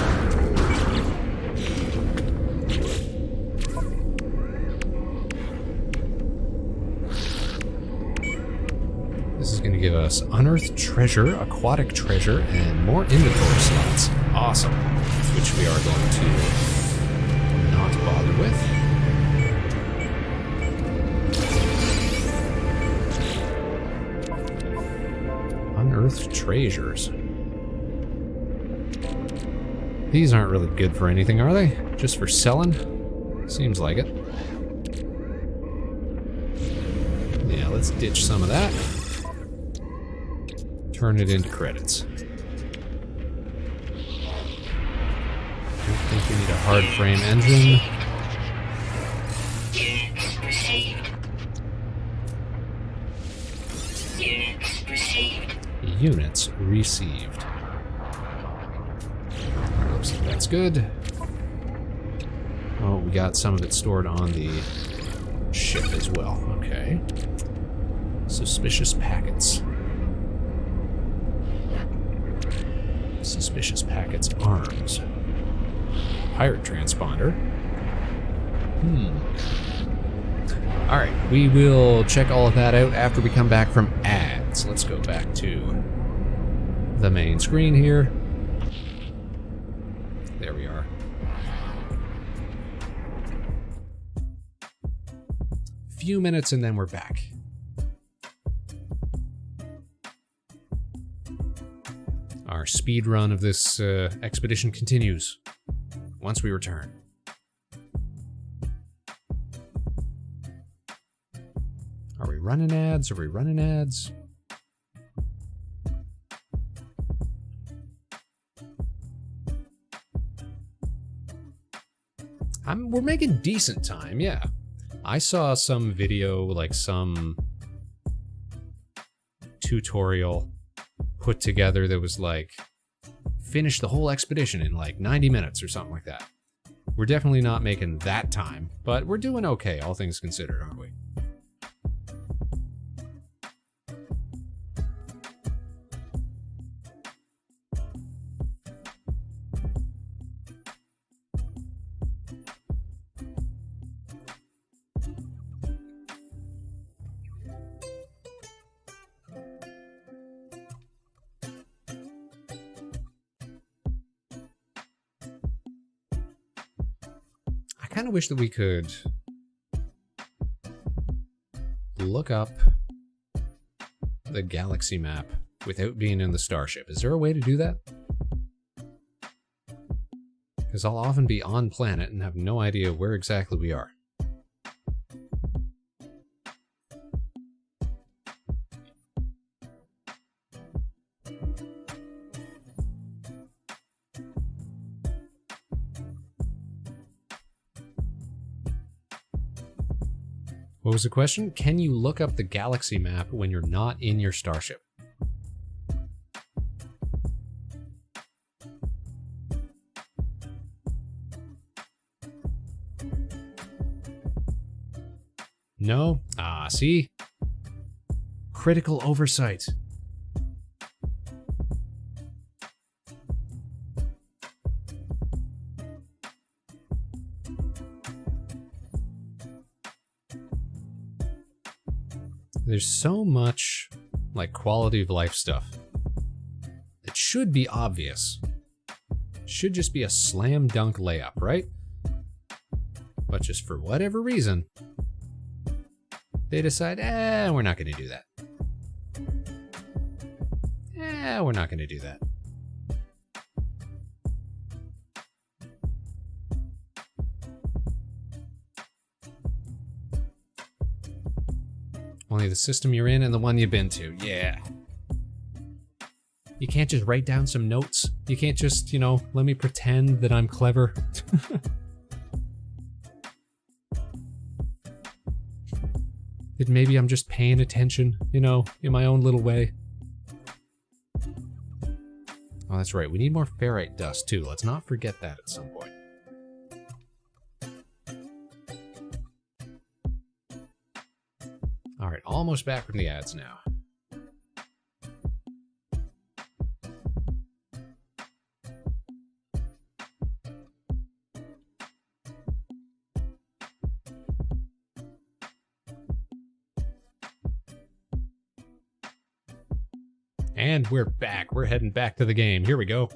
This is going to give us unearthed treasure, aquatic treasure, and more inventory slots. Awesome. Which we are going to not bother with. Unearthed treasures. These aren't really good for anything, are they? Just for selling? Seems like it. Yeah, let's ditch some of that. Turn it into credits. I think we need a hard frame engine. Units received. Looks like that's good. Oh, we got some of it stored on the ship as well. Okay. Suspicious packets. Suspicious packets, arms. Pirate transponder. Alright, we will check all of that out after we come back from ads. Let's go back to the main screen here. There we are. Few minutes and then we're back. Our speed run of this expedition continues once we return. Are we running ads? Are we running ads? We're making decent time, yeah. I saw some video, like some tutorial put together that was like, finish the whole expedition in like 90 minutes or something like that. We're definitely not making that time, but we're doing okay, all things considered, aren't we? I kind of wish that we could look up the galaxy map without being in the starship. Is there a way to do that? Because I'll often be on planet and have no idea where exactly we are. What was the question? Can you look up the galaxy map when you're not in your starship? No? Ah, see? Critical oversight. There's so much, like, quality of life stuff that should be obvious. Should just be a slam dunk layup, right? But just for whatever reason, they decide, we're not going to do that. We're not going to do that. Only the system you're in and the one you've been to, yeah. You can't just write down some notes. You can't just, let me pretend that I'm clever. That maybe I'm just paying attention, in my own little way. Oh, that's right. We need more ferrite dust, too. Let's not forget that at some point. All right, almost back from the ads now. And we're back. We're heading back to the game. Here we go.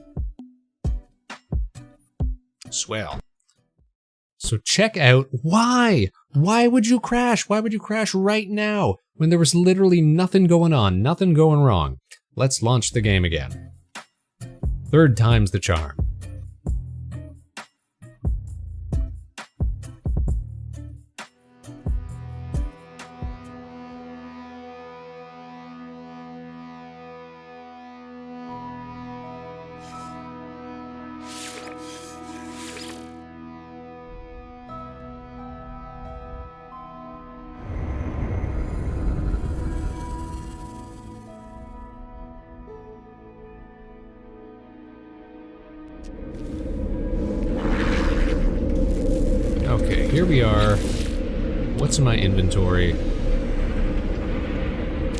Swell. So check out why. Why would you crash? Why would you crash right now when there was literally nothing going on, nothing going wrong? Let's launch the game again. Third time's the charm. Okay, here we are. What's in my inventory?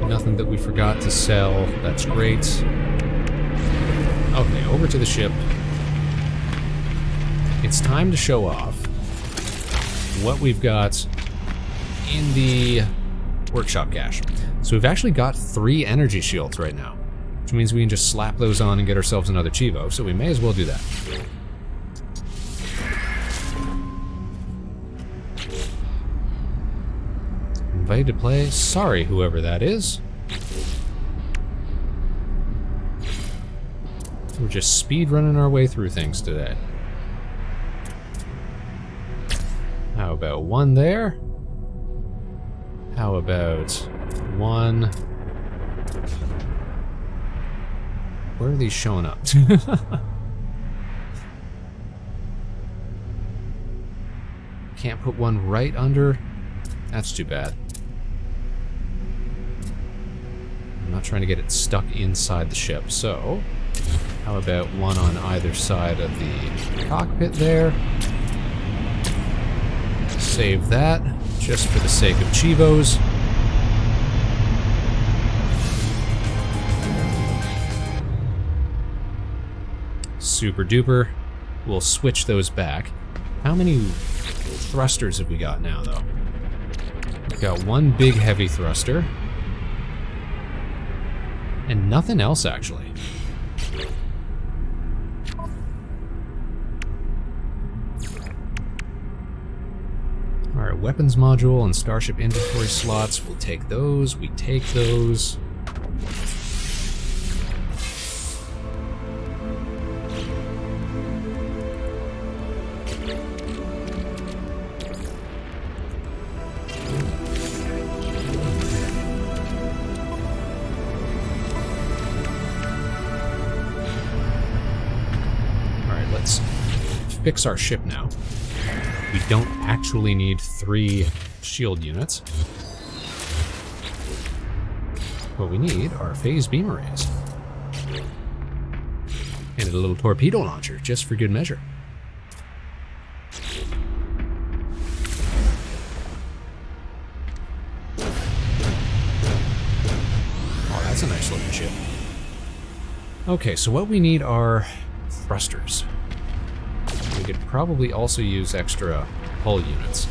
Nothing that we forgot to sell. That's great. Okay, over to the ship. It's time to show off what we've got in the workshop cache. So we've actually got 3 energy shields right now, which means we can just slap those on and get ourselves another Chivo, so we may as well do that. Invited to play. Sorry, whoever that is. We're just speed running our way through things today. How about 1 there? How about 1? Where are these showing up? can't put one right under. That's too bad. I'm not trying to get it stuck inside the ship, so how about one on either side of the cockpit there? Save that, just for the sake of Chivos. Super duper. We'll switch those back. How many thrusters have we got now, though? We've got one big heavy thruster. And nothing else, actually. Alright, weapons module and starship inventory slots. We'll take those. We take those. Fix our ship now. We don't actually need 3 shield units. What we need are phase beam arrays. And a little torpedo launcher, just for good measure. Oh, that's a nice looking ship. Okay, so what we need are thrusters. We could probably also use extra hull units.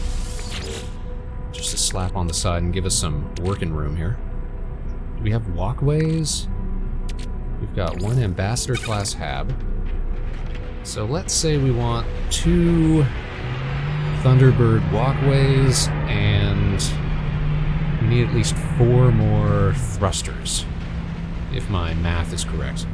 Just to slap on the side and give us some working room here. Do we have walkways? We've got one Ambassador class hab. So let's say we want 2 Thunderbird walkways and we need at least 4 more thrusters, if my math is correct.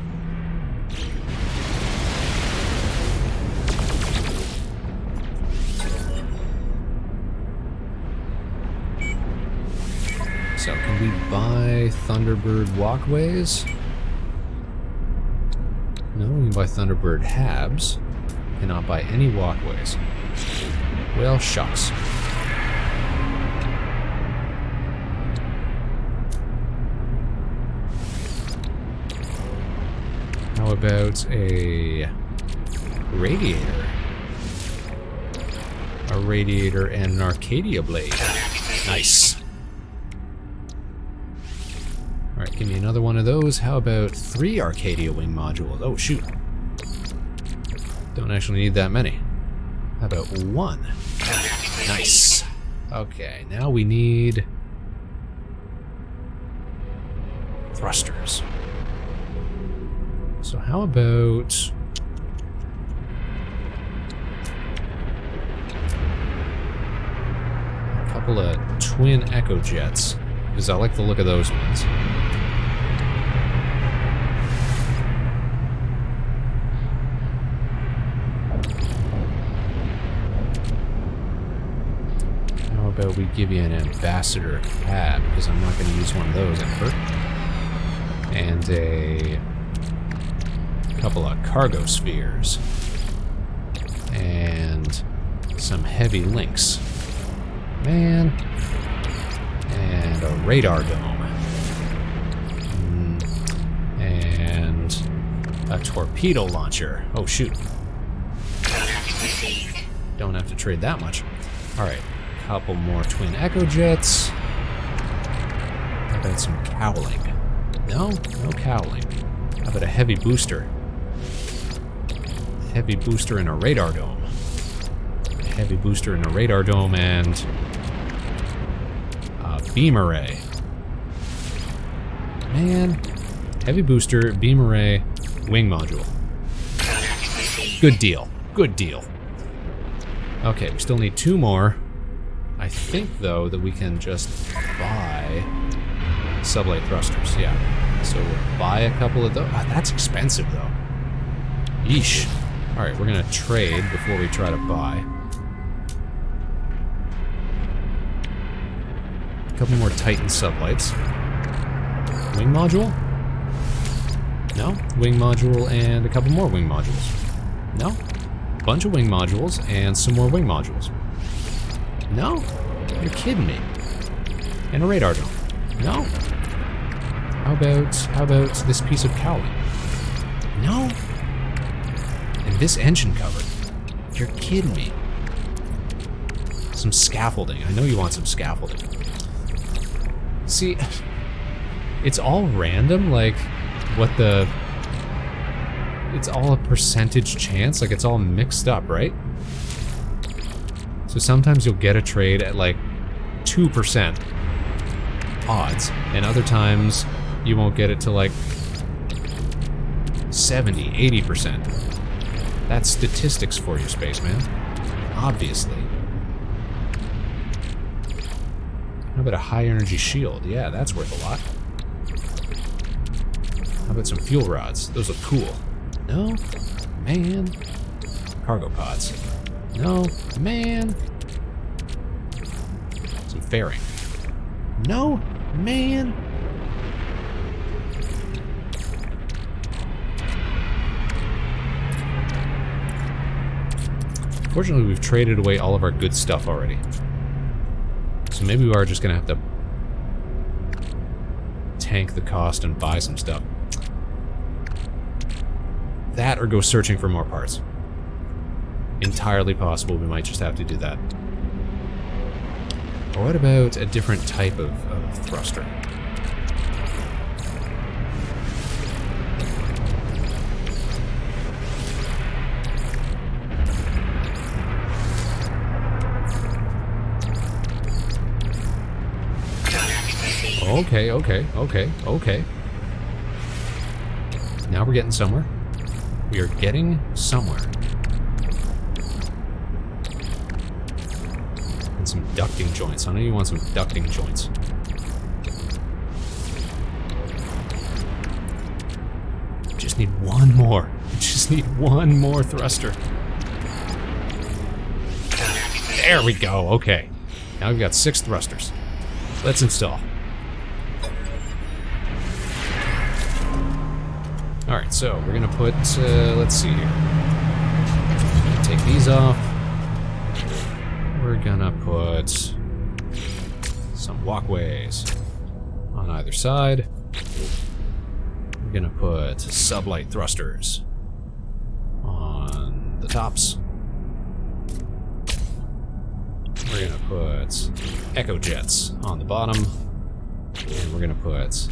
So, can we buy Thunderbird walkways? No, we can buy Thunderbird habs. Cannot buy any walkways. Well, shucks. How about a radiator? A radiator and an Arcadia blade. Nice. Alright, give me another one of those. How about 3 Arcadia wing modules? Oh, shoot. Don't actually need that many. How about 1? Nice. Okay, now we need thrusters. So how about a couple of twin Echo jets? Because I like the look of those ones. How about we give you an Ambassador cab, because I'm not going to use one of those ever. And a couple of cargo spheres. And some heavy links. Man. And a radar dome. And a torpedo launcher. Oh, shoot. Don't have to trade that much. Alright, a couple more twin Echo jets. How about some cowling? No? No cowling. How about a heavy booster? Heavy booster and a radar dome. A heavy booster and a radar dome and beam array. Man. Heavy booster, beam array, wing module. Good deal. Good deal. Okay, we still need 2 more. I think, though, that we can just buy sublight thrusters. Yeah. So we'll buy a couple of those. Ah, that's expensive, though. Yeesh. Alright, we're gonna trade before we try to buy. A couple more Titan sublights. Wing module? No? Wing module and a couple more wing modules. No? Bunch of wing modules and some more wing modules. No? You're kidding me. And a radar dome. No? How about this piece of cowling? No? And this engine cover. You're kidding me. Some scaffolding. I know you want some scaffolding. See, it's all random, like, what the... It's all a percentage chance, like, it's all mixed up, right? So sometimes you'll get a trade at, like, 2% odds, and other times you won't get it to, like, 70, 80%. That's statistics for you, Spaceman. Obviously. How about a high-energy shield? Yeah, that's worth a lot. How about some fuel rods? Those look cool. No? Man. Cargo pods. No? Man. Some fairing. No? Man. Fortunately, we've traded away all of our good stuff already. So maybe we are just gonna have to tank the cost and buy some stuff. That or go searching for more parts. Entirely possible we might just have to do that. Or what about a different type of thruster? Okay. Now we're getting somewhere. We are getting somewhere. And some ducting joints. I know you want some ducting joints. Just need one more. Just need one more thruster. There we go. Okay. Now we've got 6 thrusters. Let's install. Alright, so we're gonna put, let's see here. Take these off. We're gonna put some walkways on either side. We're gonna put sublight thrusters on the tops. We're gonna put echo jets on the bottom. And we're gonna put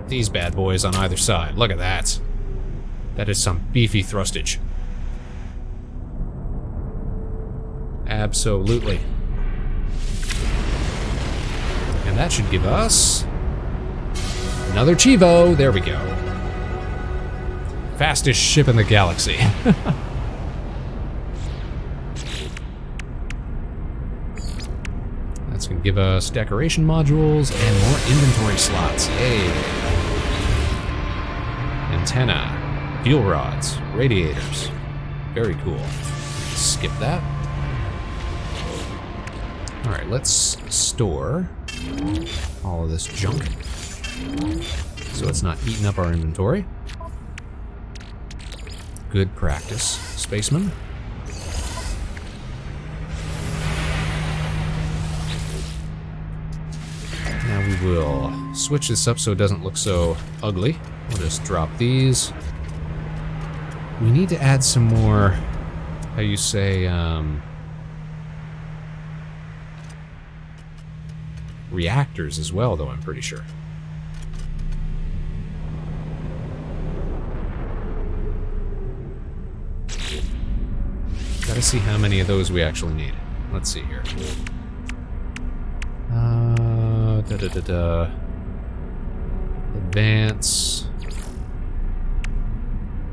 these bad boys on either side. Look at that. That is some beefy thrustage. Absolutely. And that should give us another Chivo. There we go. Fastest ship in the galaxy. That's gonna give us decoration modules and more inventory slots. Yay. Antenna, fuel rods, radiators. Very cool. Skip that. Alright, let's store all of this junk so it's not eating up our inventory. Good practice, Spaceman. Now we will switch this up so it doesn't look so ugly. We'll just drop these. We need to add some more, how you say, reactors as well, though, I'm pretty sure. Gotta see how many of those we actually need. Let's see here. Advance.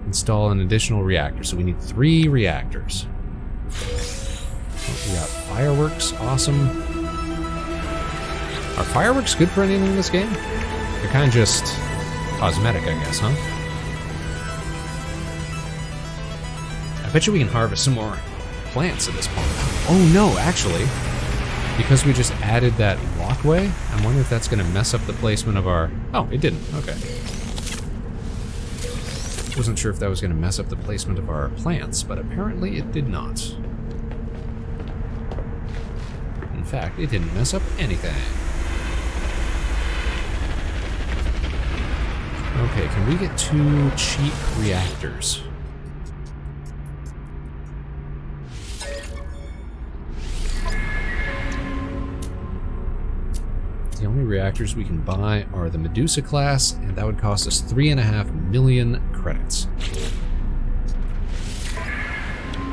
Install an additional reactor. So we need 3 reactors. Oh, we got fireworks. Awesome. Are fireworks good for anything in this game? They're kind of just cosmetic, I guess, huh? I bet you we can harvest some more plants at this point. Oh no, actually. Because we just added that walkway, I wonder if that's going to mess up the placement of our... Oh, it didn't. Okay. Wasn't sure if that was going to mess up the placement of our plants, but apparently it did not. fact, it didn't mess up anything. Okay, can we get 2 cheap reactors? The only reactors we can buy are the Medusa class, and that would cost us 3.5 million credits.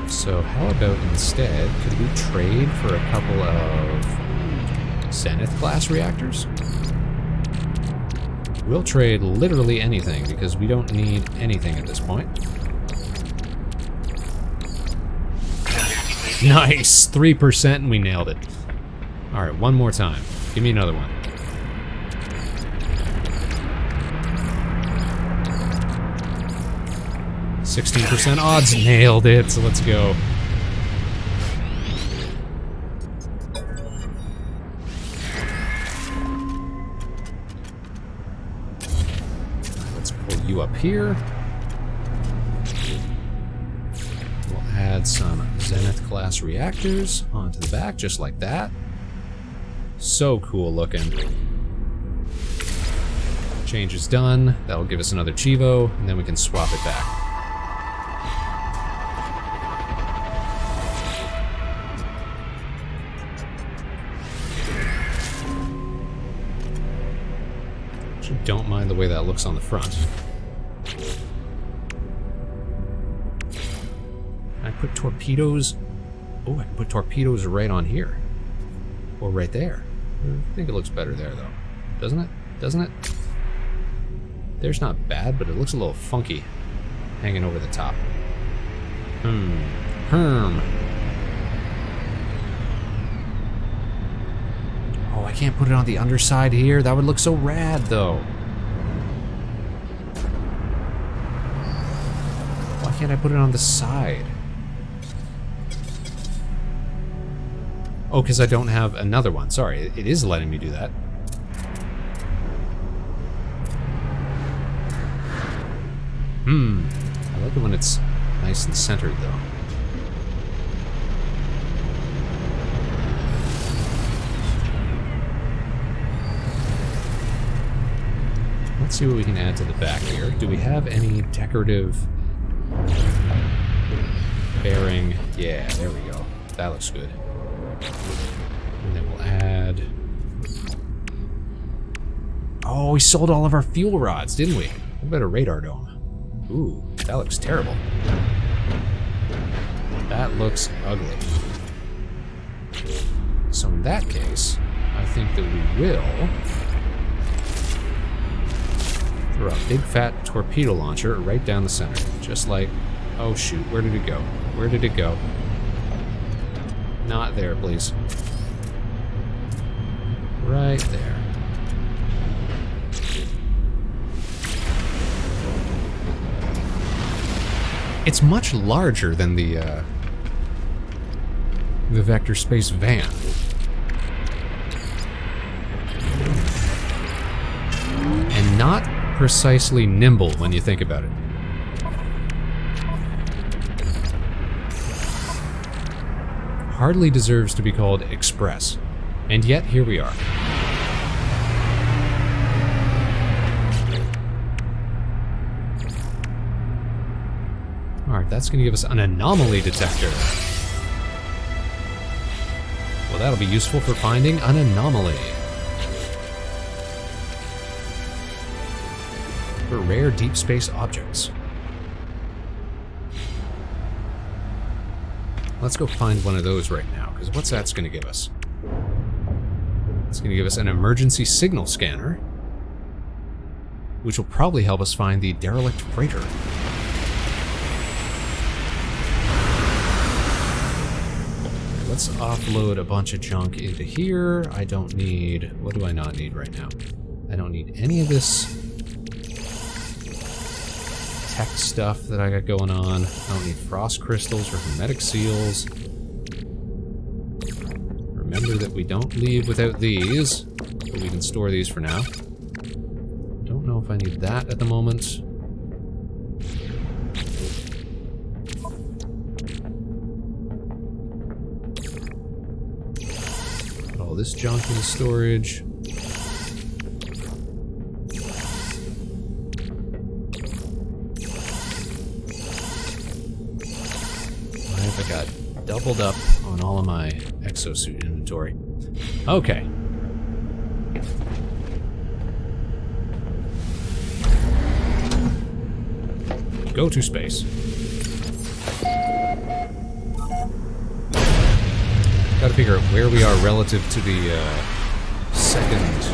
So how about instead, could we trade for a couple of Zenith class reactors? We'll trade literally anything because we don't need anything at this point. Nice! 3% and we nailed it. Alright, one more time. Give me another one. %, odds, nailed it, so let's go. Let's pull you up here. We'll add some Zenith class reactors onto the back, just like that. So cool looking. Change is done. That'll give us another Chivo, and then we can swap it back. Actually, don't mind the way that looks on the front. I put torpedoes. Oh, I can put torpedoes right on here. Or right there. I think it looks better there, though. Doesn't it? Doesn't it? There's not bad, but it looks a little funky. Hanging over the top. Oh, I can't put it on the underside here. That would look so rad, though. Why can't I put it on the side? Oh, because I don't have another one. Sorry, it is letting me do that. I like it when it's nice and centered, though. Let's see what we can add to the back here. Do we have any decorative bearing? Yeah, there we go. That looks good. And then we'll add... Oh, we sold all of our fuel rods, didn't we? What about a radar dome? Ooh, that looks terrible. That looks ugly. So in that case, I think that we will throw a big fat torpedo launcher right down the center. Just like, oh shoot, where did it go? Where did it go? Not there, please. Right there. It's much larger than the Vector Space van. And not precisely nimble when you think about it. Hardly deserves to be called Express. And yet, here we are. Alright, that's going to give us an anomaly detector. Well, that'll be useful for finding an anomaly. For rare deep space objects. Let's go find one of those right now, because what's that's going to give us? It's going to give us an emergency signal scanner, which will probably help us find the derelict freighter. Let's offload a bunch of junk into here. I don't need... What do I not need right now? I don't need any of this tech stuff that I got going on. I don't need frost crystals or hermetic seals. Remember that we don't leave without these, but we can store these for now. Don't know if I need that at the moment. this junk into storage. Why have I got doubled up on all of my exosuit inventory? Okay. Go to space. Gotta figure out where we are relative to the second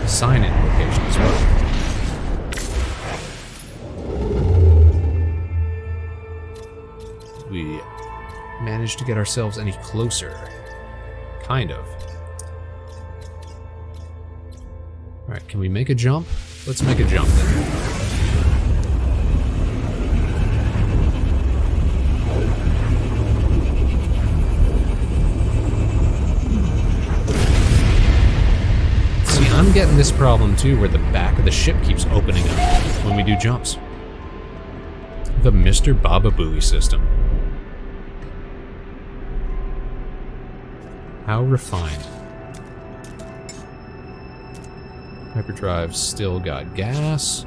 sign-in location as well. We managed to get ourselves any closer. Kind of. Alright, can we make a jump? Let's make a jump then. I'm getting this problem too, where the back of the ship keeps opening up when we do jumps. The Mr. Baba Booey system. How refined. Hyperdrive still got gas.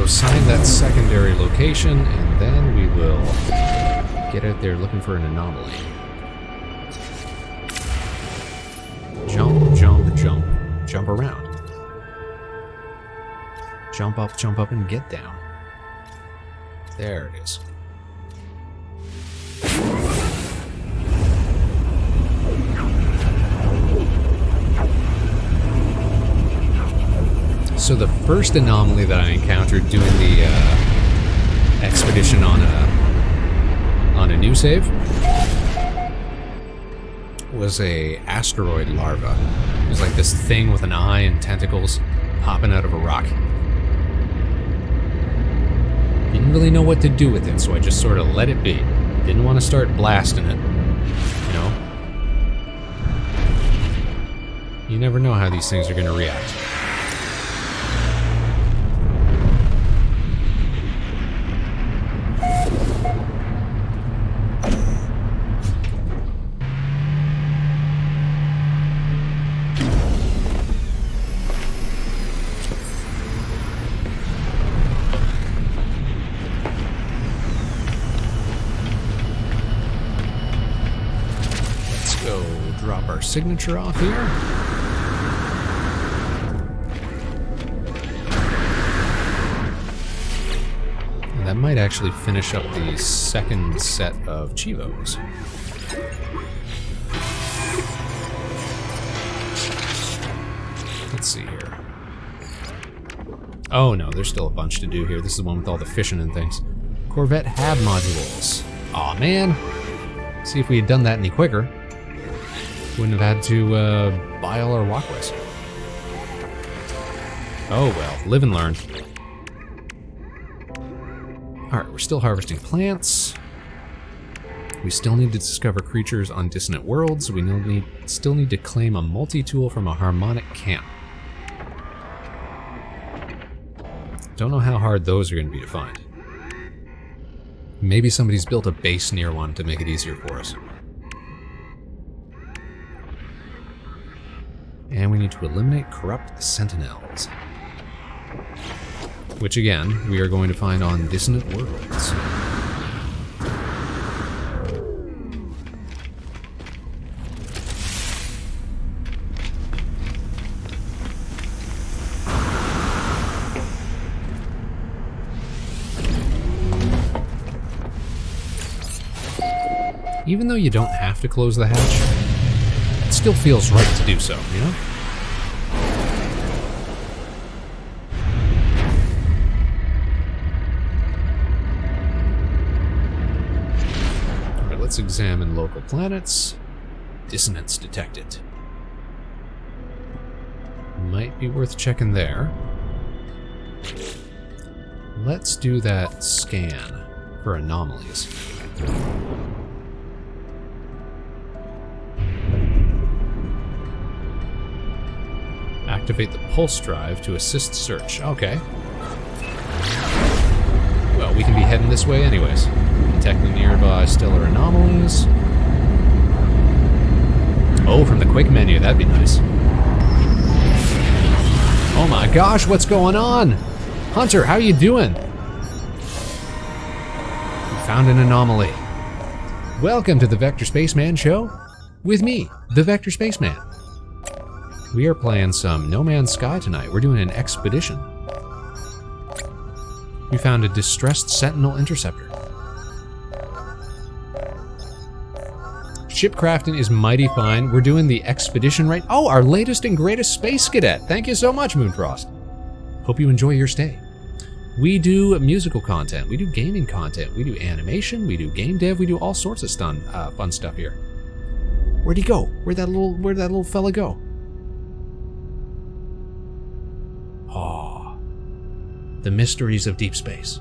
Sign that secondary location, and then we will get out there looking for an anomaly. Jump, jump, jump, jump around. Jump up, and get down. There it is. So the first anomaly that I encountered doing the expedition on a new save was a asteroid larva. It was like this thing with an eye and tentacles hopping out of a rock. Didn't really know what to do with it, so I just sort of let it be. Didn't want to start blasting it, you know? You never know how these things are going to react. Drop our signature off here. And that might actually finish up the second set of Chivos. Let's see here. Oh no, there's still a bunch to do here. This is the one with all the fishing and things. Corvette HAB modules. Aw man. See, if we had done that any quicker, wouldn't have had to buy all our walkways. Oh well, live and learn. Alright, we're still harvesting plants. We still need to discover creatures on dissonant worlds. We still need to claim a multi-tool from a harmonic camp. Don't know how hard those are going to be to find. Maybe somebody's built a base near one to make it easier for us. And we need to eliminate corrupt sentinels. Which again, we are going to find on dissonant worlds. Even though you don't have to close the hatch, it still feels right to do so, you know? Alright, let's examine local planets. Dissonance detected. Might be worth checking there. Let's do that scan for anomalies. Activate the pulse drive to assist search. Okay. Well, we can be heading this way anyways. Detect the nearby stellar anomalies. Oh, from the quick menu, that'd be nice. Oh my gosh, what's going on? Hunter, how you doing? We found an anomaly. Welcome to the Vector Spaceman Show with me, the Vector Spaceman. We are playing some No Man's Sky tonight. We're doing an expedition. We found a distressed Sentinel interceptor. Ship crafting is mighty fine. We're doing the expedition right. Oh, our latest and greatest space cadet. Thank you so much, Moonfrost. Hope you enjoy your stay. We do musical content. We do gaming content. We do animation. We do game dev. We do all sorts of fun stuff here. Where'd he go? Where'd that little fella go? Oh, the mysteries of deep space.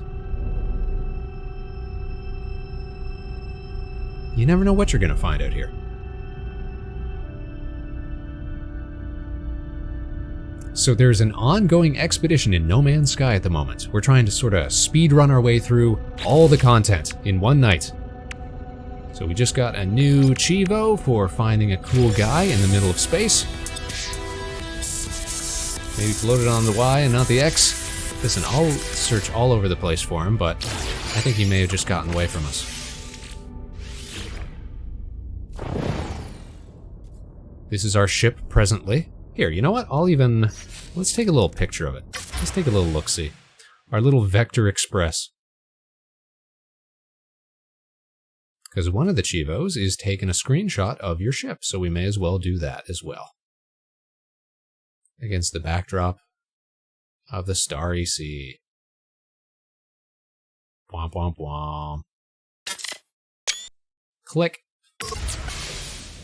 You never know what you're going to find out here. So there's an ongoing expedition in No Man's Sky at the moment. We're trying to sort of speedrun our way through all the content in one night. So we just got a new Chivo for finding a cool guy in the middle of space. Maybe floated on the Y and not the X. Listen, I'll search all over the place for him, but I think he may have just gotten away from us. This is our ship presently. Here, you know what? Let's take a little picture of it. Let's take a little look-see. Our little Vector Express. Because one of the Chivos is taking a screenshot of your ship, so we may as well do that as well. Against the backdrop of the starry sea. Womp womp womp. Click.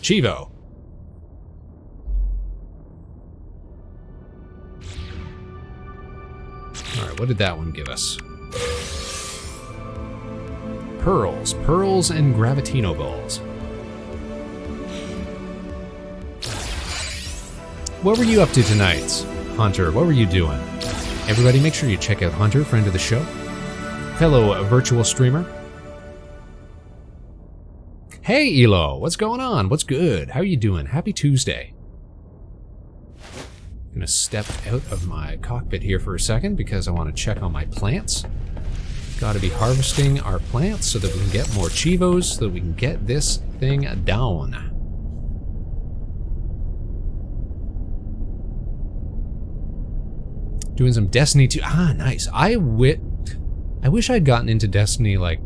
Chivo. Alright, what did that one give us? Pearls. Pearls and Gravitino balls. What were you up to tonight, Hunter? What were you doing? Everybody, make sure you check out Hunter, friend of the show. Fellow virtual streamer. Hey, Elo! What's going on? What's good? How are you doing? Happy Tuesday. I'm gonna step out of my cockpit here for a second because I want to check on my plants. Gotta be harvesting our plants so that we can get more Chivos, so that we can get this thing down. Doing some Destiny 2. Ah, nice. I wish I'd gotten into Destiny, like,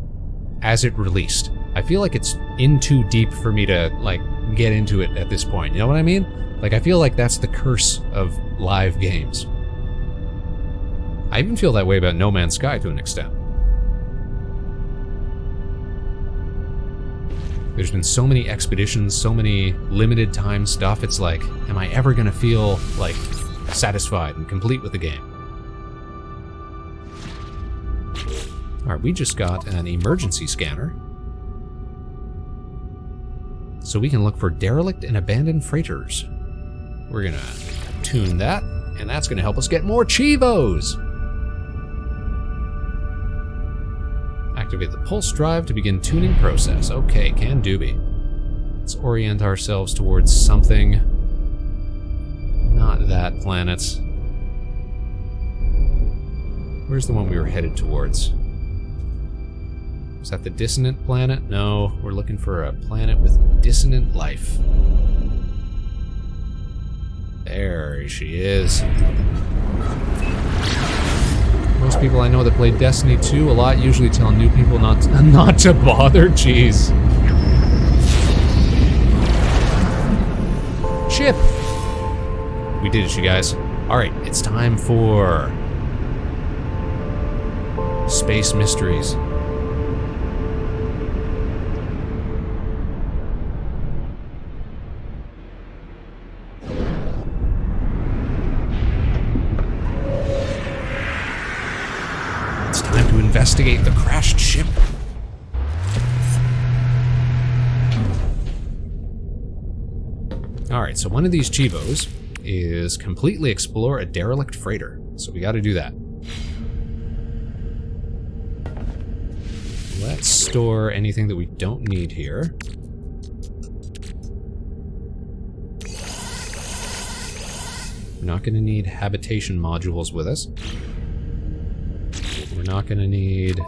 as it released. I feel like it's in too deep for me to, like, get into it at this point. You know what I mean? Like, I feel like that's the curse of live games. I even feel that way about No Man's Sky to an extent. There's been so many expeditions, so many limited time stuff, it's like, am I ever gonna feel, like, satisfied and complete with the game? Alright, we just got an emergency scanner. So we can look for derelict and abandoned freighters. We're gonna tune that, and that's gonna help us get more Chivos! Activate the pulse drive to begin tuning process. Okay, can do be. Let's orient ourselves towards something. Not that planet. Where's the one we were headed towards? Is that the dissonant planet? No, we're looking for a planet with dissonant life. There she is. Most people I know that play Destiny 2 a lot usually tell new people not to bother. Jeez. Ship! We did it, you guys. Alright, it's time for Space Mysteries. investigate the crashed ship. Alright, so one of these Chivos is completely explore a derelict freighter. So we gotta do that. Let's store anything that we don't need here. We're not gonna need habitation modules with us. We're not gonna need...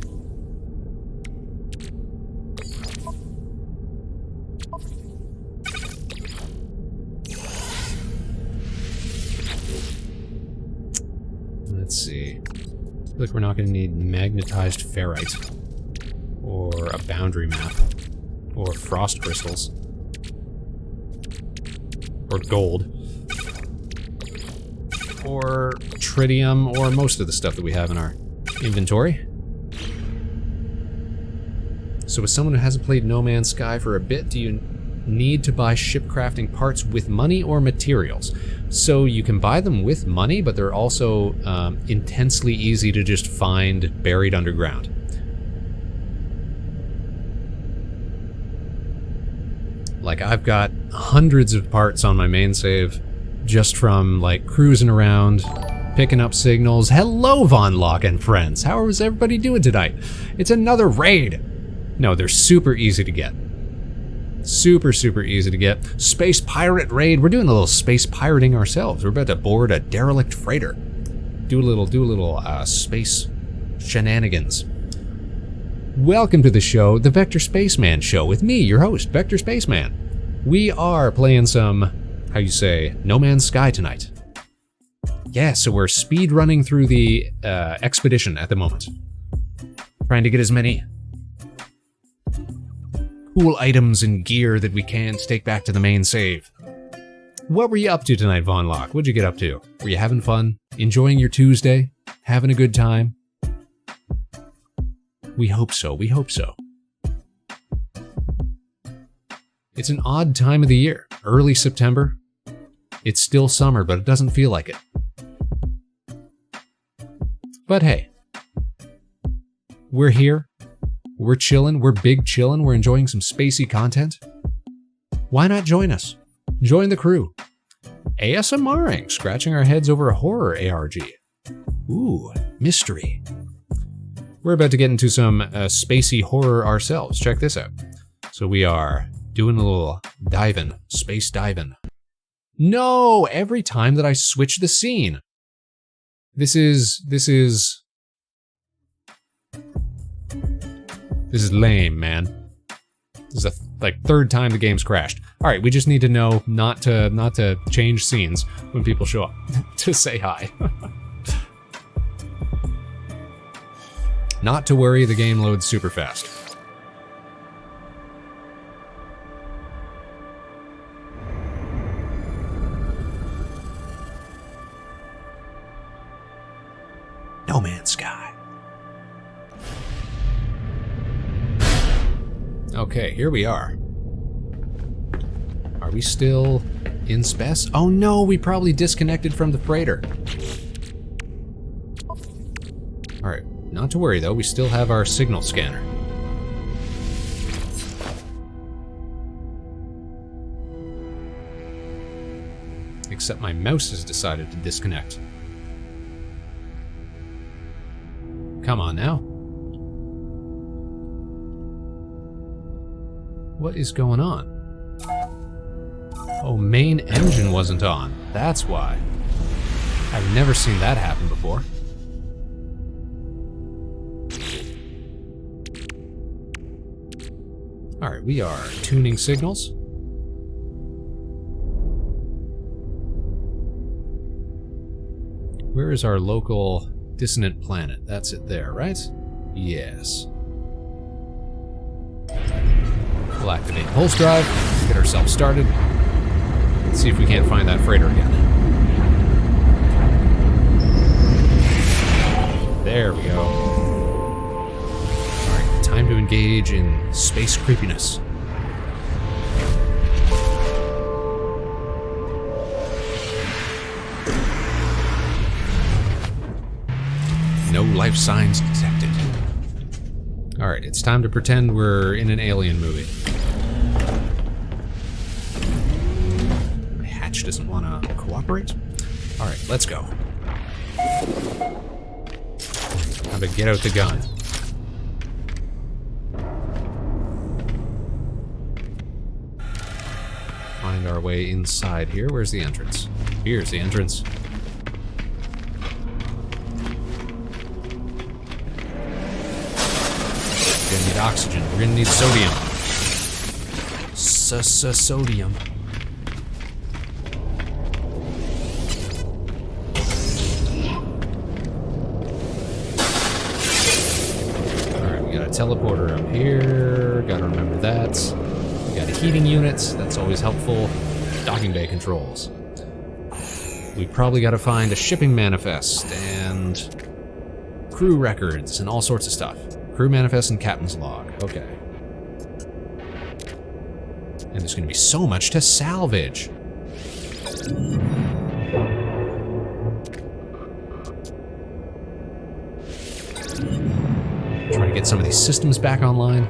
Let's see. I feel like we're not gonna need magnetized ferrite. Or a boundary map. Or frost crystals. Or gold. Or tritium, or most of the stuff that we have in our inventory. So as someone who hasn't played No Man's Sky for a bit, do you need to buy ship crafting parts with money or materials? So you can buy them with money, but they're also intensely easy to just find buried underground. Like, I've got hundreds of parts on my main save just from, like, cruising around, picking up signals. Hello, Von Locke and friends! How is everybody doing tonight? It's another raid! No, they're super easy to get. Super, super easy to get. Space pirate raid. We're doing a little space pirating ourselves. We're about to board a derelict freighter. Do a little space shenanigans. Welcome to the show, the Vector Spaceman Show, with me, your host, Vector Spaceman. We are playing some, how you say, No Man's Sky tonight. Yeah, so we're speed running through the expedition at the moment. Trying to get as many cool items and gear that we can to take back to the main save. What were you up to tonight, Von Locke? What'd you get up to? Were you having fun? Enjoying your Tuesday? Having a good time? We hope so, we hope so. It's an odd time of the year. Early September. It's still summer, but it doesn't feel like it. But hey, we're here. We're chillin', we're big chillin', we're enjoying some spacey content. Why not join us? Join the crew. ASMRing, scratching our heads over a horror ARG. Ooh, mystery. We're about to get into some spacey horror ourselves. Check this out. So we are doing a little diving, space diving. No, every time that I switch the scene. This is lame, man. This is the third time the game's crashed. All right, we just need to know not to change scenes when people show up to say hi. Not to worry, the game loads super fast. No Man's Sky. Okay, here we are. Are we still in space? Oh no, we probably disconnected from the freighter. Alright, not to worry though, we still have our signal scanner. Except my mouse has decided to disconnect. Come on now. What is going on? Oh, main engine wasn't on. That's why. I've never seen that happen before. Alright, we are tuning signals. Where is our local dissonant planet? That's it there, right? Yes. We'll activate pulse drive, get ourselves started. Let's see if we can't find that freighter again. There we go. Alright, time to engage in space creepiness. No life signs detected. Alright, it's time to pretend we're in an alien movie. Hatch doesn't want to cooperate. Alright, let's go. Time to get out the gun. Find our way inside here. Where's the entrance? Here's the entrance. We're gonna need oxygen. We're gonna need sodium. Sodium. Alright, we got a teleporter up here. Gotta remember that. We got a heating unit. That's always helpful. Docking bay controls. We probably gotta find a shipping manifest and crew records and all sorts of stuff. Crew manifest and captain's log. Okay. And there's gonna be so much to salvage. Try to get some of these systems back online.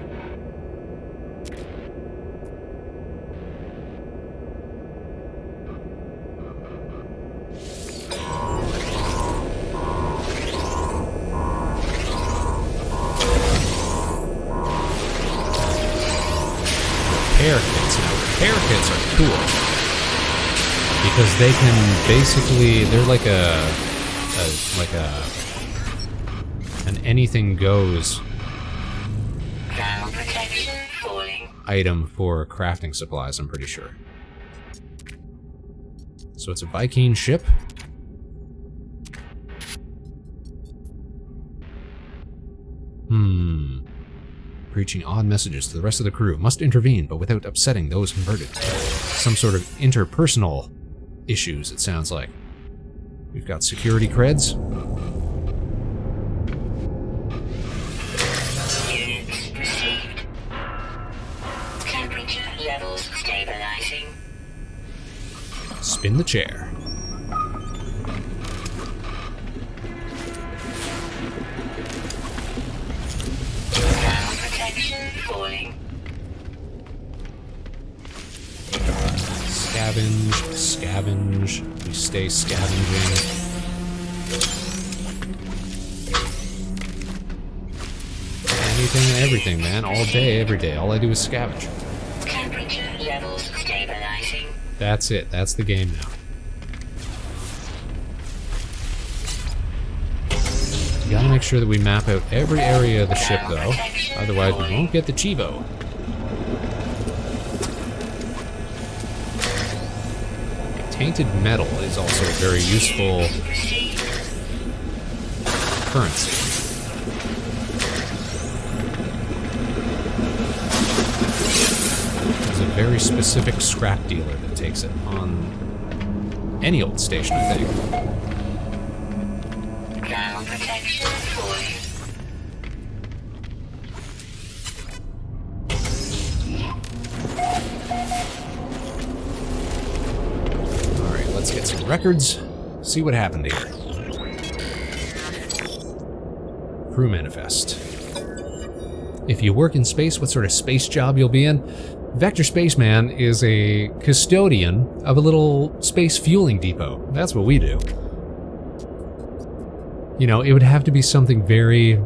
Repair kits. Now, repair kits are cool because they can basically, they're like an anything goes item for crafting supplies, I'm pretty sure. So it's a Viking ship. Preaching odd messages to the rest of the crew. Must intervene, but without upsetting those converted. Some sort of interpersonal issues, it sounds like. We've got security creds. Units received. Temperature levels stabilizing. Spin the chair. Falling. Scavenge. We stay scavenging. Anything and everything, man. All day, every day. All I do is scavenge. Temperature levels stabilizing. That's it. That's the game now. You gotta make sure that we map out every area of the ship, though. Otherwise, we won't get the Chivo. Tainted metal is also a very useful currency. There's a very specific scrap dealer that takes it on any old station, I think. Ground protection falling. Let's get some records, see what happened here. Crew manifest. If you work in space, what sort of space job you'll be in? Vector Spaceman is a custodian of a little space fueling depot. That's what we do. You know, it would have to be something very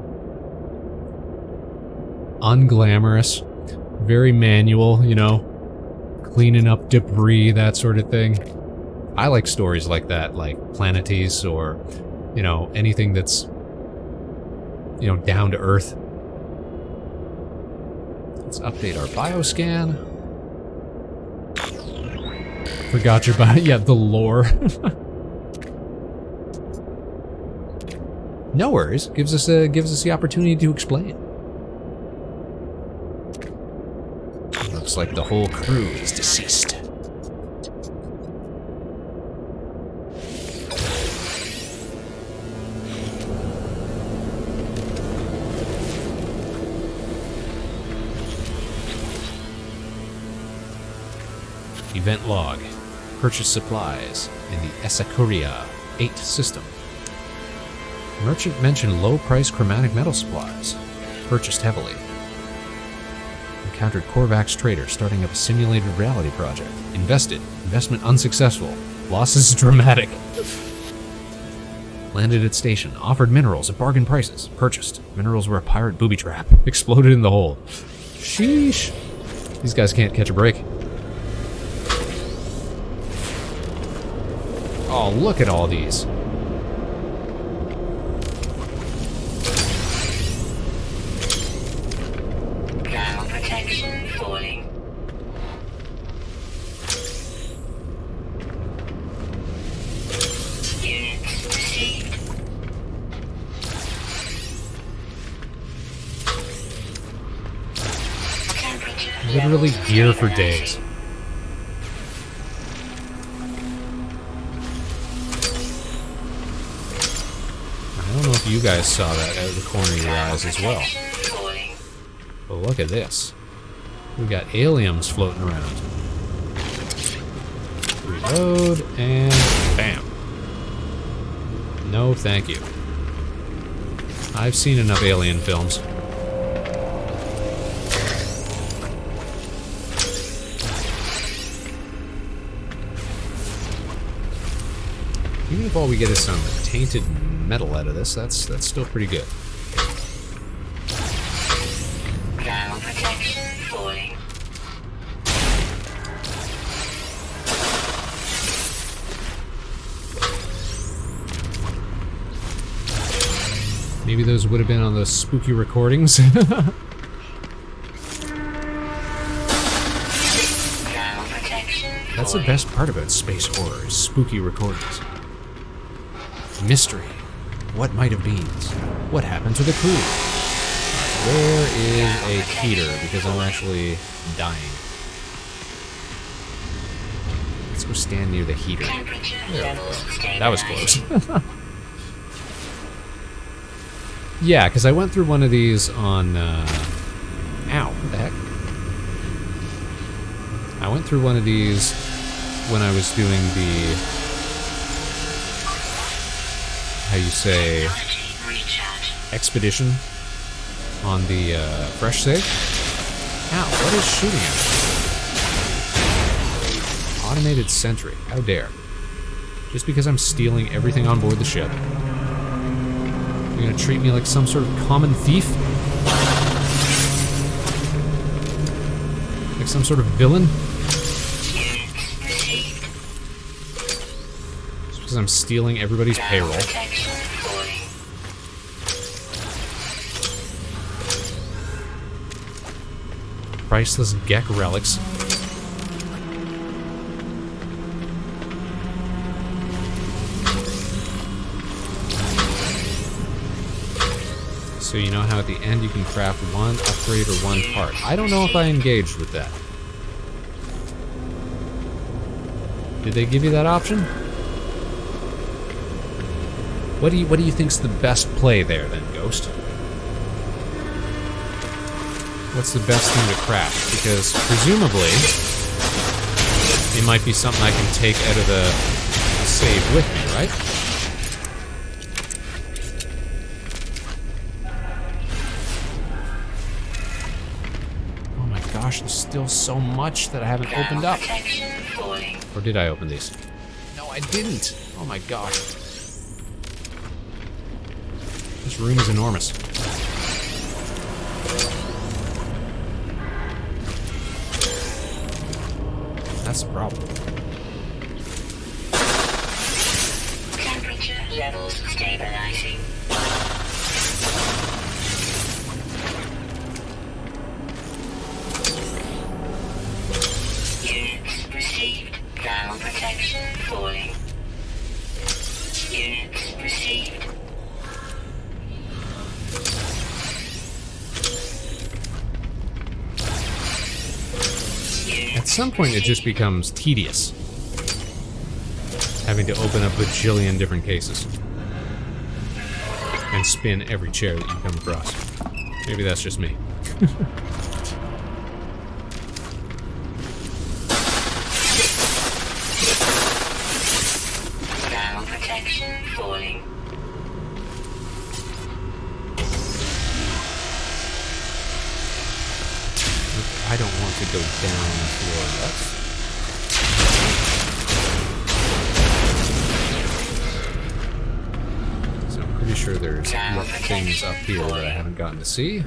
unglamorous, very manual, you know, cleaning up debris, that sort of thing. I like stories like that, like Planetes or, you know, anything that's, you know, down to earth. Let's update our bioscan. Forgot your bio. Yeah, the lore. No worries. Gives us the opportunity to explain. Looks like the whole crew is deceased. Event log. Purchase supplies in the Esakuria 8 system. Merchant mentioned low-price chromatic metal supplies. Purchased heavily. Encountered Korvax trader starting up a simulated reality project. Invested. Investment unsuccessful. Losses dramatic. Landed at station. Offered minerals at bargain prices. Purchased. Minerals were a pirate booby trap. Exploded in the hole. Sheesh. These guys can't catch a break. Oh, look at all these. Ground protection falling. Units received. Temperature Literally levels gear for days. stabilizing. I don't know if you guys saw that out of the corner of your eyes as well. Protection falling. But look at this. We got aliens floating around. Reload, and bam. No, thank you. I've seen enough alien films. Even if all we get is some tainted metal out of this, that's still pretty good. Ground protection falling. Maybe those would have been on those spooky recordings. Ground protection That's the falling. best part about space horror, is spooky recordings. Mystery. What might have been? What happened to the crew? Where is a heater? Because I'm actually dying. Let's go stand near the heater. Temperature There we levels go. That was stabilizing. close. Yeah, because I went through one of these on... Ow, what the heck? I went through one of these when I was doing the... How you say... Energy recharge. expedition on the fresh save. Ow, what is shooting at me? Automated sentry. How dare. Just because I'm stealing everything on board the ship. You're gonna treat me like some sort of common thief? Like some sort of villain? Units received. Just because I'm stealing everybody's payroll. Protection falling. Priceless Gek relics. So you know how at the end you can craft one upgrade or one part. I don't know if I engaged with that. Did they give you that option? What do you think's the best play there then, Ghost? What's the best thing to craft? Because presumably it might be something I can take out of the save with me, right? Oh my gosh, there's still so much that I haven't opened up. Protection falling. Or did I open these? No, I didn't. Oh my gosh. This room is enormous. That's the problem. Temperature levels stabilizing. Units received. Ground protection falling. Units received. At some point, it just becomes tedious. Having to open up a bajillion different cases. And spin every chair that you come across. Maybe that's just me. Ground protection falling. go down toward us. So I'm pretty sure there's yet things up here that I haven't gotten to see.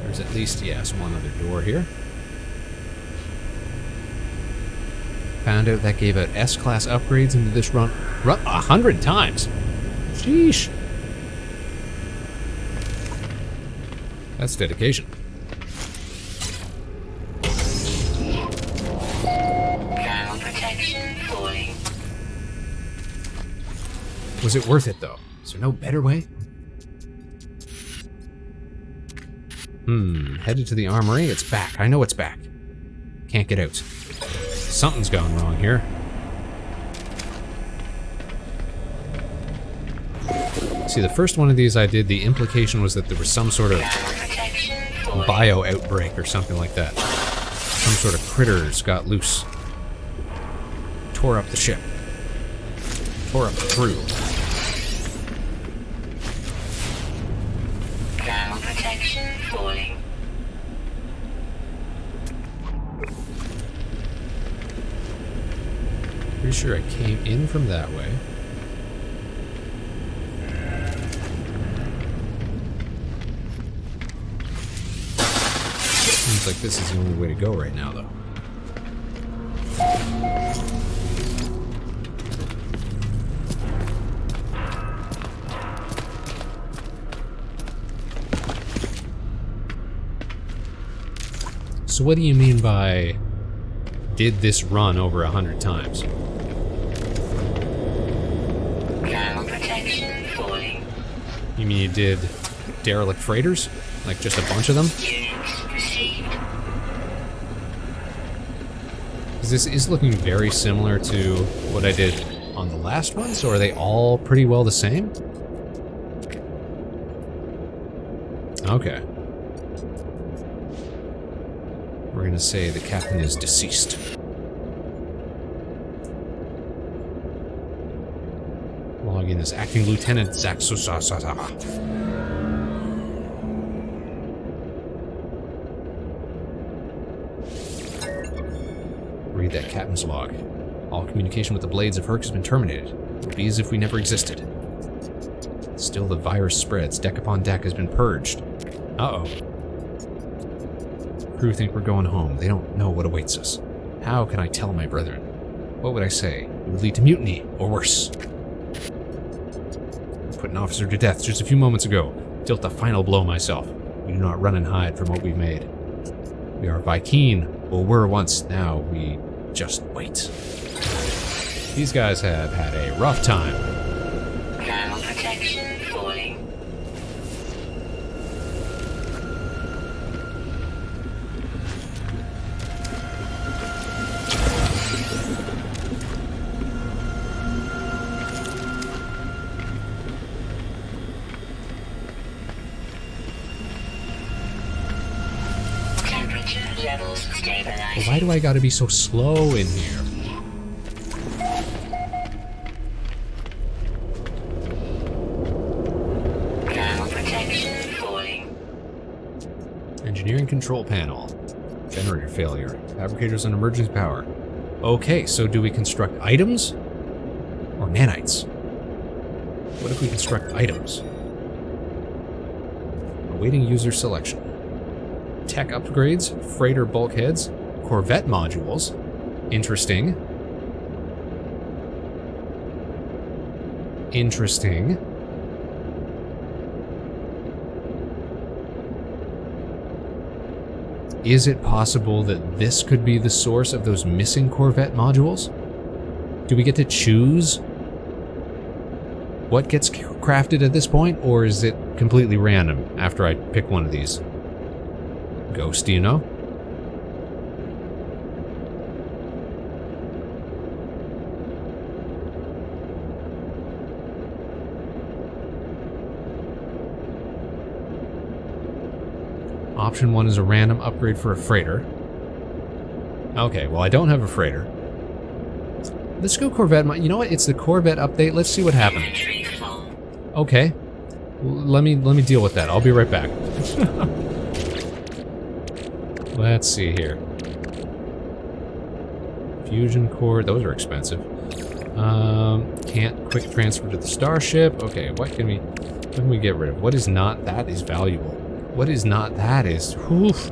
There's at least, yes, one other door here. Found out that gave out S-class upgrades into this run 100 times. Sheesh. That's dedication. Ground protection falling. Was it worth it, though? Is there no better way? Headed to the armory. It's back. I know it's back. Can't get out. Something's gone wrong here. See, the first one of these I did, the implication was that there was some sort of bio outbreak or something like that. Some sort of critters got loose. Tore up the ship. Tore up the crew. Ground protection falling. Pretty sure I came in from that way. Seems like this is the only way to go right now, though. So what do you mean by did this run over 100 times? Ground protection falling. You mean you did derelict freighters? Like just a bunch of them? Units received. Because this is looking very similar to what I did on the last one, so are they all pretty well the same? Okay. We're gonna say the captain is deceased. Log in as Acting Lieutenant Zach Susasasa. Read that captain's log. All communication with the Blades of Herc has been terminated. It will be as if we never existed. Still, the virus spreads. Deck upon deck has been purged. Uh-oh. Crew think we're going home. They don't know what awaits us. How can I tell my brethren? What would I say? It would lead to mutiny, or worse. Put an officer to death just a few moments ago. Dealt the final blow myself. We do not run and hide from what we've made. We are Vikeen, or were once. Now we just wait. These guys have had a rough time. Ground protection falling. Temperature levels stabilized. Why do I gotta be so slow in here? Ground protection falling. Engineering control panel. Generator failure. Fabricators on emergency power. Okay, so do we construct items? Or nanites? What if we construct items? Awaiting user selection. Tech upgrades, freighter bulkheads, Corvette modules. Interesting. Interesting. Is it possible that this could be the source of those missing Corvette modules? Do we get to choose what gets crafted at this point, or is it completely random after I pick one of these? Ghost, do you know? Option 1 is a random upgrade for a freighter. Okay, well I don't have a freighter. Let's go Corvette. You know what? It's the Corvette update. Let's see what happens. Inventory full. Okay. Let me deal with that. I'll be right back. Let's see here. Fusion core, those are expensive. Can't quick transfer to the starship. Okay, what can we get rid of? What is not that is valuable? What is not that is, oof.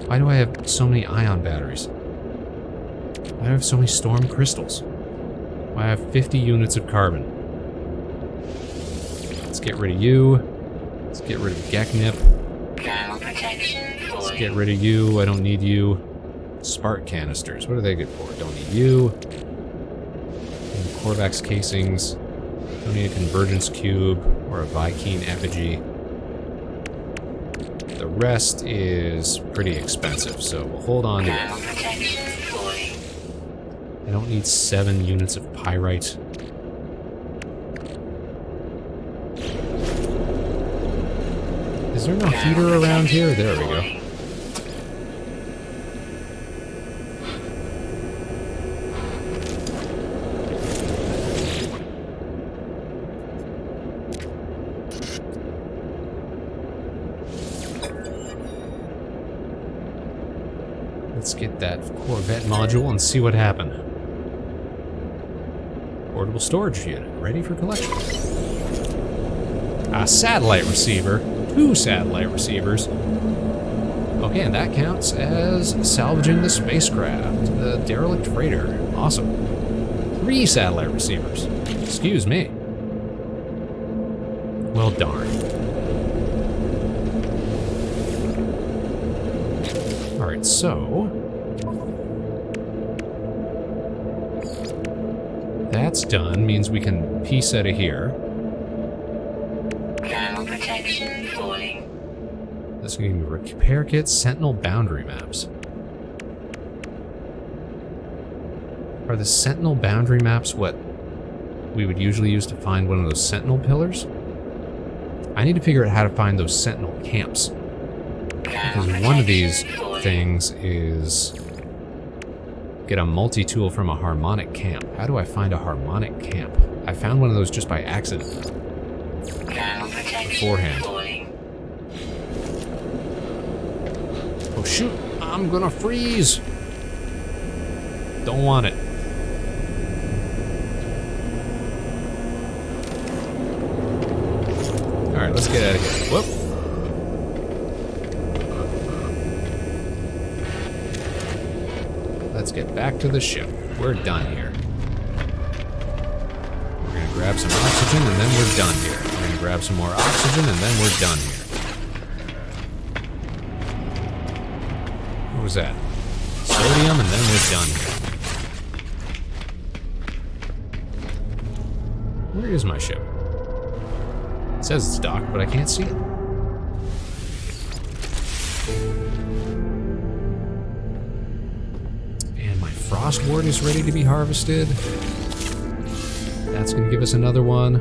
Why do I have so many ion batteries? Why do I have so many storm crystals? Why I have 50 units of carbon? Let's get rid of you. Let's get rid of Geknip. Let's get rid of you. I don't need you. Spark canisters. What are they good for? Don't need you. Korvax casings. Don't need a convergence cube or a Vikine effigy. The rest is pretty expensive, so we'll hold on to it. I don't need 7 units of pyrite. Is there no heater around here? There we go. Let's get that Corvette module and see what happened. Portable storage unit, ready for collection. A satellite receiver. 2 satellite receivers. Okay, and that counts as salvaging the spacecraft. The derelict freighter. Awesome. 3 satellite receivers. Excuse me. Well, darn. Alright, so... that's done, means we can piece out of here. Thermal protection falling. This is going to be repair kits, sentinel boundary maps. Are the sentinel boundary maps what we would usually use to find one of those sentinel pillars? I need to figure out how to find those sentinel camps. Because one of these things is get a multi-tool from a harmonic camp. How do I find a harmonic camp? I found one of those just by accident. Beforehand. Oh shoot, I'm gonna freeze! Don't want it. Alright, let's get out of here. Whoop! Let's get back to the ship. We're done here. We're gonna grab some oxygen and then we're done here. We're gonna grab some more oxygen and then we're done here. What was that? Sodium and then we're done here. Where is my ship? It says it's docked, but I can't see it. Frost wort is ready to be harvested. That's going to give us another one.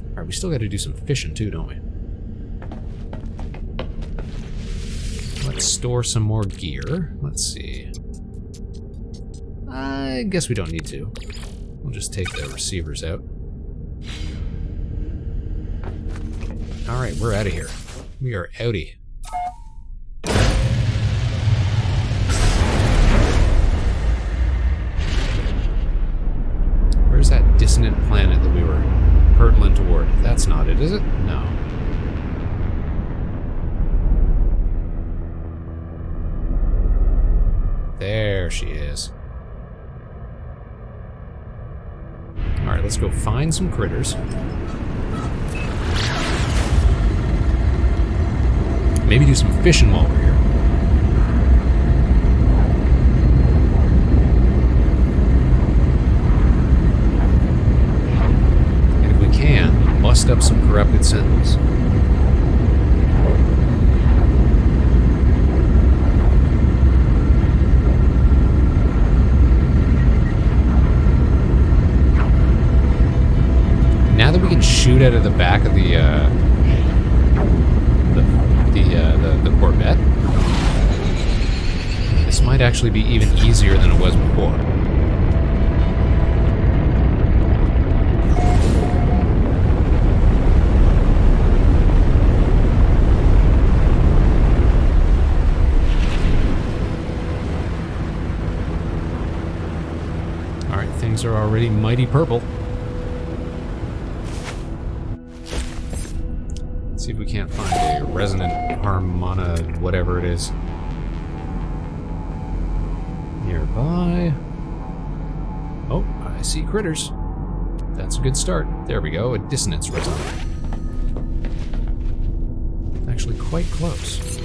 Alright, we still got to do some fishing too, don't we? Let's store some more gear. Let's see. I guess we don't need to. We'll just take the receivers out. Alright, we're out of here. We are outie. Where's that dissonant planet that we were hurtling toward? That's not it, is it? No. There she is. Alright, let's go find some critters. Maybe do some fishing while we're here. Bust up some corrupted sentinels. Now that we can shoot out of the back of the Corvette, this might actually be even easier than it was before. Things are already mighty purple. Let's see if we can't find a resonant harmona, whatever it is, nearby. Oh, I see critters. That's a good start. There we go, a dissonance resonator. Actually quite close.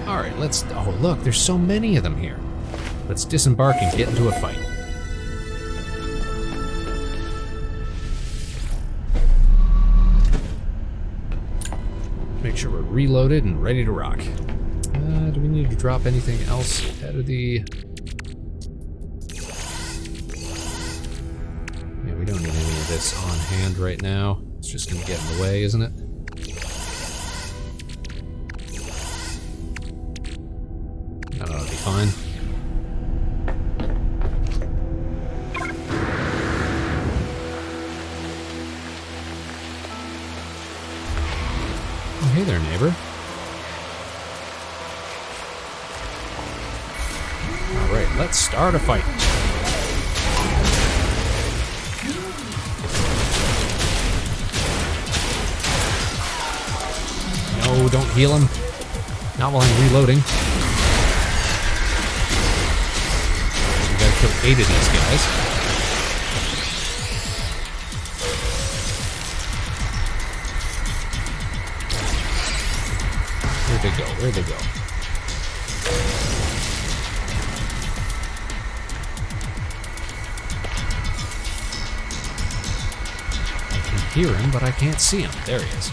Alright, let's... Oh, look, there's so many of them here. Let's disembark and get into a fight. Make sure we're reloaded and ready to rock. Do we need to drop anything else out of the... Yeah, we don't need any of this on hand right now. It's just gonna get in the way, isn't it? No, that'll be fine. Oh, hey there, neighbor. Alright, let's start a fight. No, don't heal him. Not while I'm reloading. So we gotta kill 8 of these guys. Where'd they go? Where'd they go? I can hear him, but I can't see him. There he is.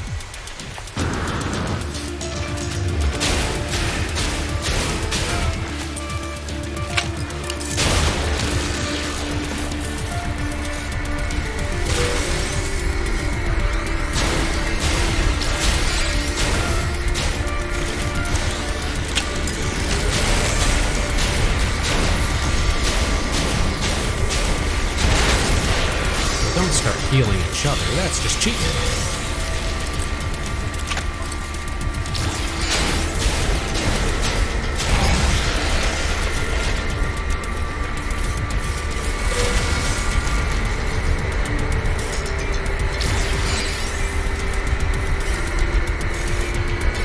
Don't start healing each other, that's just cheating.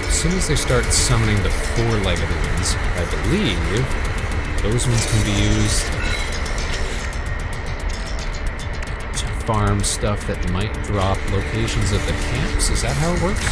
As soon as they start summoning the 4-legged ones, I believe those ones can be used farm stuff that might drop locations of the camps. Is that how it works?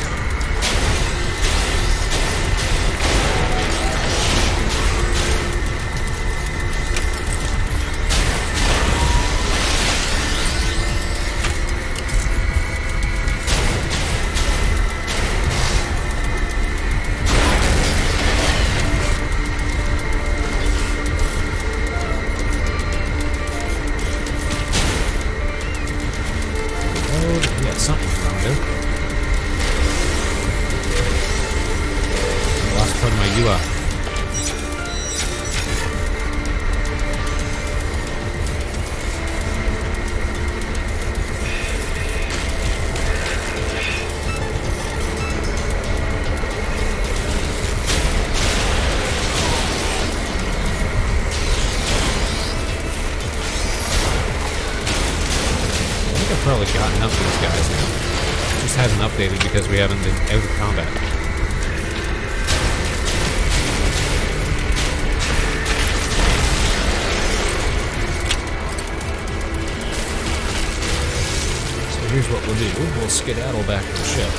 Something wrong there. I lost part of my UI. I've probably gotten up to these guys now. It just hasn't updated because we haven't been out of combat. So here's what we'll do. We'll skedaddle back to the ship.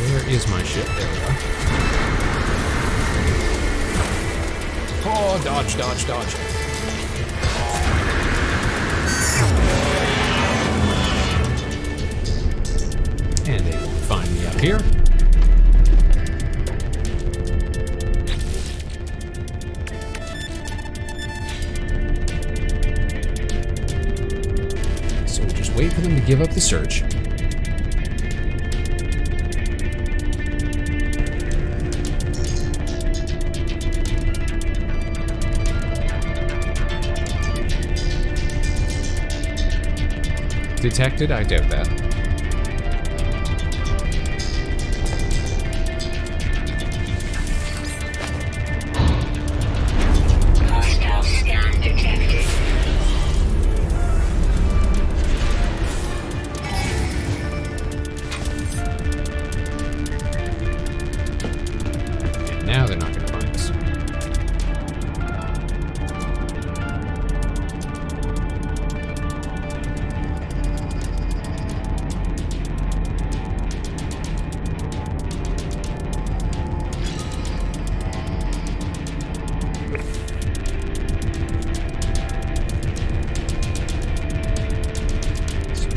Where is my ship? There we are. Oh, dodge, dodge, dodge. And they will find me up here. So we'll just wait for them to give up the search. detected? I doubt that. Hostile scan detected. Okay, now they're not going to find us.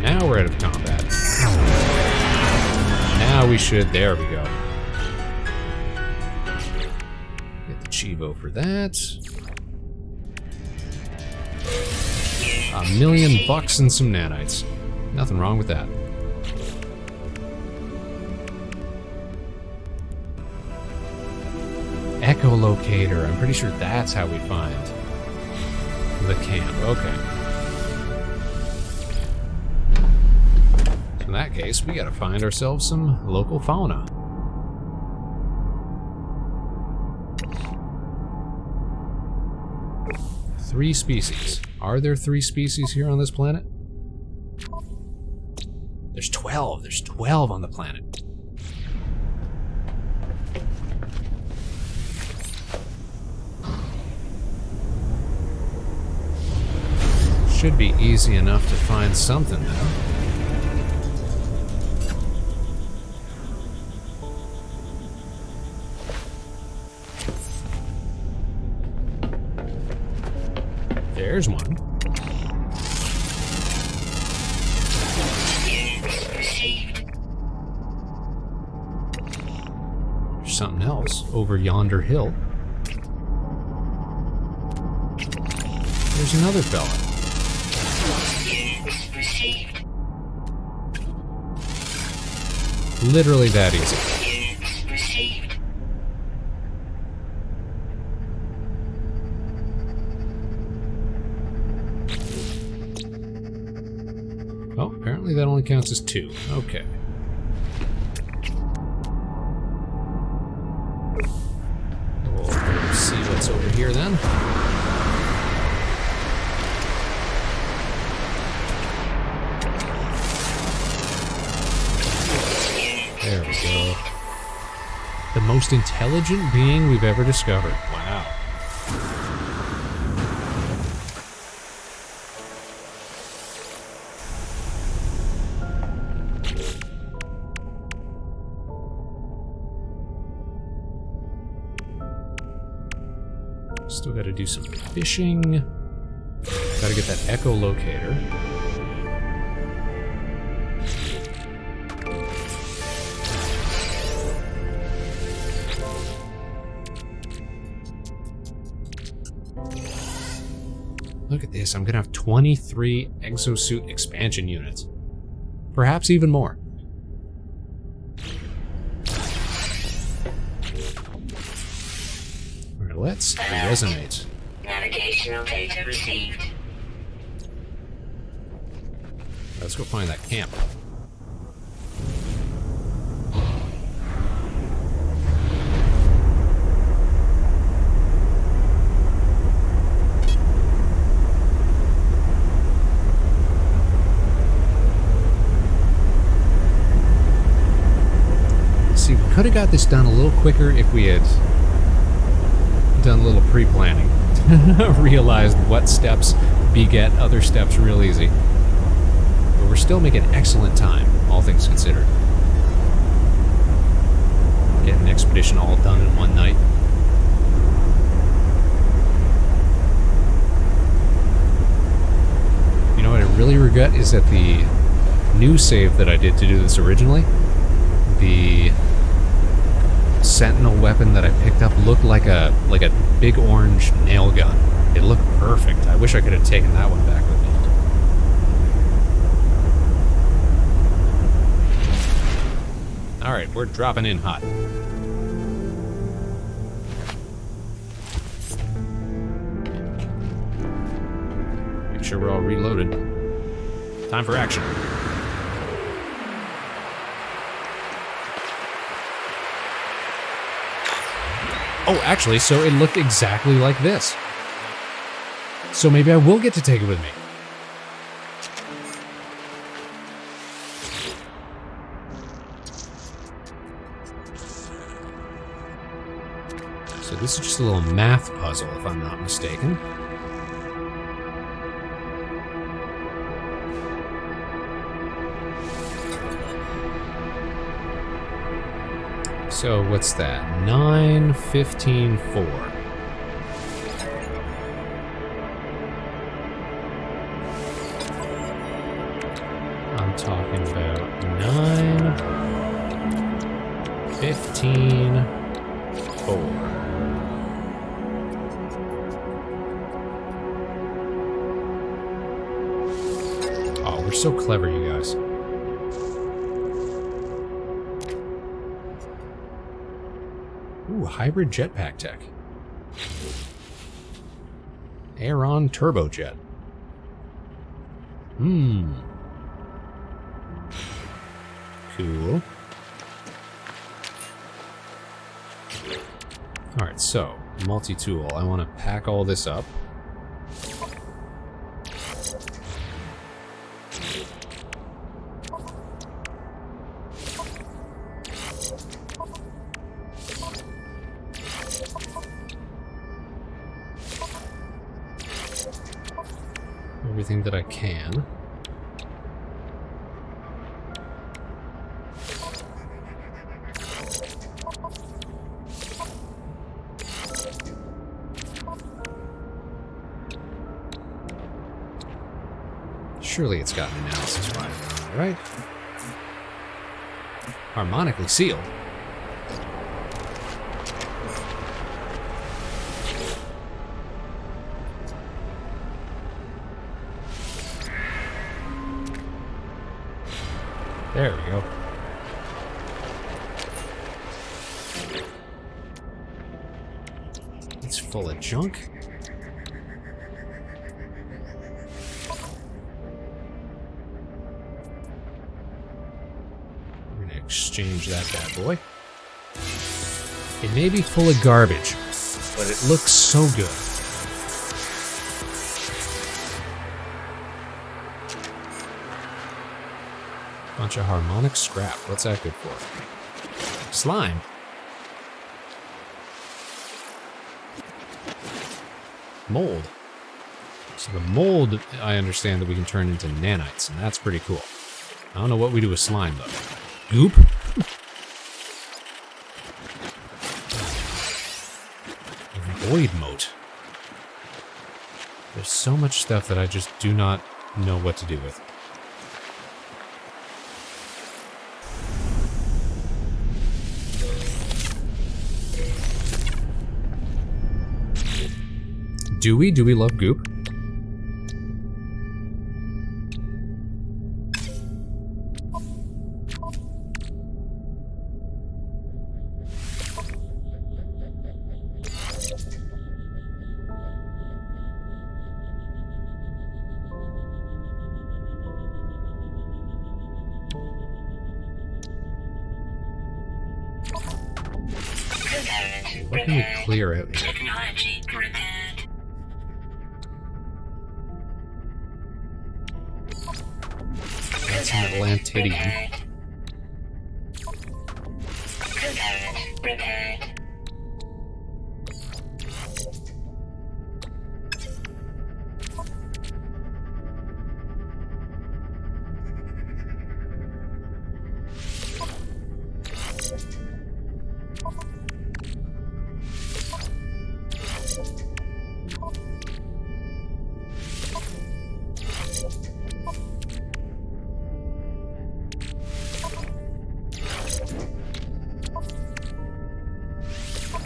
Now we're out of combat. Now we should. There we go. Get the Chivo for that. $1,000,000 and some nanites. Nothing wrong with that. Echolocator. I'm pretty sure that's how we find the camp. Okay. In that case, we gotta find ourselves some local fauna. Three species. Are there 3 species here on this planet? There's 12. There's 12 on the planet. Should be easy enough to find something now. There's one. There's something else over yonder hill. There's another fella. Literally that easy. Oh, apparently that only counts as 2. Okay. We'll see what's over here then. There we go. The most intelligent being we've ever discovered. Wow. Still got to do some fishing. Got to get that echolocator. Look at this, I'm gonna have 23 exosuit expansion units. Perhaps even more. Alright, let's resonate. Navigational data received. Let's go find that camp. See, we could have got this done a little quicker if we had done a little pre-planning. Realized what steps beget other steps real easy. But we're still making excellent time, all things considered. Getting an expedition all done in one night. You know what I really regret is that the new save that I did to do this originally, the sentinel weapon that I picked up looked like a big orange nail gun. It looked perfect. I wish I could have taken that one back with me. Alright, we're dropping in hot. Make sure we're all reloaded. Time for action. Oh, actually, so it looked exactly like this. So maybe I will get to take it with me. So this is just a little math puzzle, if I'm not mistaken. So what's that? 9, 15, 4. I'm talking about 9, 15, 4. Oh, we're so clever, you guys. Ooh, hybrid jetpack tech. Aeron turbojet. Cool. Alright, so, multi-tool. I want to pack all this up. Everything that I can. Surely it's got an analysis file, right? Harmonically sealed. There we go. It's full of junk. We're gonna exchange that bad boy. It may be full of garbage, but it looks so good. Bunch of harmonic scrap. What's that good for? Slime. Mold. So the mold, I understand that we can turn into nanites, and that's pretty cool. I don't know what we do with slime, though. Goop? Void moat. There's so much stuff that I just do not know what to do with. Do we? Do we love goop? What can we clear out here? Technology repaired. That's some Atlantidium. Repaired.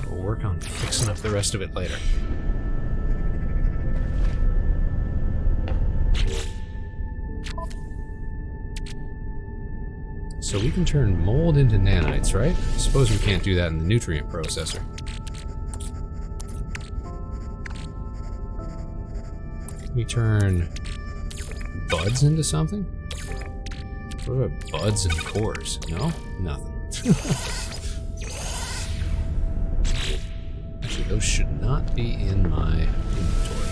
We'll work on fixing up the rest of it later. So we can turn mold into nanites, right? I suppose we can't do that in the nutrient processor. Can we turn buds into something? What about buds and cores? No? Nothing. Actually, those should not be in my inventory.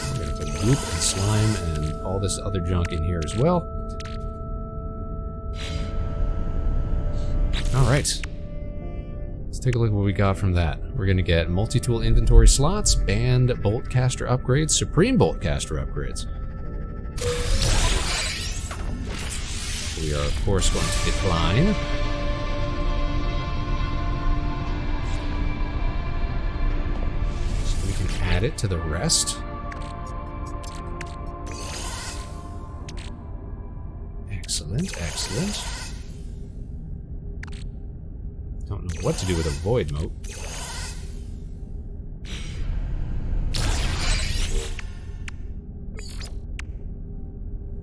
I'm gonna put goop and slime and all this other junk in here as well. Alright. Let's take a look at what we got from that. We're gonna get multi-tool inventory slots, band bolt caster upgrades, supreme bolt caster upgrades. We are, of course, going to decline. So we can add it to the rest. Excellent, excellent. Don't know what to do with a void moat.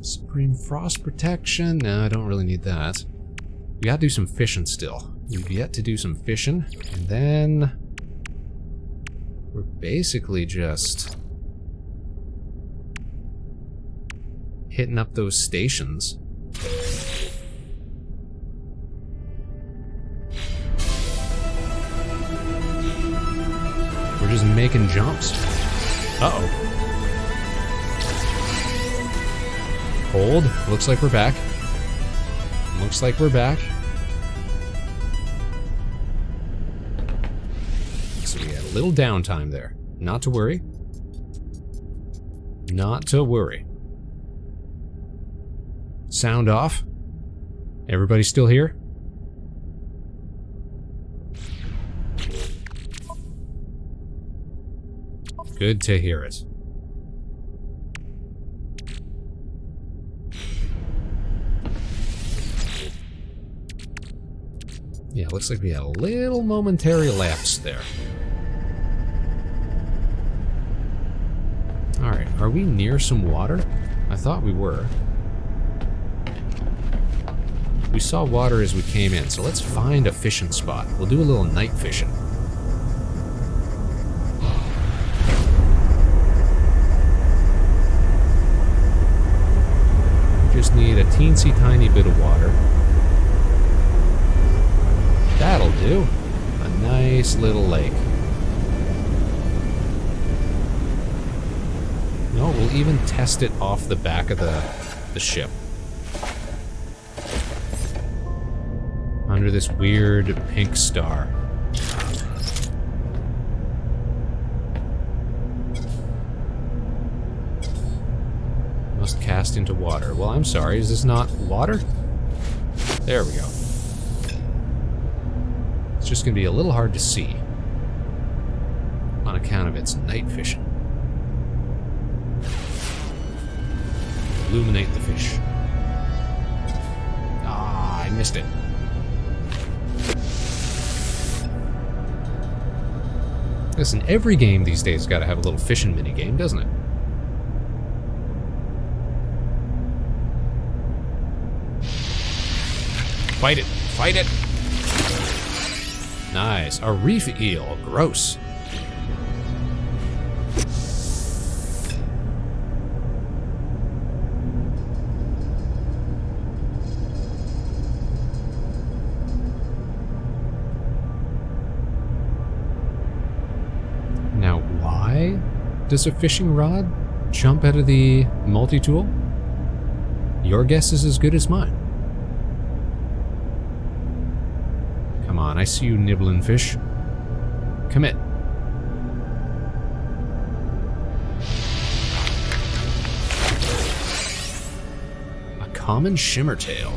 Supreme frost protection. No, I don't really need that. We gotta do some fishing still. We've yet to do some fishing. And then we're basically just hitting up those stations. We're just making jumps. Uh-oh. Hold. Looks like we're back. Looks like we're back. So we had a little downtime there. Not to worry. Not to worry. Sound off. Everybody still here? Good to hear it. Yeah, looks like we had a little momentary lapse there. Alright, are we near some water? I thought we were. We saw water as we came in, so let's find a fishing spot. We'll do a little night fishing. Just need a teensy tiny bit of water. That'll do. A nice little lake. No, we'll even test it off the back of the ship. Under this weird pink star. Must cast into water. Well, I'm sorry, is this not water? There we go. It's just gonna be a little hard to see on account of its night vision. Illuminate the fish. Ah, I missed it. Listen, every game these days has got to have a little fishing minigame, doesn't it? Fight it! Fight it! Nice. A reef eel. Gross. Now, why does a fishing rod jump out of the multi-tool? Your guess is as good as mine. Come on, I see you nibbling fish. Commit. A common shimmertail.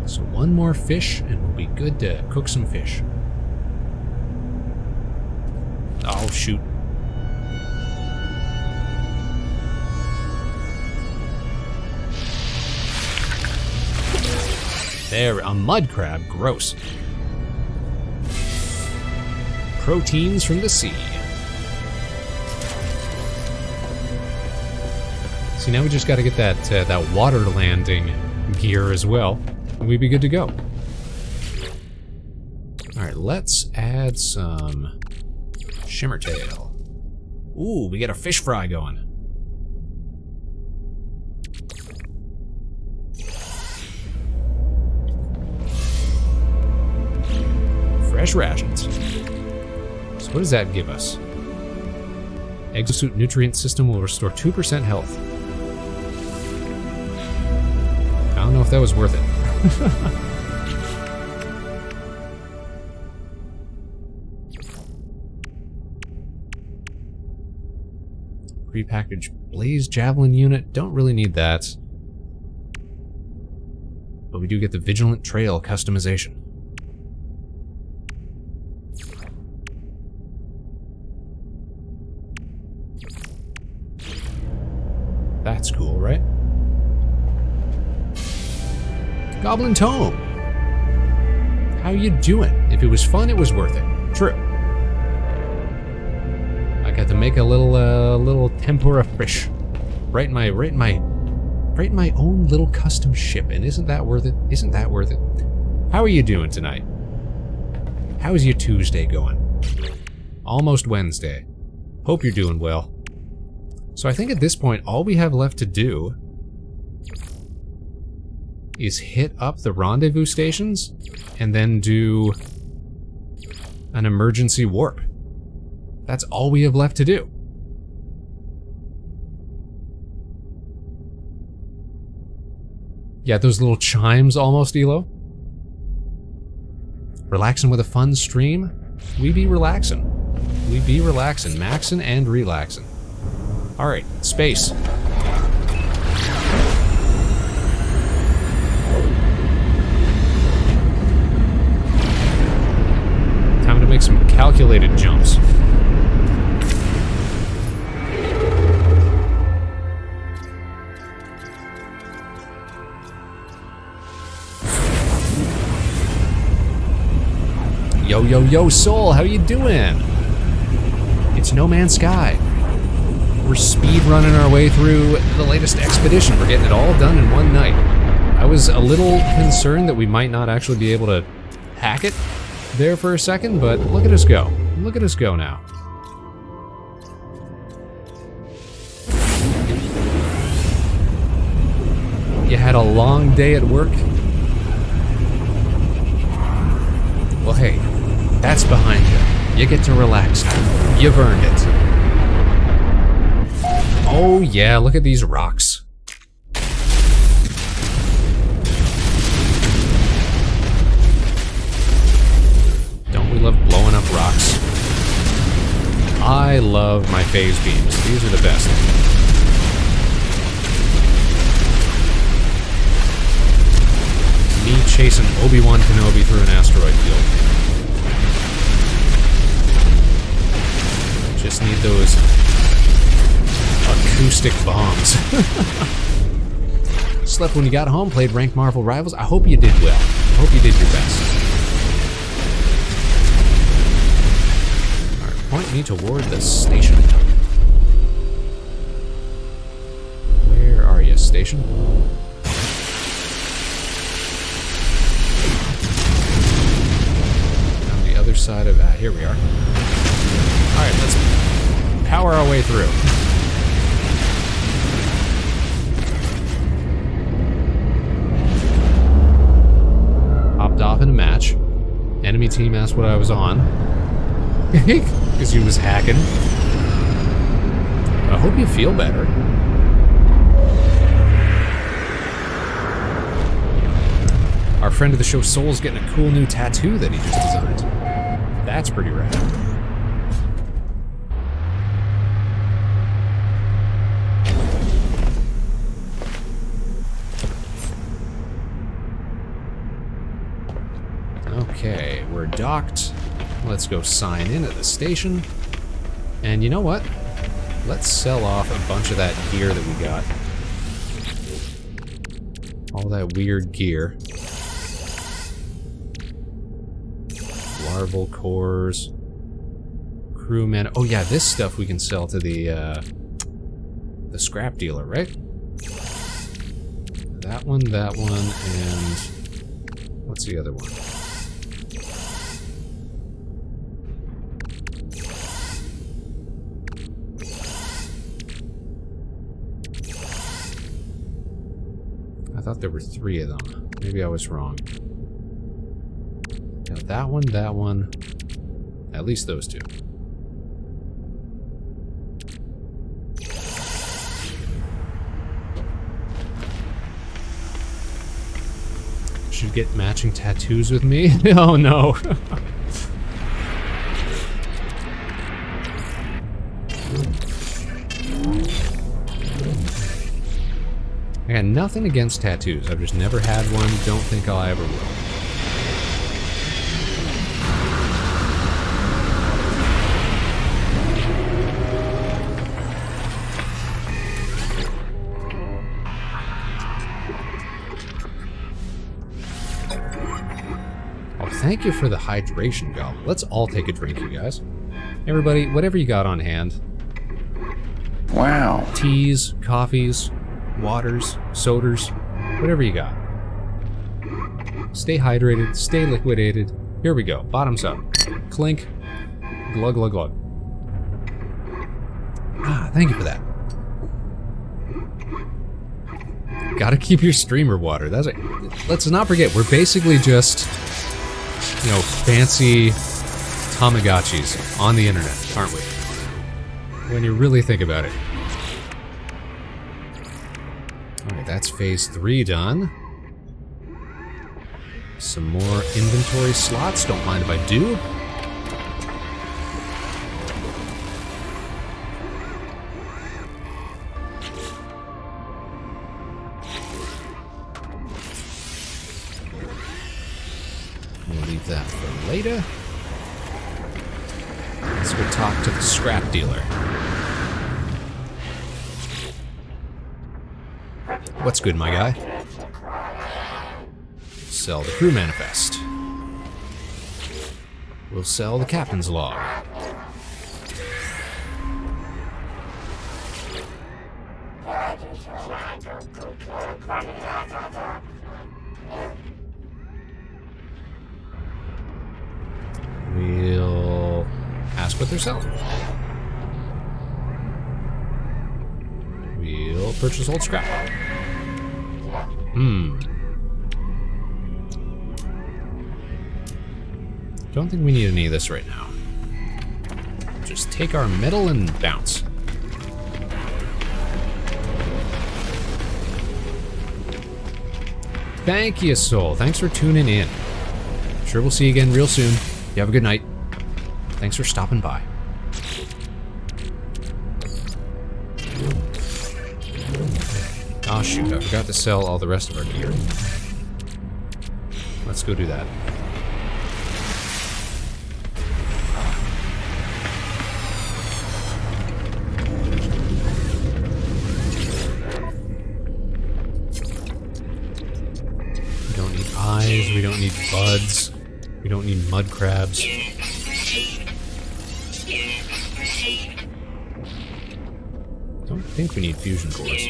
So one more fish and we'll be good to cook some fish. Oh, shoot. There, a mud crab. Gross. Proteins from the sea. See, now we just got to get that water landing gear as well, and we'd be good to go. All right, let's add some shimmer tail. Ooh, we got a fish fry going. Fresh rations. So what does that give us? Exosuit nutrient system will restore 2% health. I don't know if that was worth it. Prepackaged Blaze Javelin unit. Don't really need that. But we do get the Vigilant Trail customization. That's cool, right? Goblin Tome. How you doing? If it was fun, it was worth it. True. I got to make a little tempura fish, right in my own little custom ship, and isn't that worth it? Isn't that worth it? How are you doing tonight? How's your Tuesday going? Almost Wednesday. Hope you're doing well. So I think at this point, all we have left to do is hit up the rendezvous stations and then do an emergency warp. That's all we have left to do. Yeah, those little chimes almost, Elo. Relaxing with a fun stream? We be relaxing. We be relaxing. Maxing and relaxing. Alright, space. Time to make some calculated jumps. Yo, yo, yo, Soul, how you doing? It's No Man's Sky. We're speed running our way through the latest expedition. We're getting it all done in one night. I was a little concerned that we might not actually be able to hack it there for a second, but look at us go. Look at us go now. You had a long day at work? Well, hey, that's behind you. You get to relax now. You've earned it. Oh yeah, look at these rocks. Don't we love blowing up rocks? I love my phase beams. These are the best. Me chasing Obi-Wan Kenobi through an asteroid field. Just need those acoustic bombs. Slept when you got home, played ranked Marvel Rivals. I hope you did well. I hope you did your best. Alright, point me toward the station. Where are you, station? On the other side of... here we are. Alright, let's power our way through. Hopped off in a match. Enemy team asked what I was on. Because he was hacking. I hope you feel better. Our friend of the show, Soul's getting a cool new tattoo that he just designed. That's pretty rad. Okay, we're docked. Let's go sign in at the station. And you know what? Let's sell off a bunch of that gear that we got. All that weird gear. Larval cores. Crewmen. Oh yeah, this stuff we can sell to the scrap dealer, right? that one, and what's the other one? I thought there were 3 of them. Maybe I was wrong. Now that one, at least those 2. Should get matching tattoos with me? Oh no. I got nothing against tattoos. I've just never had one. Don't think I ever will. Thank you for the hydration gobble. Let's all take a drink, you guys. Everybody, whatever you got on hand. Wow. Teas, coffees, waters, sodas, whatever you got. Stay hydrated, stay liquidated. Here we go. Bottoms up. Clink. Glug, glug, glug. Ah, thank you for that. Gotta keep your streamer water. That's it. Let's not forget, we're basically just, you know, fancy Tamagotchis on the internet, aren't we? When you really think about it. Alright, that's phase 3 done. Some more inventory slots, don't mind if I do. We'll leave that for later. Let's go talk to the scrap dealer. What's good, my guy? Sell the crew manifest. We'll sell the captain's log. We'll ask what they're selling. We'll purchase old scrap. Don't think we need any of this right now. Just take our metal and bounce. Thank you, Soul. Thanks for tuning in. Sure we'll see you again real soon. You have a good night. Thanks for stopping by. Oh shoot, I forgot to sell all the rest of our gear. Let's go do that. We don't need eyes, we don't need buds, we don't need mud crabs. Don't think we need fusion cores.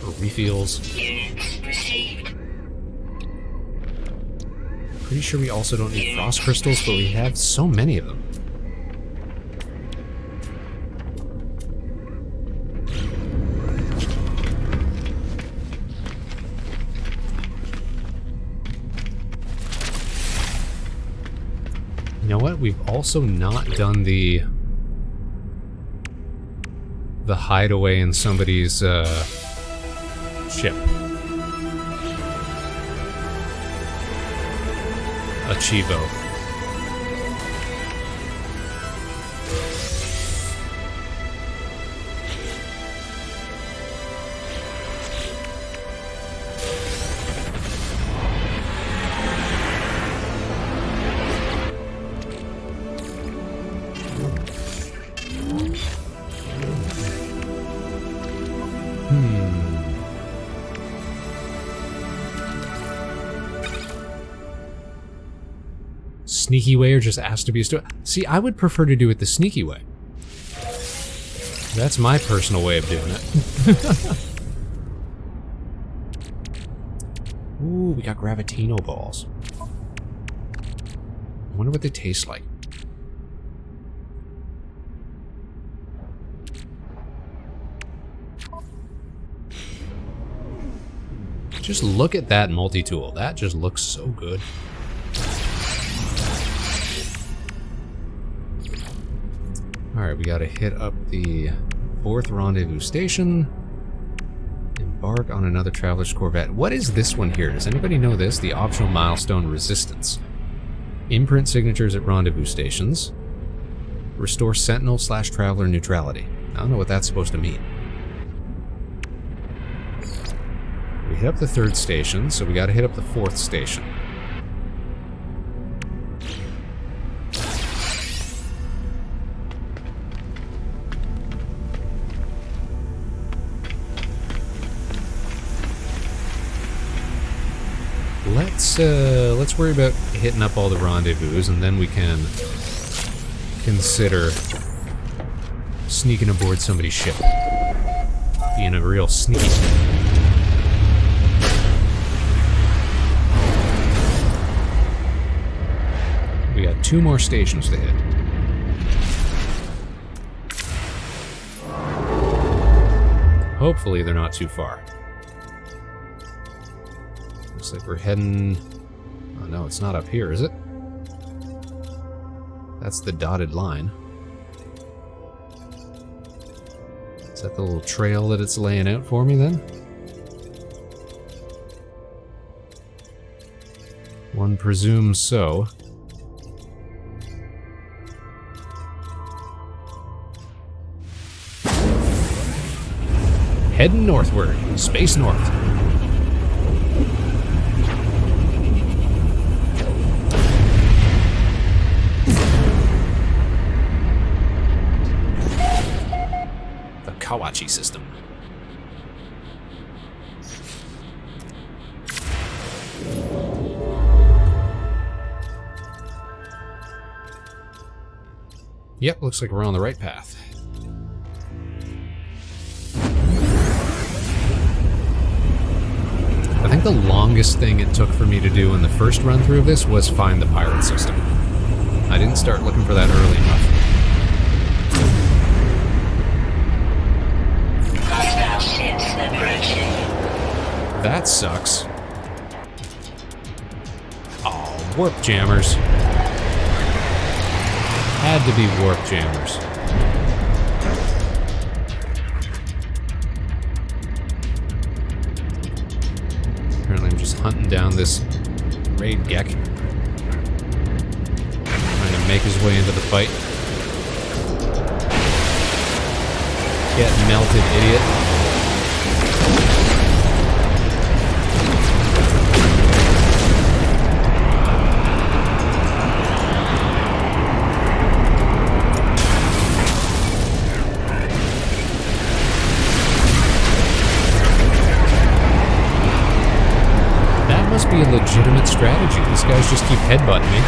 Or refills. Pretty sure we also don't need frost crystals, but we have so many of them. You know what? We've also not done the hideaway in somebody's ship. Achivo. Sneaky way or just ask to be a steward? See, I would prefer to do it the sneaky way. That's my personal way of doing it. Ooh, we got Gravitino balls. I wonder what they taste like. Just look at that multi-tool. That just looks so good. Alright, we gotta hit up the 4th rendezvous station. Embark on another Traveler's Corvette. What is this one here? Does anybody know this? The optional milestone Resistance. Imprint signatures at rendezvous stations. Restore Sentinel/Traveler neutrality. I don't know what that's supposed to mean. We hit up the 3rd station, so we gotta hit up the 4th station. Let's worry about hitting up all the rendezvous, and then we can consider sneaking aboard somebody's ship. Being a real sneaky snake. We got 2 more stations to hit. Hopefully they're not too far. Looks like we're heading... Oh no, it's not up here, is it? That's the dotted line. Is that the little trail that it's laying out for me then? One presumes so. Heading northward, space north. The Kawachi system. Yep, looks like we're on the right path. I think the longest thing it took for me to do in the first run through of this was find the pirate system. I didn't start looking for that early enough. Hostile ships approaching. That sucks. Oh, warp jammers. Had to be warp jammers. Apparently I'm just hunting down this raid Gek. Trying to make his way into the fight. Get melted, idiot. Must be a legitimate strategy. These guys just keep headbutting me.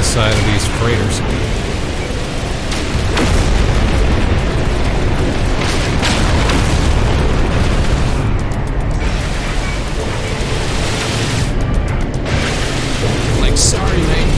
Side of these freighters. Like, sorry, mate.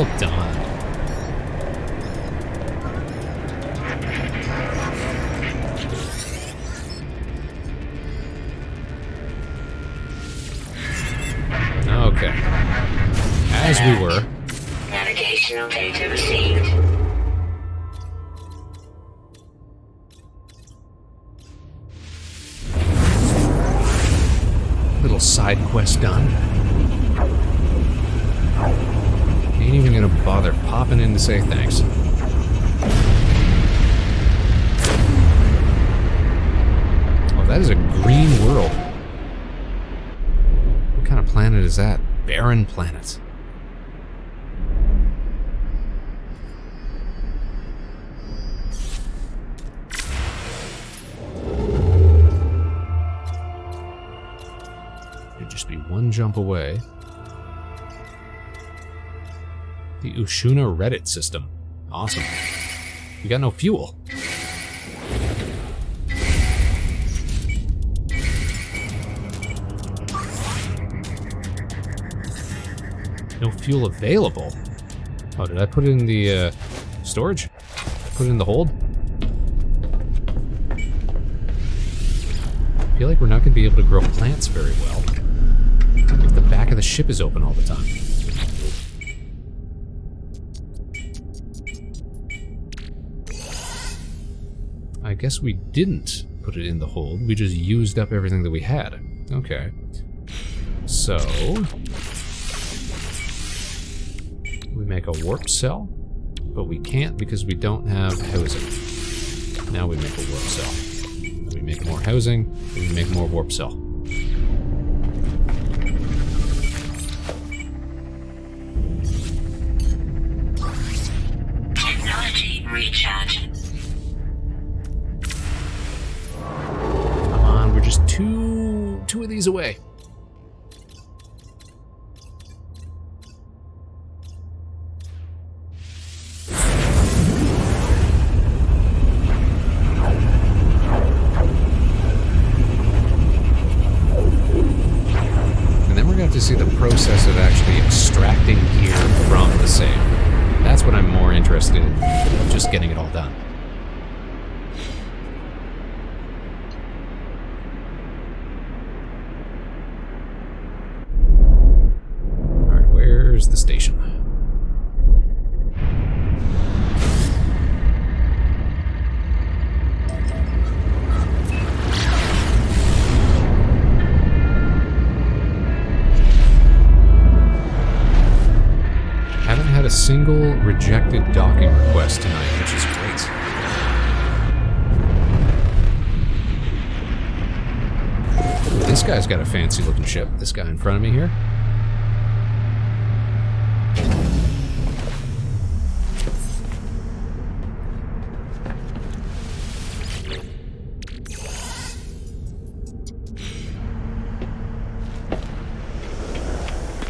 Well done. Okay. As we were. Navigational data received. Little side quest done. Ain't even gonna bother popping in to say thanks. Oh, that is a green world. What kind of planet is that? Barren planet. Should just be one jump away. The Ushuna Reddit system. Awesome. We got no fuel. No fuel available. Oh, did I put it in the storage? Put it in the hold? I feel like we're not going to be able to grow plants very well if the back of the ship is open all the time. I guess we didn't put it in the hold. We just used up everything that we had. Okay. So we make a warp cell, but we can't because we don't have housing. Now we make a warp cell. We make more housing, we make more warp cell. Technology recharge. Come on, we're just two of these away. To see the process of actually extracting gear from the save. That's what I'm more interested in, just getting it all done. Alright, where's the station? A single rejected docking request tonight, which is great. This guy's got a fancy looking ship. This guy in front of me here.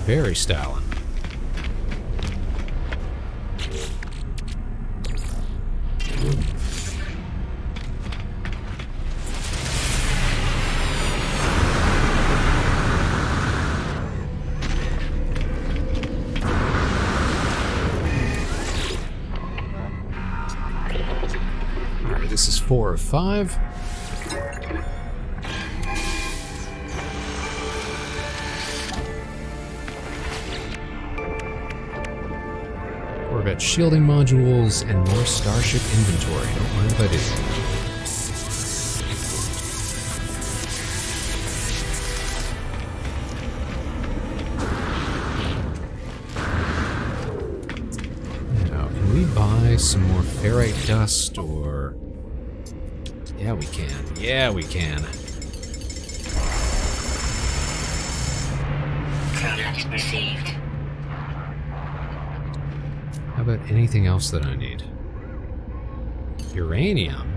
Very styling. This is 4 of 5. Corvette shielding modules and more Starship inventory. Don't mind if I do. Now, can we buy some more ferrite dust or... Yeah, we can. Yeah, we can. Product received. How about anything else that I need? Uranium.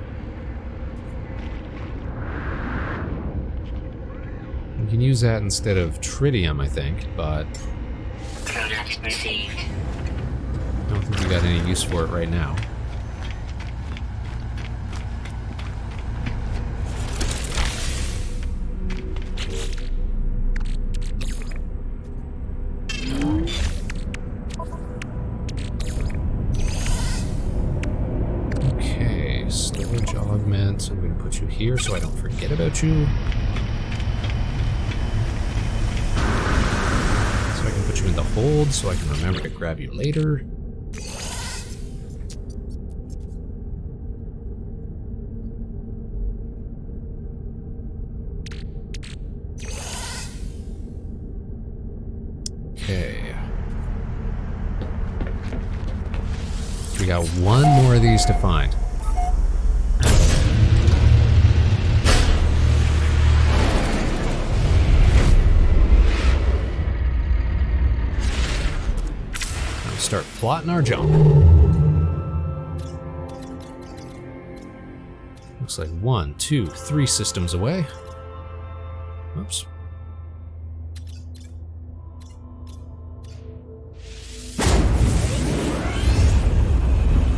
We can use that instead of tritium, I think, but... Product received. I don't think we got any use for it right now. put you here so I don't forget about you. So I can put you in the hold so I can remember to grab you later. Okay. We got one more of these to find. Now start plotting our jump. Looks like 1, 2, 3 systems away. Oops.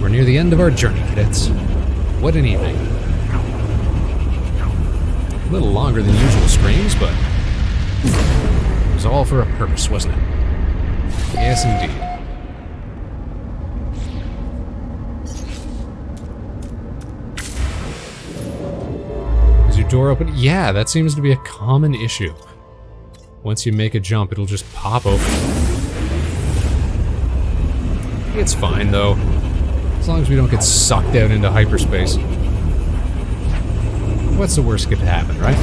We're near the end of our journey, cadets. What an evening. A little longer than usual streams, but it was all for a purpose, wasn't it? Yes, indeed. Is your door open? Yeah, that seems to be a common issue. Once you make a jump, it'll just pop open. It's fine, though. As long as we don't get sucked out into hyperspace. What's the worst that could happen, right?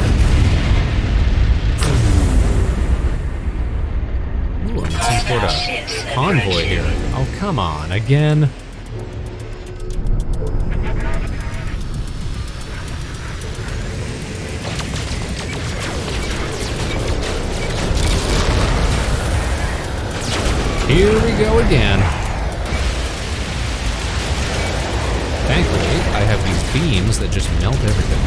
Ooh, I'm some sort of convoy here. Oh, come on, again. Here we go again. Thankfully, I have these beams that just melt everything.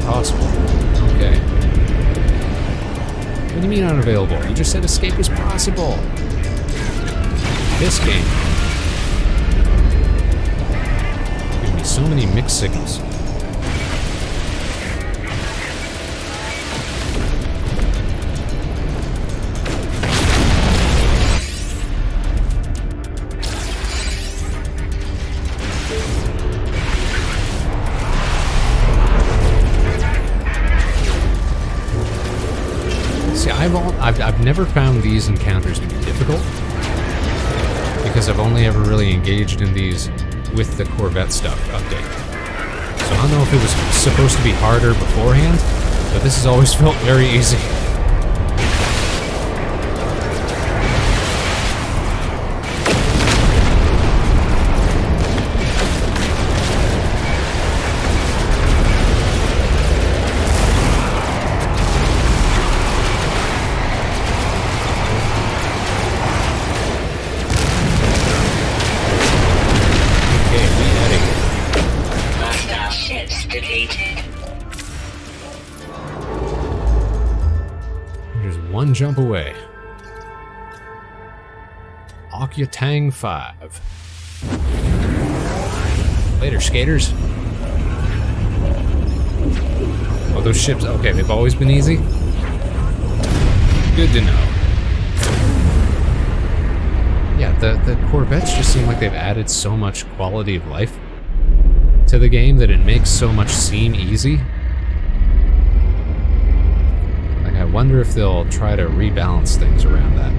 Possible. Okay. What do you mean unavailable? You just said escape was possible. This game gives me so many mixed signals. I've never found these encounters to be difficult because I've only ever really engaged in these with the Corvette stuff update. So I don't know if it was supposed to be harder beforehand, but this has always felt very easy. One jump away. Okyutang 5. Later, skaters. Oh, those ships. Okay, they've always been easy. Good to know. Yeah, the Corvettes just seem like they've added so much quality of life to the game that it makes so much seem easy. I wonder if they'll try to rebalance things around that.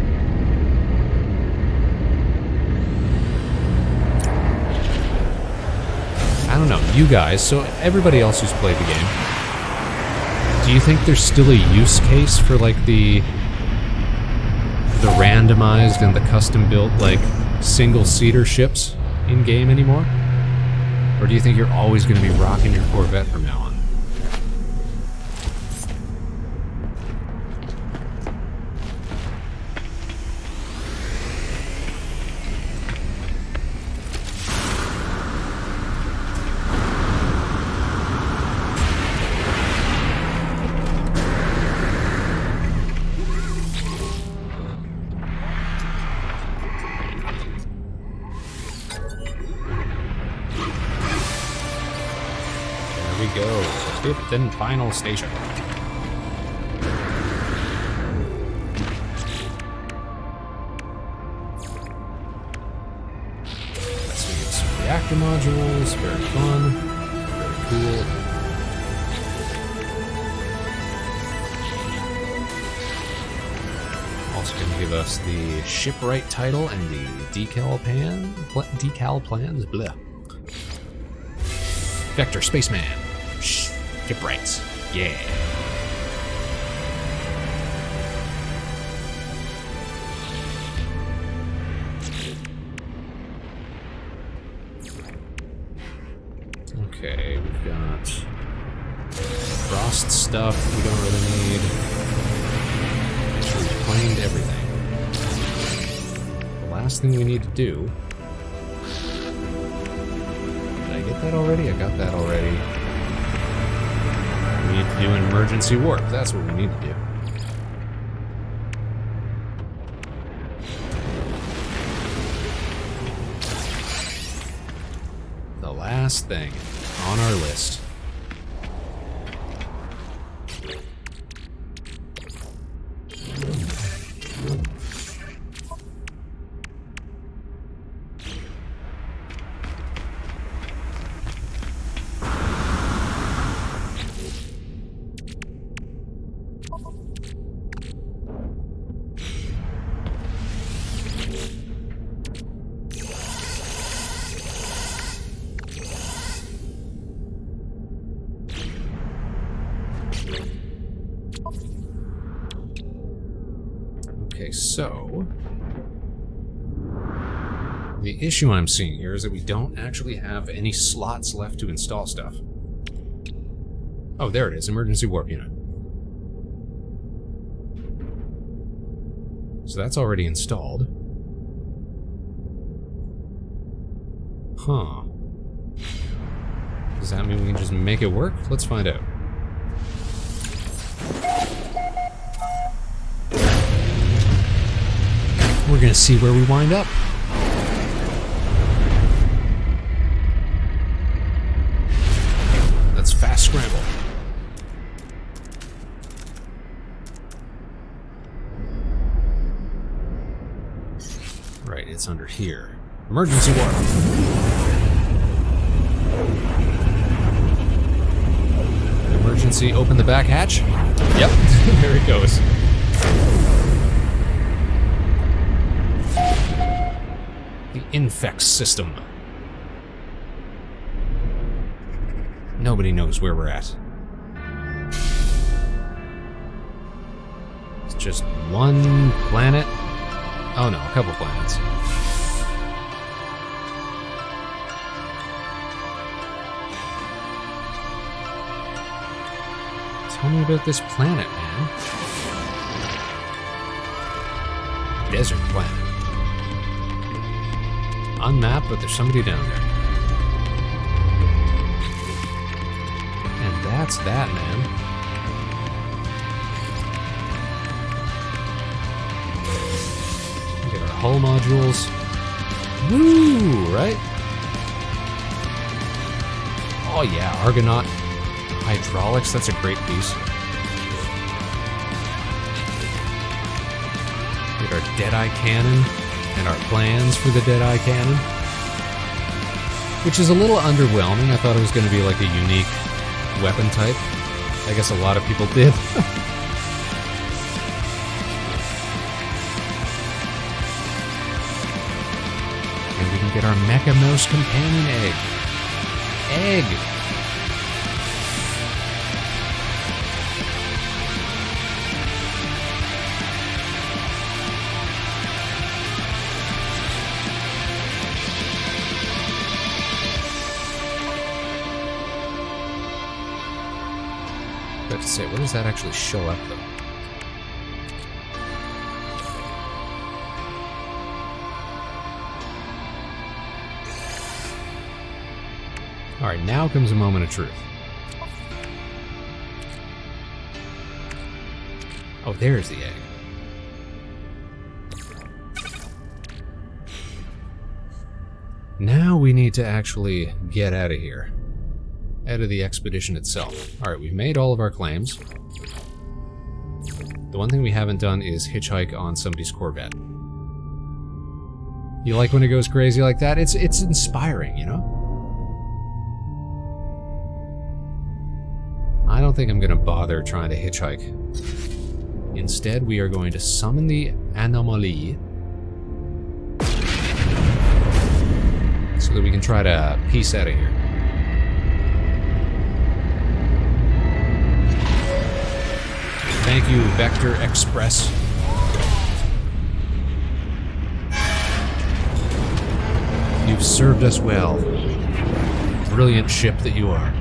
I don't know, you guys, so everybody else who's played the game, do you think there's still a use case for like the randomized and the custom-built like single-seater ships in game anymore? Or do you think you're always going to be rocking your Corvette from now on? we go. Fifth and final station. Let's get some reactor modules. Very fun. Very cool. Also going to give us the shipwright title and the decal plans. Blah. Vector Spaceman. Shipwrights. Yeah. Okay, we've got frost stuff we don't really need. We've claimed everything. The last thing we need to do... Did I get that already? I got that already. We need to do an emergency warp. That's what we need to do. The last thing on our list. Okay, so the issue I'm seeing here is that we don't actually have any slots left to install stuff. Oh, there it is, emergency warp unit. So that's already installed. Huh. Does that mean we can just make it work? Let's find out. We're gonna see where we wind up. Let's fast scramble. Right, it's under here. Emergency warp. Emergency, open the back hatch. Yep, there it goes. The infect system. Nobody knows where we're at. It's just one planet. Oh no, a couple planets. Tell me about this planet, man. Desert planet. Unmapped, but there's somebody down there. And that's that, man. Get our hull modules. Woo, right? Oh yeah, Argonaut hydraulics, that's a great piece. Get our Deadeye cannon. And our plans for the Deadeye cannon. Which is a little underwhelming. I thought it was going to be like a unique weapon type. I guess a lot of people did. And we can get our Mecha Mouse companion egg. Egg! To say, where does that actually show up though? Alright, now comes a moment of truth. Oh, there's the egg. Now we need to actually get out of here. out of the expedition itself. Alright, we've made all of our claims. The one thing we haven't done is hitchhike on somebody's Corvette. You like when it goes crazy like that? It's inspiring, you know? I don't think I'm gonna bother trying to hitchhike. Instead, we are going to summon the anomaly so that we can try to piece out of here. Thank you, Vector Express. You've served us well. Brilliant ship that you are.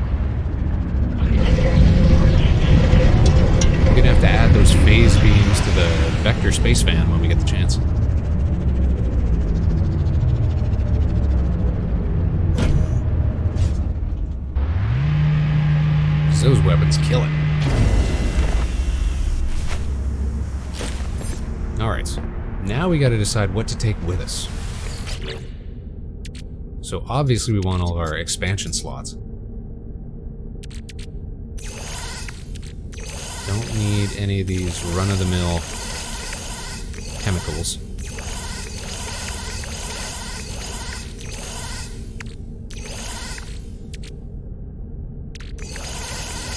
We're gonna have to add those phase beams to the Vector Spaceman when we get the chance. Those weapons kill it. Alright, now we gotta decide what to take with us. So obviously we want all of our expansion slots. Don't need any of these run-of-the-mill chemicals.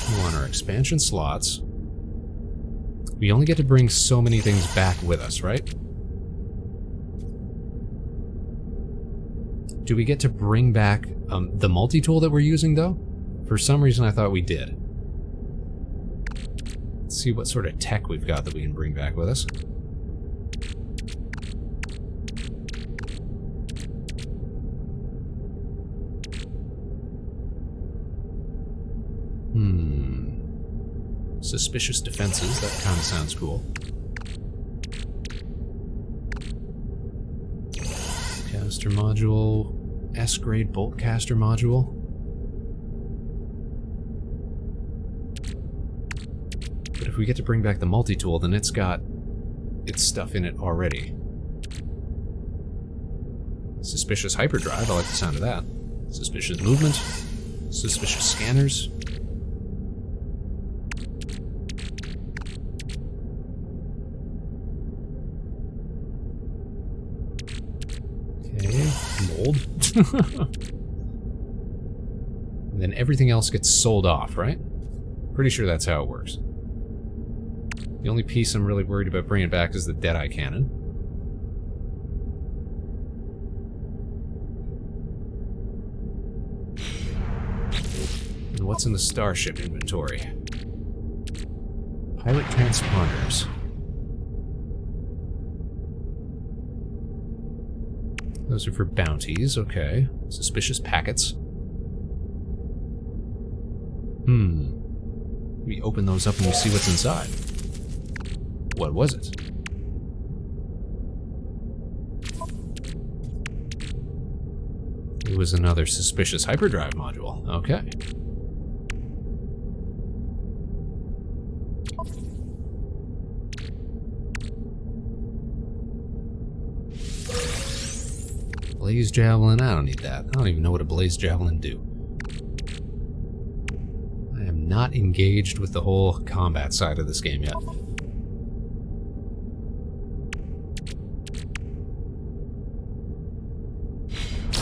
We want our expansion slots. We only get to bring so many things back with us, right? Do we get to bring back the multi-tool that we're using, though? For some reason, I thought we did. Let's see what sort of tech we've got that we can bring back with us. Suspicious defenses, that kind of sounds cool. Caster module, S-grade bolt caster module. But if we get to bring back the multi-tool, then it's got its stuff in it already. Suspicious hyperdrive, I like the sound of that. Suspicious movement, suspicious scanners. Mold. And then everything else gets sold off, right? Pretty sure that's how it works. The only piece I'm really worried about bringing back is the Deadeye cannon. And what's in the Starship inventory? Pirate transponders. Those are for bounties, okay. Suspicious packets. We open those up and we see what's inside. What was it? It was another suspicious hyperdrive module, okay. Blaze Javelin, I don't need that. I don't even know what a Blaze Javelin do. I am not engaged with the whole combat side of this game yet.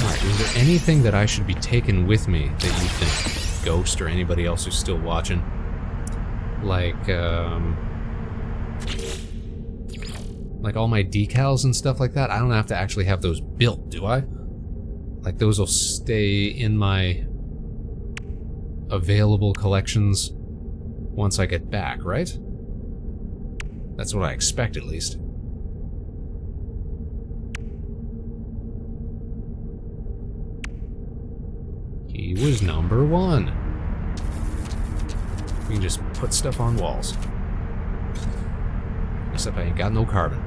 Alright, is there anything that I should be taking with me that you think, Ghost or anybody else who's still watching? Like all my decals and stuff like that, I don't have to actually have those built, do I? Like, those will stay in my available collections once I get back, right? That's what I expect, at least. He was number 1. We can just put stuff on walls. Except I ain't got no carbon.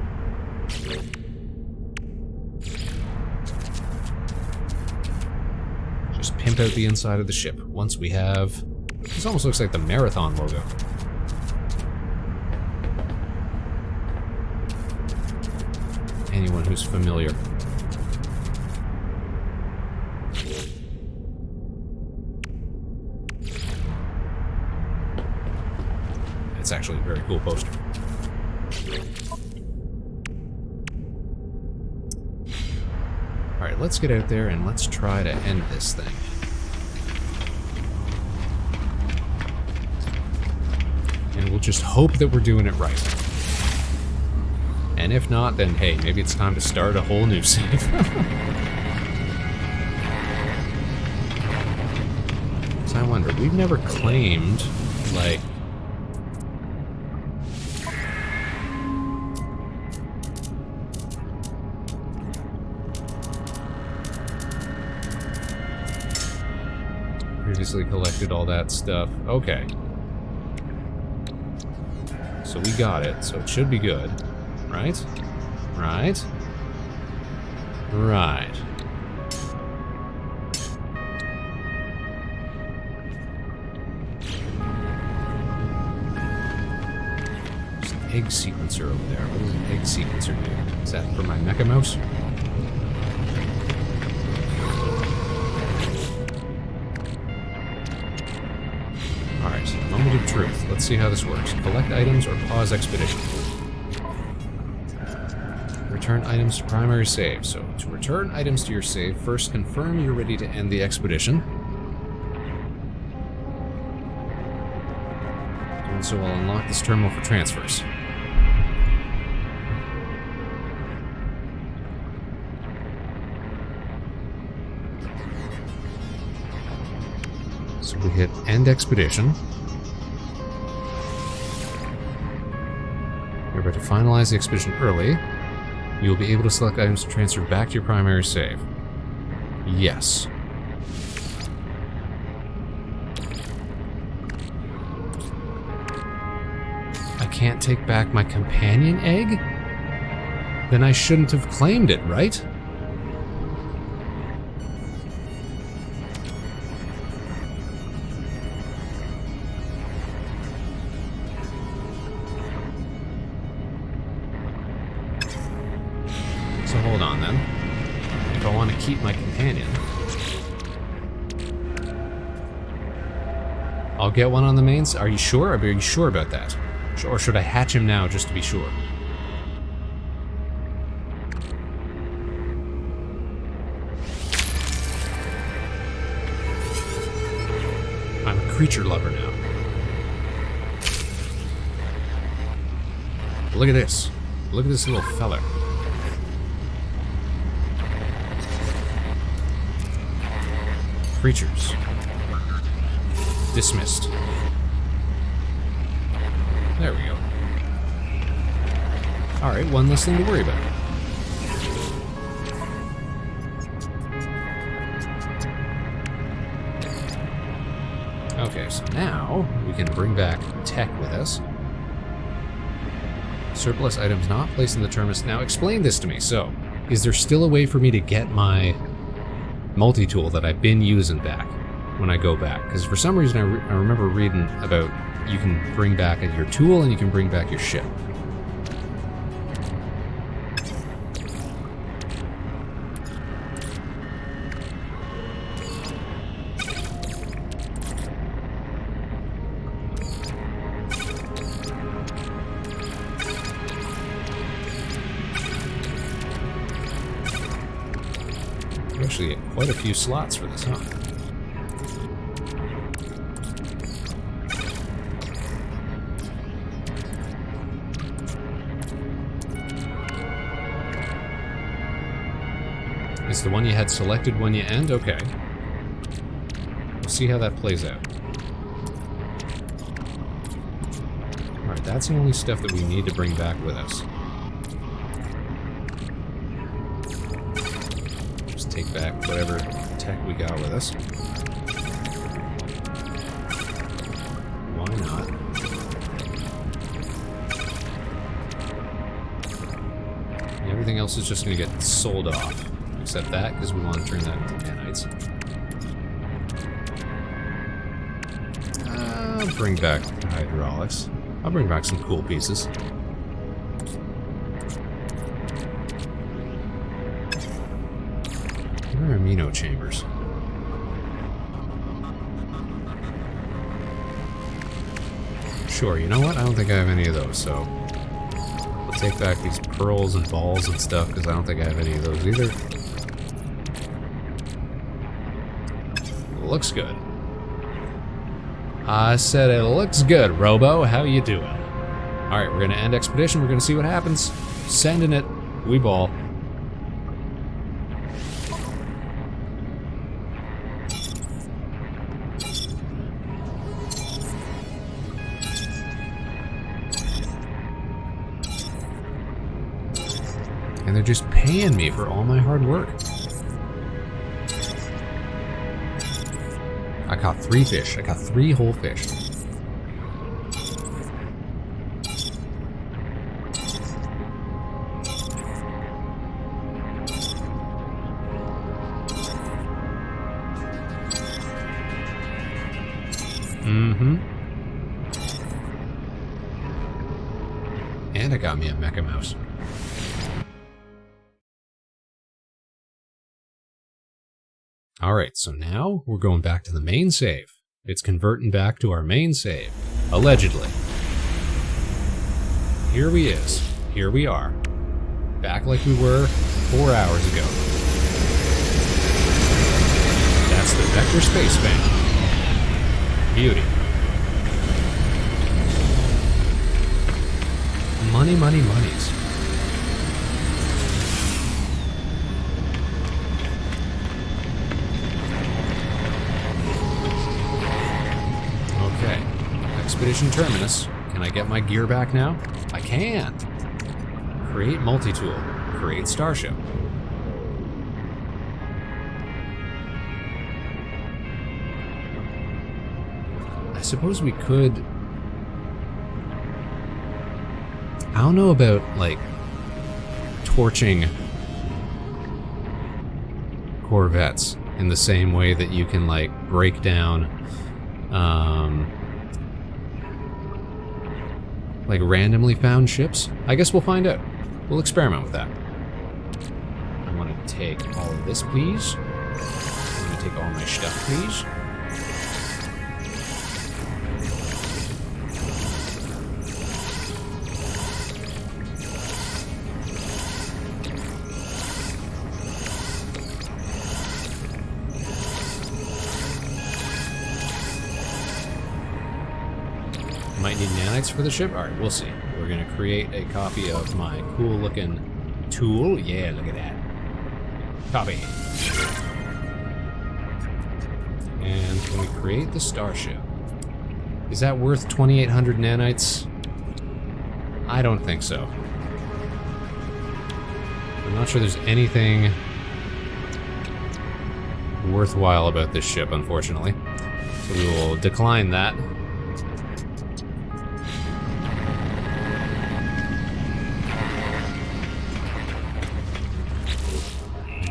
Just pimp out the inside of the ship. Once we have... This almost looks like the Marathon logo. Anyone who's familiar. That's actually a very cool poster. Alright, let's get out there and let's try to end this thing. And we'll just hope that we're doing it right. And if not, then hey, maybe it's time to start a whole new save. So I wonder, we've never claimed, like... previously collected all that stuff. Okay. So we got it, so it should be good. Right? Right? Right. There's an egg sequencer over there. What does an egg sequencer do? Is that for my mecha mouse? Alright, moment of truth. Let's see how this works. Collect items or pause expedition. Return items to primary save. So, to return items to your save, first confirm you're ready to end the expedition. And so I'll unlock this terminal for transfers. So we hit end expedition. You're about to finalize the expedition early. You will be able to select items to transfer back to your primary save. Yes. I can't take back my companion egg? Then I shouldn't have claimed it, right? So hold on then. If I want to keep my companion, I'll get one on the mains. Are you sure? Are you sure about that? Or should I hatch him now just to be sure? I'm a creature lover now. Look at this. Look at this little fella. Creatures. Dismissed. There we go. Alright, one less thing to worry about. Okay, so now we can bring back tech with us. Surplus items not placed in the terminus. Now explain this to me. So, is there still a way for me to get my multi-tool that I've been using back when I go back? Because for some reason I remember reading about you can bring back your tool and you can bring back your ship. Actually get quite a few slots for this, huh? Is the one you had selected when you end? Okay. We'll see how that plays out. Alright, that's the only stuff that we need to bring back with us. Just take back whatever tech we got with us. Why not? And everything else is just going to get sold off. Except that, because we want to turn that into nanites. I'll bring back hydraulics. I'll bring back some cool pieces. Where are amino chambers? Sure, you know what? I don't think I have any of those, so... I'll take back these pearls and balls and stuff, because I don't think I have any of those either. Looks good. I said it looks good, Robo. How you doing? Alright, we're gonna end expedition. We're gonna see what happens. Sending it. We ball. And they're just paying me for all my hard work. I caught 3 fish. I caught 3 whole fish. And it got me a mecha mouse. Alright, so now we're going back to the main save. It's converting back to our main save. Allegedly. Here we is. Here we are. Back like we were 4 hours ago. That's the Vector Spaceman. Beauty. Money, money, monies. Okay. Expedition Terminus. Can I get my gear back now? I can. Create multi-tool. Create starship. I suppose we could... I don't know about, like, torching corvettes in the same way that you can, like, break down, like, randomly found ships. I guess we'll find out. We'll experiment with that. I want to take all of this, please. I want to take all my stuff, please. Might need nanites for the ship? Alright, we'll see. We're gonna create a copy of my cool looking tool. Yeah, look at that. Copy. And can we create the starship? Is that worth 2,800 nanites? I don't think so. I'm not sure there's anything worthwhile about this ship, unfortunately. So we will decline that.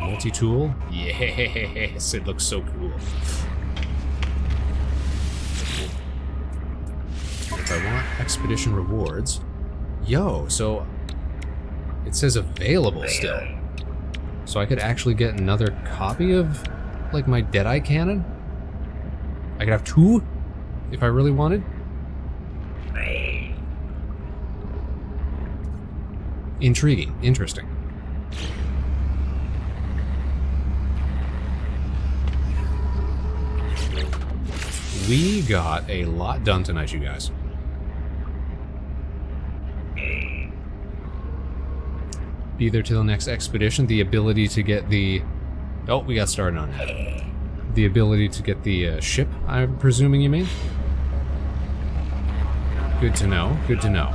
Multi-tool? Yes, it looks so cool. If I want expedition rewards... Yo, so... It says available still. So I could actually get another copy of, like, my Deadeye cannon? I could have 2? If I really wanted? Intriguing. Interesting. We got a lot done tonight, you guys. Be there till the next expedition. The ability to get the... Oh, we got started on that. The ability to get the ship, I'm presuming you mean? Good to know. Good to know.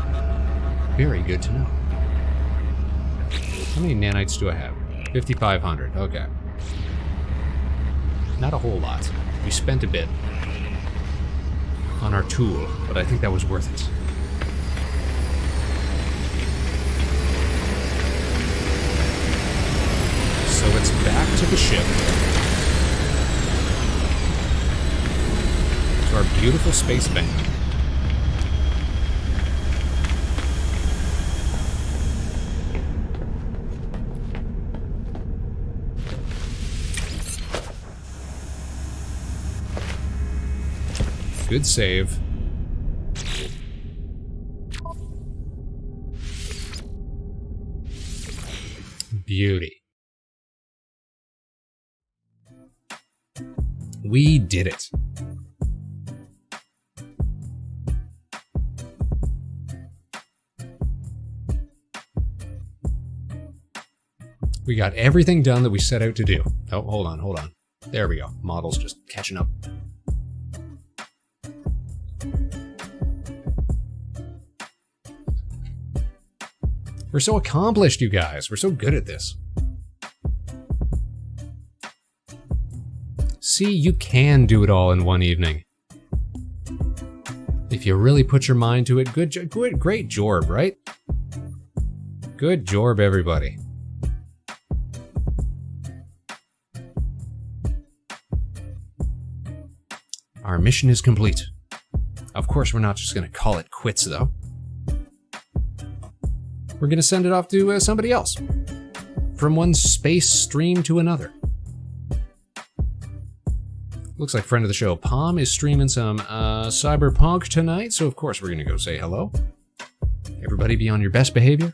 Very good to know. How many nanites do I have? 5,500. Okay. Not a whole lot. We spent a bit on our tool, but I think that was worth it. So it's back to the ship. To our beautiful Spaceman. Good save. Beauty. We did it. We got everything done that we set out to do. Oh, hold on. There we go. Model's just catching up. We're so accomplished, you guys. We're so good at this. See, you can do it all in one evening. If you really put your mind to it, great jorb, right? Good jorb, everybody. Our mission is complete. Of course, we're not just going to call it quits, though. We're going to send it off to somebody else. From one space stream to another. Looks like friend of the show, Palm, is streaming some Cyberpunk tonight, so of course we're going to go say hello. Everybody be on your best behavior.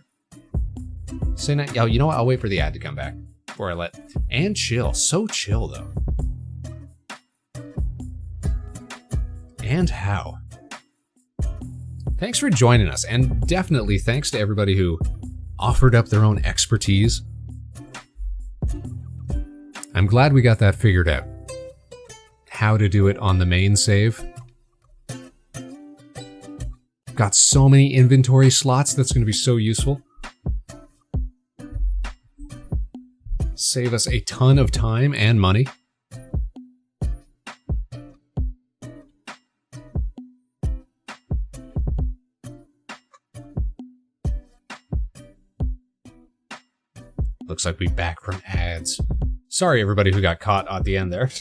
Say night. Oh, you know what? I'll wait for the ad to come back before I let... And chill. So chill, though. And how? Thanks for joining us, and definitely thanks to everybody who offered up their own expertise. I'm glad we got that figured out. How to do it on the main save. Got so many inventory slots, that's going to be so useful. Save us a ton of time and money. Looks like we're back from ads. Sorry, everybody who got caught at the end there.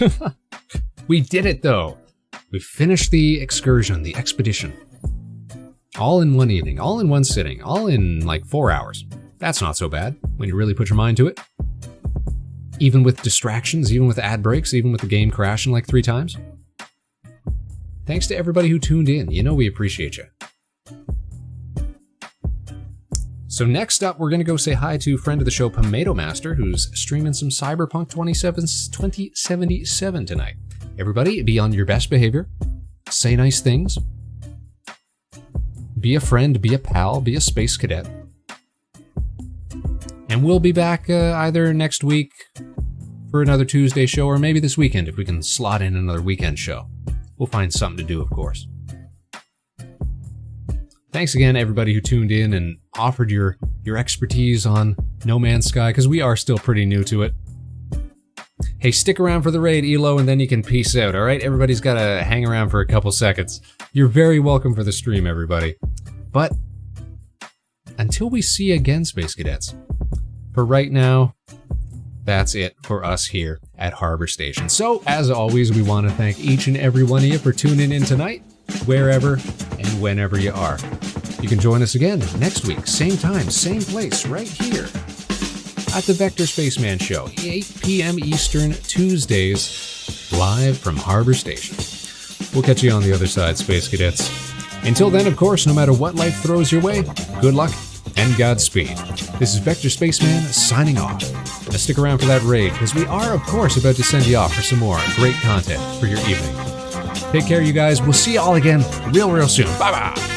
We did it, though. We finished the excursion, the expedition. All in one evening, all in one sitting, all in like 4 hours. That's not so bad when you really put your mind to it. Even with distractions, even with ad breaks, even with the game crashing like 3 times. Thanks to everybody who tuned in. You know we appreciate you. So next up, we're going to go say hi to friend of the show, Pomato Master, who's streaming some Cyberpunk 2077 tonight. Everybody, be on your best behavior. Say nice things. Be a friend, be a pal, be a space cadet. And we'll be back either next week for another Tuesday show, or maybe this weekend if we can slot in another weekend show. We'll find something to do, of course. Thanks again, everybody who tuned in and offered your expertise on No Man's Sky, because we are still pretty new to it. Hey, stick around for the raid, Elo, and then you can peace out, alright? Everybody's got to hang around for a couple seconds. You're very welcome for the stream, everybody. But until we see you again, Space Cadets, for right now, that's it for us here at Harbor Station. So, as always, we want to thank each and every one of you for tuning in tonight, wherever and whenever you are. You can join us again next week, same time, same place, right here at the Vector Spaceman Show, 8 p.m. Eastern, Tuesdays, live from Harbor Station. We'll catch you on the other side, Space Cadets. Until then, of course, no matter what life throws your way, good luck and Godspeed. This is Vector Spaceman signing off. Now stick around for that raid, because we are, of course, about to send you off for some more great content for your evening. Take care, you guys. We'll see you all again real soon. Bye-bye.